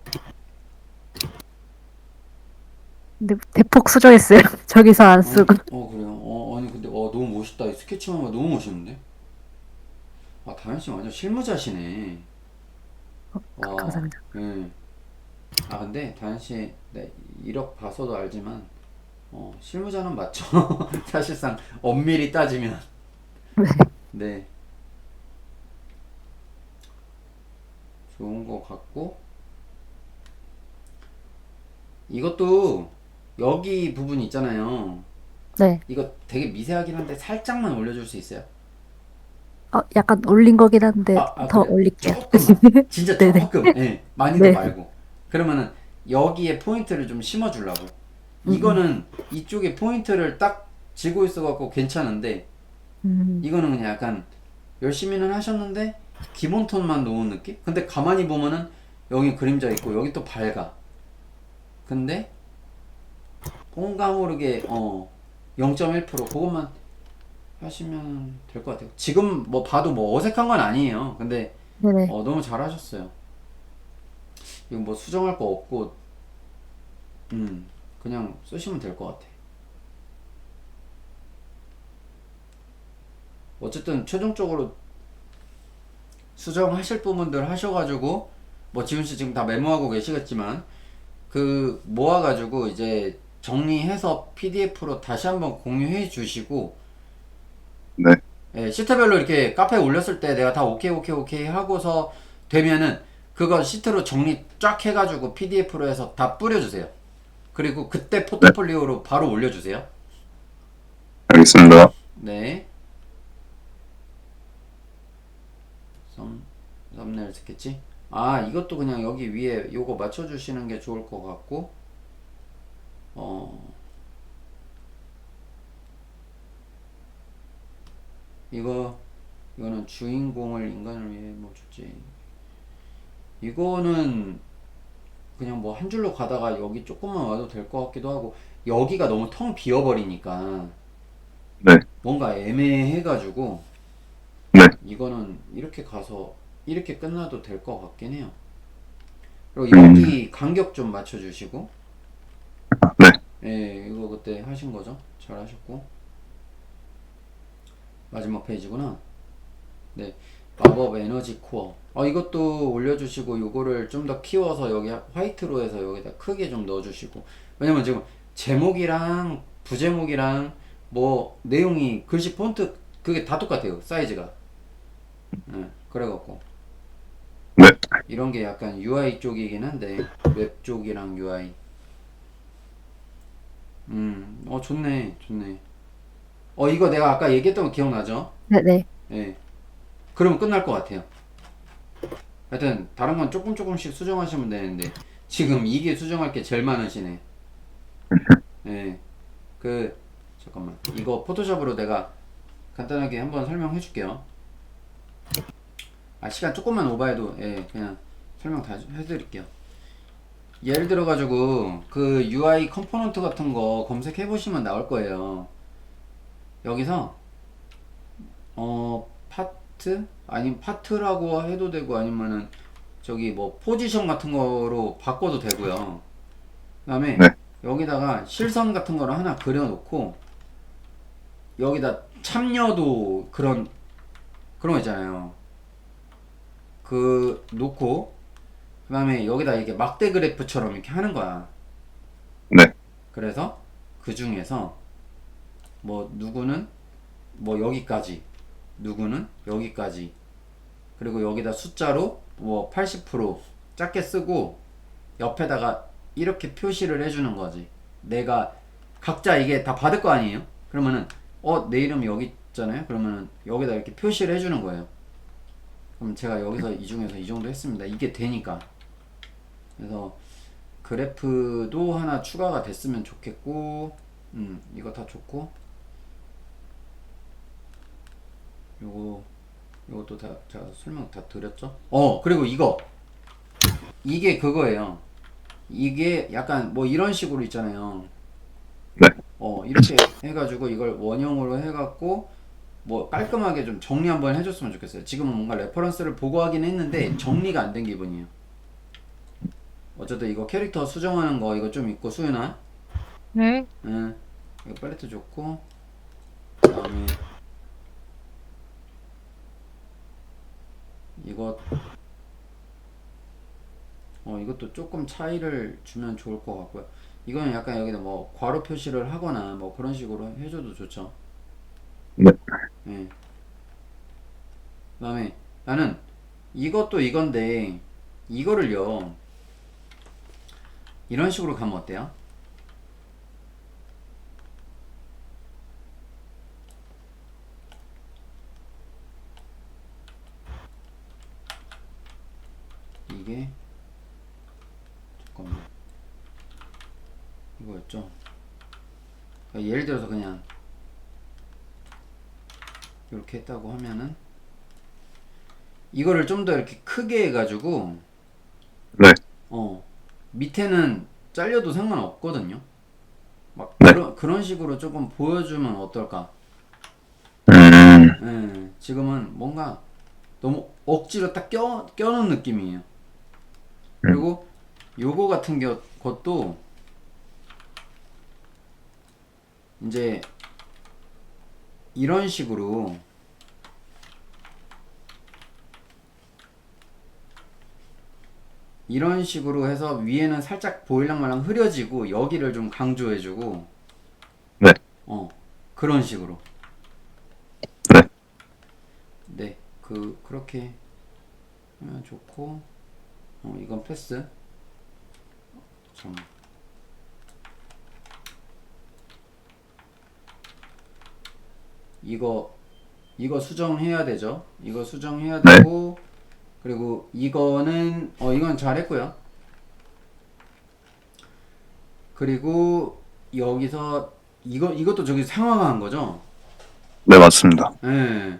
근데 대폭 수정했어요. 저기서 안 쓰고. 그래요? 아니 근데 너무 멋있다. 이 스케치만 봐도 너무 멋있는데? 다현씨 완전 실무자시네. 와. 감사합니다. 예. 근데 다현씨 네, 이력 봐서도 알지만 실무자는 맞죠. 사실상 엄밀히 따지면. 네. 좋은 거 같고 이것도 여기 부분 있잖아요. 네. 이거 되게 미세하긴 한데 살짝만 올려줄 수 있어요? 약간 올린 거긴 한데 더 그래. 올릴게요. 조금만. 진짜 네네. 조금. 예. 많이도 네. 말고. 그러면은 여기에 포인트를 좀 심어주려고. 이거는 이쪽에 포인트를 딱 쥐고 있어갖고 괜찮은데 이거는 그냥 약간 열심히는 하셨는데 기본 톤만 놓은 느낌? 근데 가만히 보면은 여기 그림자 있고 여기 또 밝아. 근데 뭔가 모르게 0.1% 그것만 하시면 될 것 같아요. 지금 뭐 봐도 뭐 어색한 건 아니에요. 근데 네네. 너무 잘하셨어요. 이거 뭐 수정할 거 없고 그냥 쓰시면 될 것 같아. 어쨌든 최종적으로 수정하실 부분들 하셔가지고 뭐 지훈씨 지금 다 메모하고 계시겠지만 그 모아가지고 이제 정리해서 PDF로 다시 한번 공유해 주시고 네. 예, 시트별로 이렇게 카페에 올렸을 때 내가 다 오케이 오케이 오케이 하고서 되면은 그거 시트로 정리 쫙 해가지고 PDF로 해서 다 뿌려주세요. 그리고 그때 포트폴리오로 바로 올려주세요. 알겠습니다. 네. 썸네일 스케치. 이것도 그냥 여기 위에 요거 맞춰주시는 게 좋을 것 같고, 이거는 주인공을 인간을 위해 뭐 줬지. 이거는 그냥 뭐 한 줄로 가다가 여기 조금만 와도 될 것 같기도 하고, 여기가 너무 텅 비어버리니까 네. 뭔가 애매해가지고, 네. 이거는 이렇게 가서 이렇게 끝나도 될 것 같긴 해요. 그리고 여기 간격 좀 맞춰주시고, 네. 예, 이거 그때 하신 거죠? 잘 하셨고. 마지막 페이지구나. 네. 마법 에너지 코어. 이것도 올려주시고, 요거를 좀 더 키워서 여기 화이트로 해서 여기다 크게 좀 넣어주시고. 왜냐면 지금 제목이랑 부제목이랑 뭐 내용이 글씨 폰트 그게 다 똑같아요. 사이즈가. 그래갖고. 네. 이런 게 약간 UI 쪽이긴 한데, 웹 쪽이랑 UI. 좋네, 좋네. 이거 내가 아까 얘기했던 거 기억나죠? 네네. 예. 그러면 끝날 것 같아요. 하여튼, 다른 건 조금씩 수정하시면 되는데, 지금 이게 수정할 게 제일 많으시네. 예. 잠깐만. 이거 포토샵으로 내가 간단하게 한번 설명해 줄게요. 시간 조금만 오버해도, 예, 그냥 설명 다 해드릴게요. 예를 들어가지고, 그 UI 컴포넌트 같은 거 검색해 보시면 나올 거예요. 여기서 파트 아니면 파트라고 해도 되고 아니면은 저기 뭐 포지션 같은 거로 바꿔도 되고요. 그다음에 네. 여기다가 실선 같은 거를 하나 그려 놓고 여기다 참여도 그런 거 있잖아요. 그 놓고 그다음에 여기다 이렇게 막대 그래프처럼 이렇게 하는 거야. 네. 그래서 그 중에서 뭐 누구는 뭐 여기까지, 누구는 여기까지, 그리고 여기다 숫자로 뭐 80% 작게 쓰고 옆에다가 이렇게 표시를 해주는 거지. 내가 각자 이게 다 받을 거 아니에요? 그러면은 내 이름 여기 있잖아요. 그러면은 여기다 이렇게 표시를 해주는 거예요. 그럼 제가 여기서 이 중에서 이 정도 했습니다. 이게 되니까. 그래서 그래프도 하나 추가가 됐으면 좋겠고, 이거 다 좋고, 요것도 다 제가 설명 다 드렸죠? 그리고 이게 그거예요. 이게 약간 뭐 이런 식으로 있잖아요. 네. 이렇게 해가지고 이걸 원형으로 해갖고 뭐 깔끔하게 좀 정리 한번 해줬으면 좋겠어요. 지금은 뭔가 레퍼런스를 보고 하긴 했는데 정리가 안 된 기분이에요. 어쨌든 이거 캐릭터 수정하는 거 이거 좀 있고 수연아. 네. 이거 팔레트 좋고 그다음에 이것도 조금 차이를 주면 좋을 것 같고요. 이거는 약간 여기다 뭐 괄호 표시를 하거나 뭐 그런 식으로 해줘도 좋죠. 네. 예. 그다음에 나는 이것도 이건데 이거를요 이런 식으로 가면 어때요? 이게 잠깐만 이거였죠. 그러니까 예를 들어서 그냥 이렇게 했다고 하면은 이거를 좀 더 이렇게 크게 해가지고 네. 밑에는 잘려도 상관없거든요. 막 네. 그런 식으로 조금 보여주면 어떨까? 지금은 뭔가 너무 억지로 딱 껴놓은 느낌이에요. 그리고 요거 같은 것도 이제 이런 식으로 해서 위에는 살짝 보일랑말랑 흐려지고 여기를 좀 강조해주고 네. 그런 식으로 네. 네, 그렇게 하면 좋고 이건 패스. 참. 이거 수정해야 되죠. 이거 수정해야 네. 되고 그리고 이거는 이건 잘했고요. 그리고 여기서 이것도 저기 상황화한 거죠. 네, 맞습니다. 예.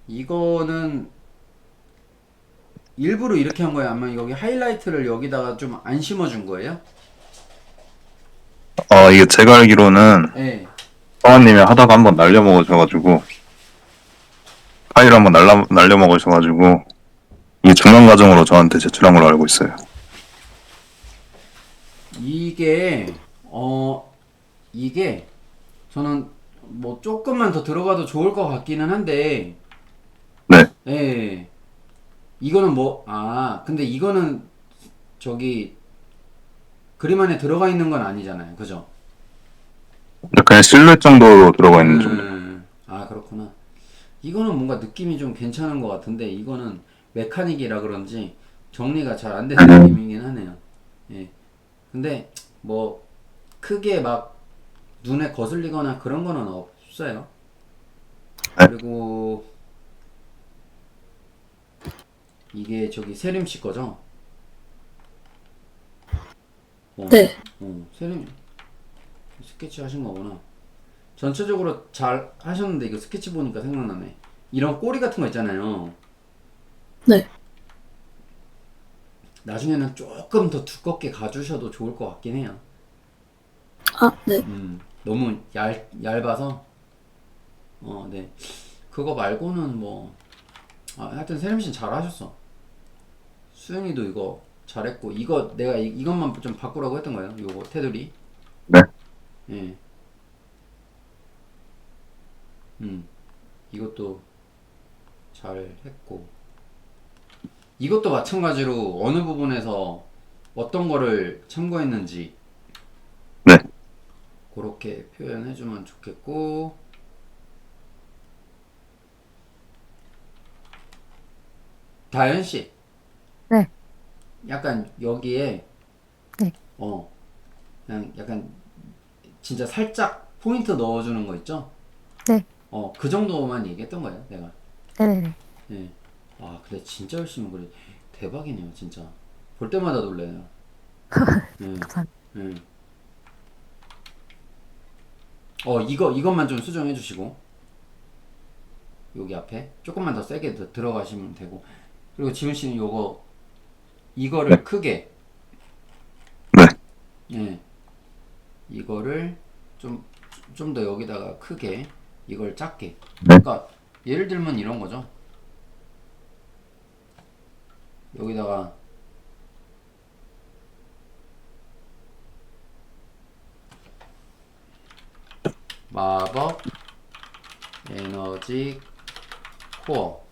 이거는 일부러 이렇게 한 거예요? 아니면 여기 하이라이트를 여기다가 좀 안 심어준 거예요? 이게 제가 알기로는 예. 성아님이 하다가 한번 날려먹으셔가지고 파일 한번 날려먹으셔가지고 이게 중간 과정으로 저한테 제출한 걸로 알고 있어요. 이게 저는 뭐 조금만 더 들어가도 좋을 것 같기는 한데 네. 예. 이거는 근데 이거는 저기 그림 안에 들어가 있는 건 아니잖아요. 그죠? 그냥 실루엣 정도로 들어가 있는 정도. 그렇구나. 이거는 뭔가 느낌이 좀 괜찮은 것 같은데 이거는 메카닉이라 그런지 정리가 잘 안 되는 느낌이긴 하네요. 예. 근데 뭐 크게 막 눈에 거슬리거나 그런 거는 없어요. 네. 그리고 이게 저기 세림 씨 거죠? 네. 세림 스케치 하신 거구나. 전체적으로 잘 하셨는데 이거 스케치 보니까 생각나네. 이런 꼬리 같은 거 있잖아요. 네. 나중에는 조금 더 두껍게 가주셔도 좋을 것 같긴 해요. 네. 너무 얇아서. 네. 그거 말고는 하여튼 세림씨 잘하셨어. 수영이도 이거 잘했고 이거 내가 이것만 좀 바꾸라고 했던 거예요. 요거 테두리. 네. 예. 이것도 잘 했고 이것도 마찬가지로 어느 부분에서 어떤 거를 참고했는지 네. 그렇게 표현해주면 좋겠고 다현 씨. 네. 약간 여기에 네. 그냥 약간 진짜 살짝 포인트 넣어주는 거 있죠? 네. 그 정도만 얘기했던 거예요, 내가. 네네네. 예. 근데 진짜 열심히 그래. 대박이네요, 진짜. 볼 때마다 놀래요. 예. 감사합니다. 예. 이것만 좀 수정해 주시고. 여기 앞에 조금만 더 세게 들어가시면 되고. 그리고 지훈 씨는 이거를 네. 크게. 네. 예. 이거를 좀 더 여기다가 크게, 이걸 작게. 네. 그러니까 예를 들면 이런 거죠. 여기다가 마법 에너지 코어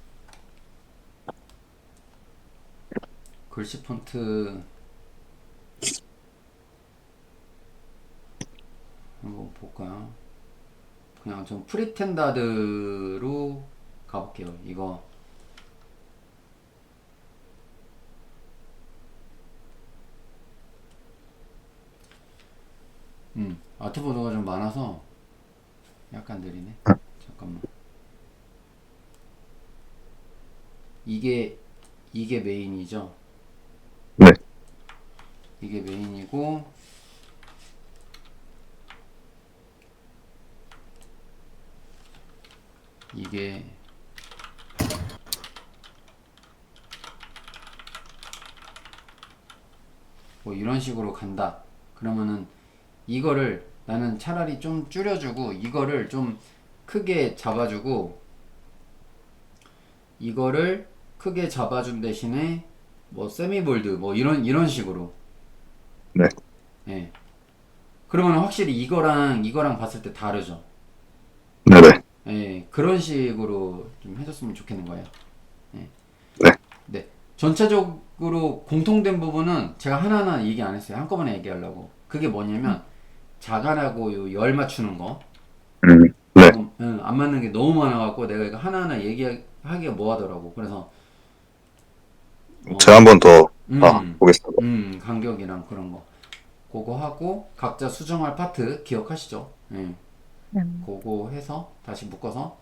글씨 폰트 한번 볼까요? 그냥 좀 프리텐다드로 가볼게요. 이거 아트보드가 좀 많아서 약간 느리네. 잠깐만. 이게 이게 메인이죠. 네. 이게 메인이고 이게 뭐 이런 식으로 간다. 그러면은 이거를 나는 차라리 좀 줄여주고 이거를 좀 크게 잡아주고 이거를 크게 잡아준 대신에 뭐 세미볼드 뭐 이런 식으로. 네. 예. 그러면 확실히 이거랑 봤을 때 다르죠. 네네. 예. 그런 식으로 좀 해줬으면 좋겠는 거예요. 예. 네. 네. 전체적으로 공통된 부분은 제가 하나하나 얘기 안 했어요. 한꺼번에 얘기하려고. 그게 뭐냐면 자간하고 요 열 맞추는 거. 네. 안 맞는 게 너무 많아갖고 내가 이거 하나하나 얘기하기가 뭐하더라고. 그래서 제가 한 번 더 음, 보겠습니다. 간격이랑 그런 거. 그거 하고 각자 수정할 파트 기억하시죠? 예. 그거 해서 다시 묶어서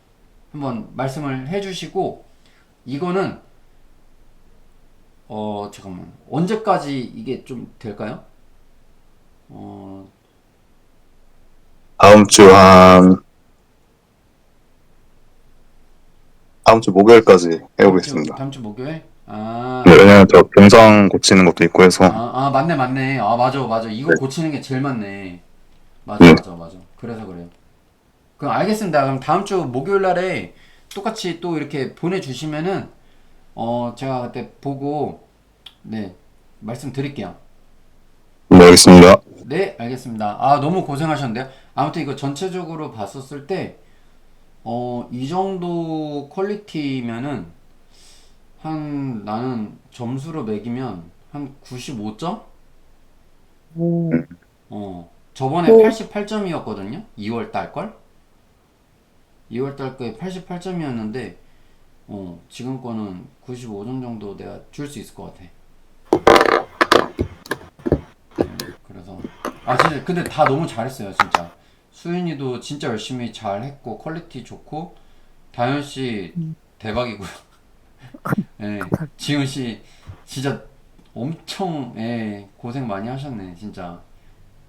한번 말씀을 해주시고 이거는 잠깐만 언제까지 이게 좀 될까요? 다음 주 목요일까지 해보겠습니다. 다음 주 목요일? 네, 왜냐면 저 동상 고치는 것도 있고 해서. 맞네. 맞아. 이거 네. 고치는 게 제일 맞네. 네. 맞아. 그래서 그래요. 그럼 알겠습니다. 그럼 다음 주 목요일 날에 똑같이 또 이렇게 보내주시면은, 제가 그때 보고, 네, 말씀드릴게요. 네, 알겠습니다. 네, 알겠습니다. 너무 고생하셨는데요. 아무튼 이거 전체적으로 봤었을 때, 이 정도 퀄리티면은, 나는 점수로 매기면 한 95점? 저번에 오. 88점이었거든요? 2월 달 걸? 2월 달 거에 88점이었는데, 지금 거는 95점 정도 내가 줄 수 있을 것 같아. 그래서, 진짜, 근데 다 너무 잘했어요, 진짜. 수윤이도 진짜 열심히 잘했고, 퀄리티 좋고, 다현씨 대박이고요. 예, 지훈씨 진짜 엄청, 고생 많이 하셨네, 진짜.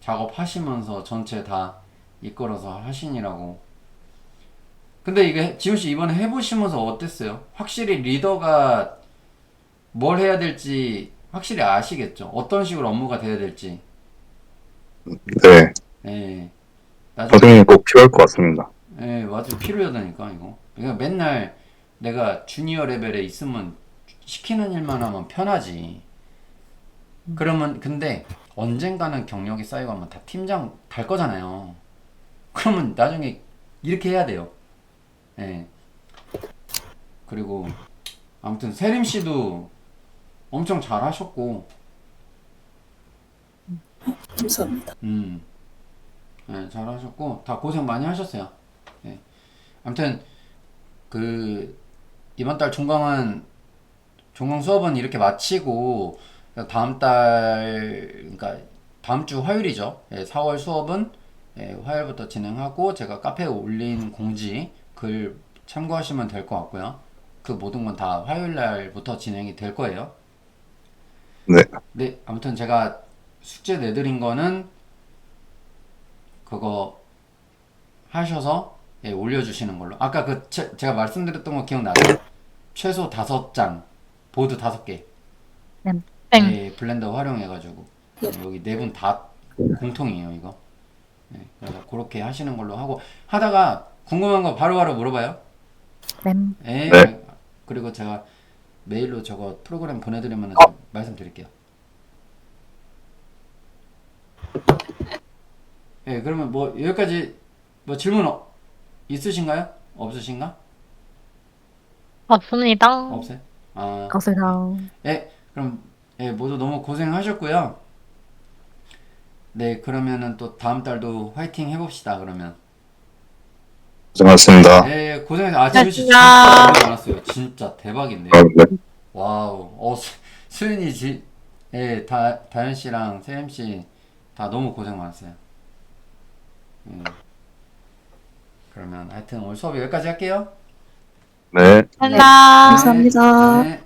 작업하시면서 전체 다 이끌어서 하시니라고. 근데 이게 지훈씨 이번에 해보시면서 어땠어요? 확실히 리더가 뭘 해야 될지 확실히 아시겠죠? 어떤 식으로 업무가 돼야 될지. 네. 예. 선생님이 꼭 필요할 것 같습니다. 맞아. 필요하다니까, 이거. 그러니까 맨날 내가 주니어 레벨에 있으면 시키는 일만 하면 편하지. 그러면, 근데 언젠가는 경력이 쌓이고 다 팀장 달 거잖아요. 그러면 나중에 이렇게 해야 돼요. 예. 그리고, 아무튼, 세림씨도 엄청 잘 하셨고, 감사합니다. 잘 하셨고, 다 고생 많이 하셨어요. 예. 아무튼, 이번 달 종강 수업은 이렇게 마치고, 그러니까 다음 주 화요일이죠. 4월 수업은 화요일부터 진행하고, 제가 카페에 올린 공지, 글 참고하시면 될 것 같고요. 그 모든 건 다 화요일 날부터 진행이 될 거예요. 네. 아무튼 제가 숙제 내드린 거는 그거 하셔서 올려주시는 걸로. 아까 제가 말씀드렸던 거 기억나세요? 최소 5장, 보드 5개. 블렌더 활용해가지고. 여기 4분 다 공통이에요, 이거. 그래서 그렇게 하시는 걸로 하고, 하다가 궁금한 거 바로바로 물어봐요. 네. 그리고 제가 메일로 저거 프로그램 보내드리면 말씀드릴게요. 그러면 뭐 여기까지 뭐 질문 있으신가요? 없으신가? 없습니다. 없어요? 감사합니다. 그럼 모두 너무 고생하셨고요. 네, 그러면은 또 다음 달도 화이팅 해봅시다. 그러면. 고생하셨습니다. 고생했어요. 지훈 씨 진짜 고맙습니다. 고생 많았어요. 진짜 대박인데요. 네. 와우. 수윤이 다현 씨랑 세임 씨 다 너무 고생 많았어요. 그러면 하여튼 오늘 수업 여기까지 할게요. 네. 감사합니다. 감사합니다. 네.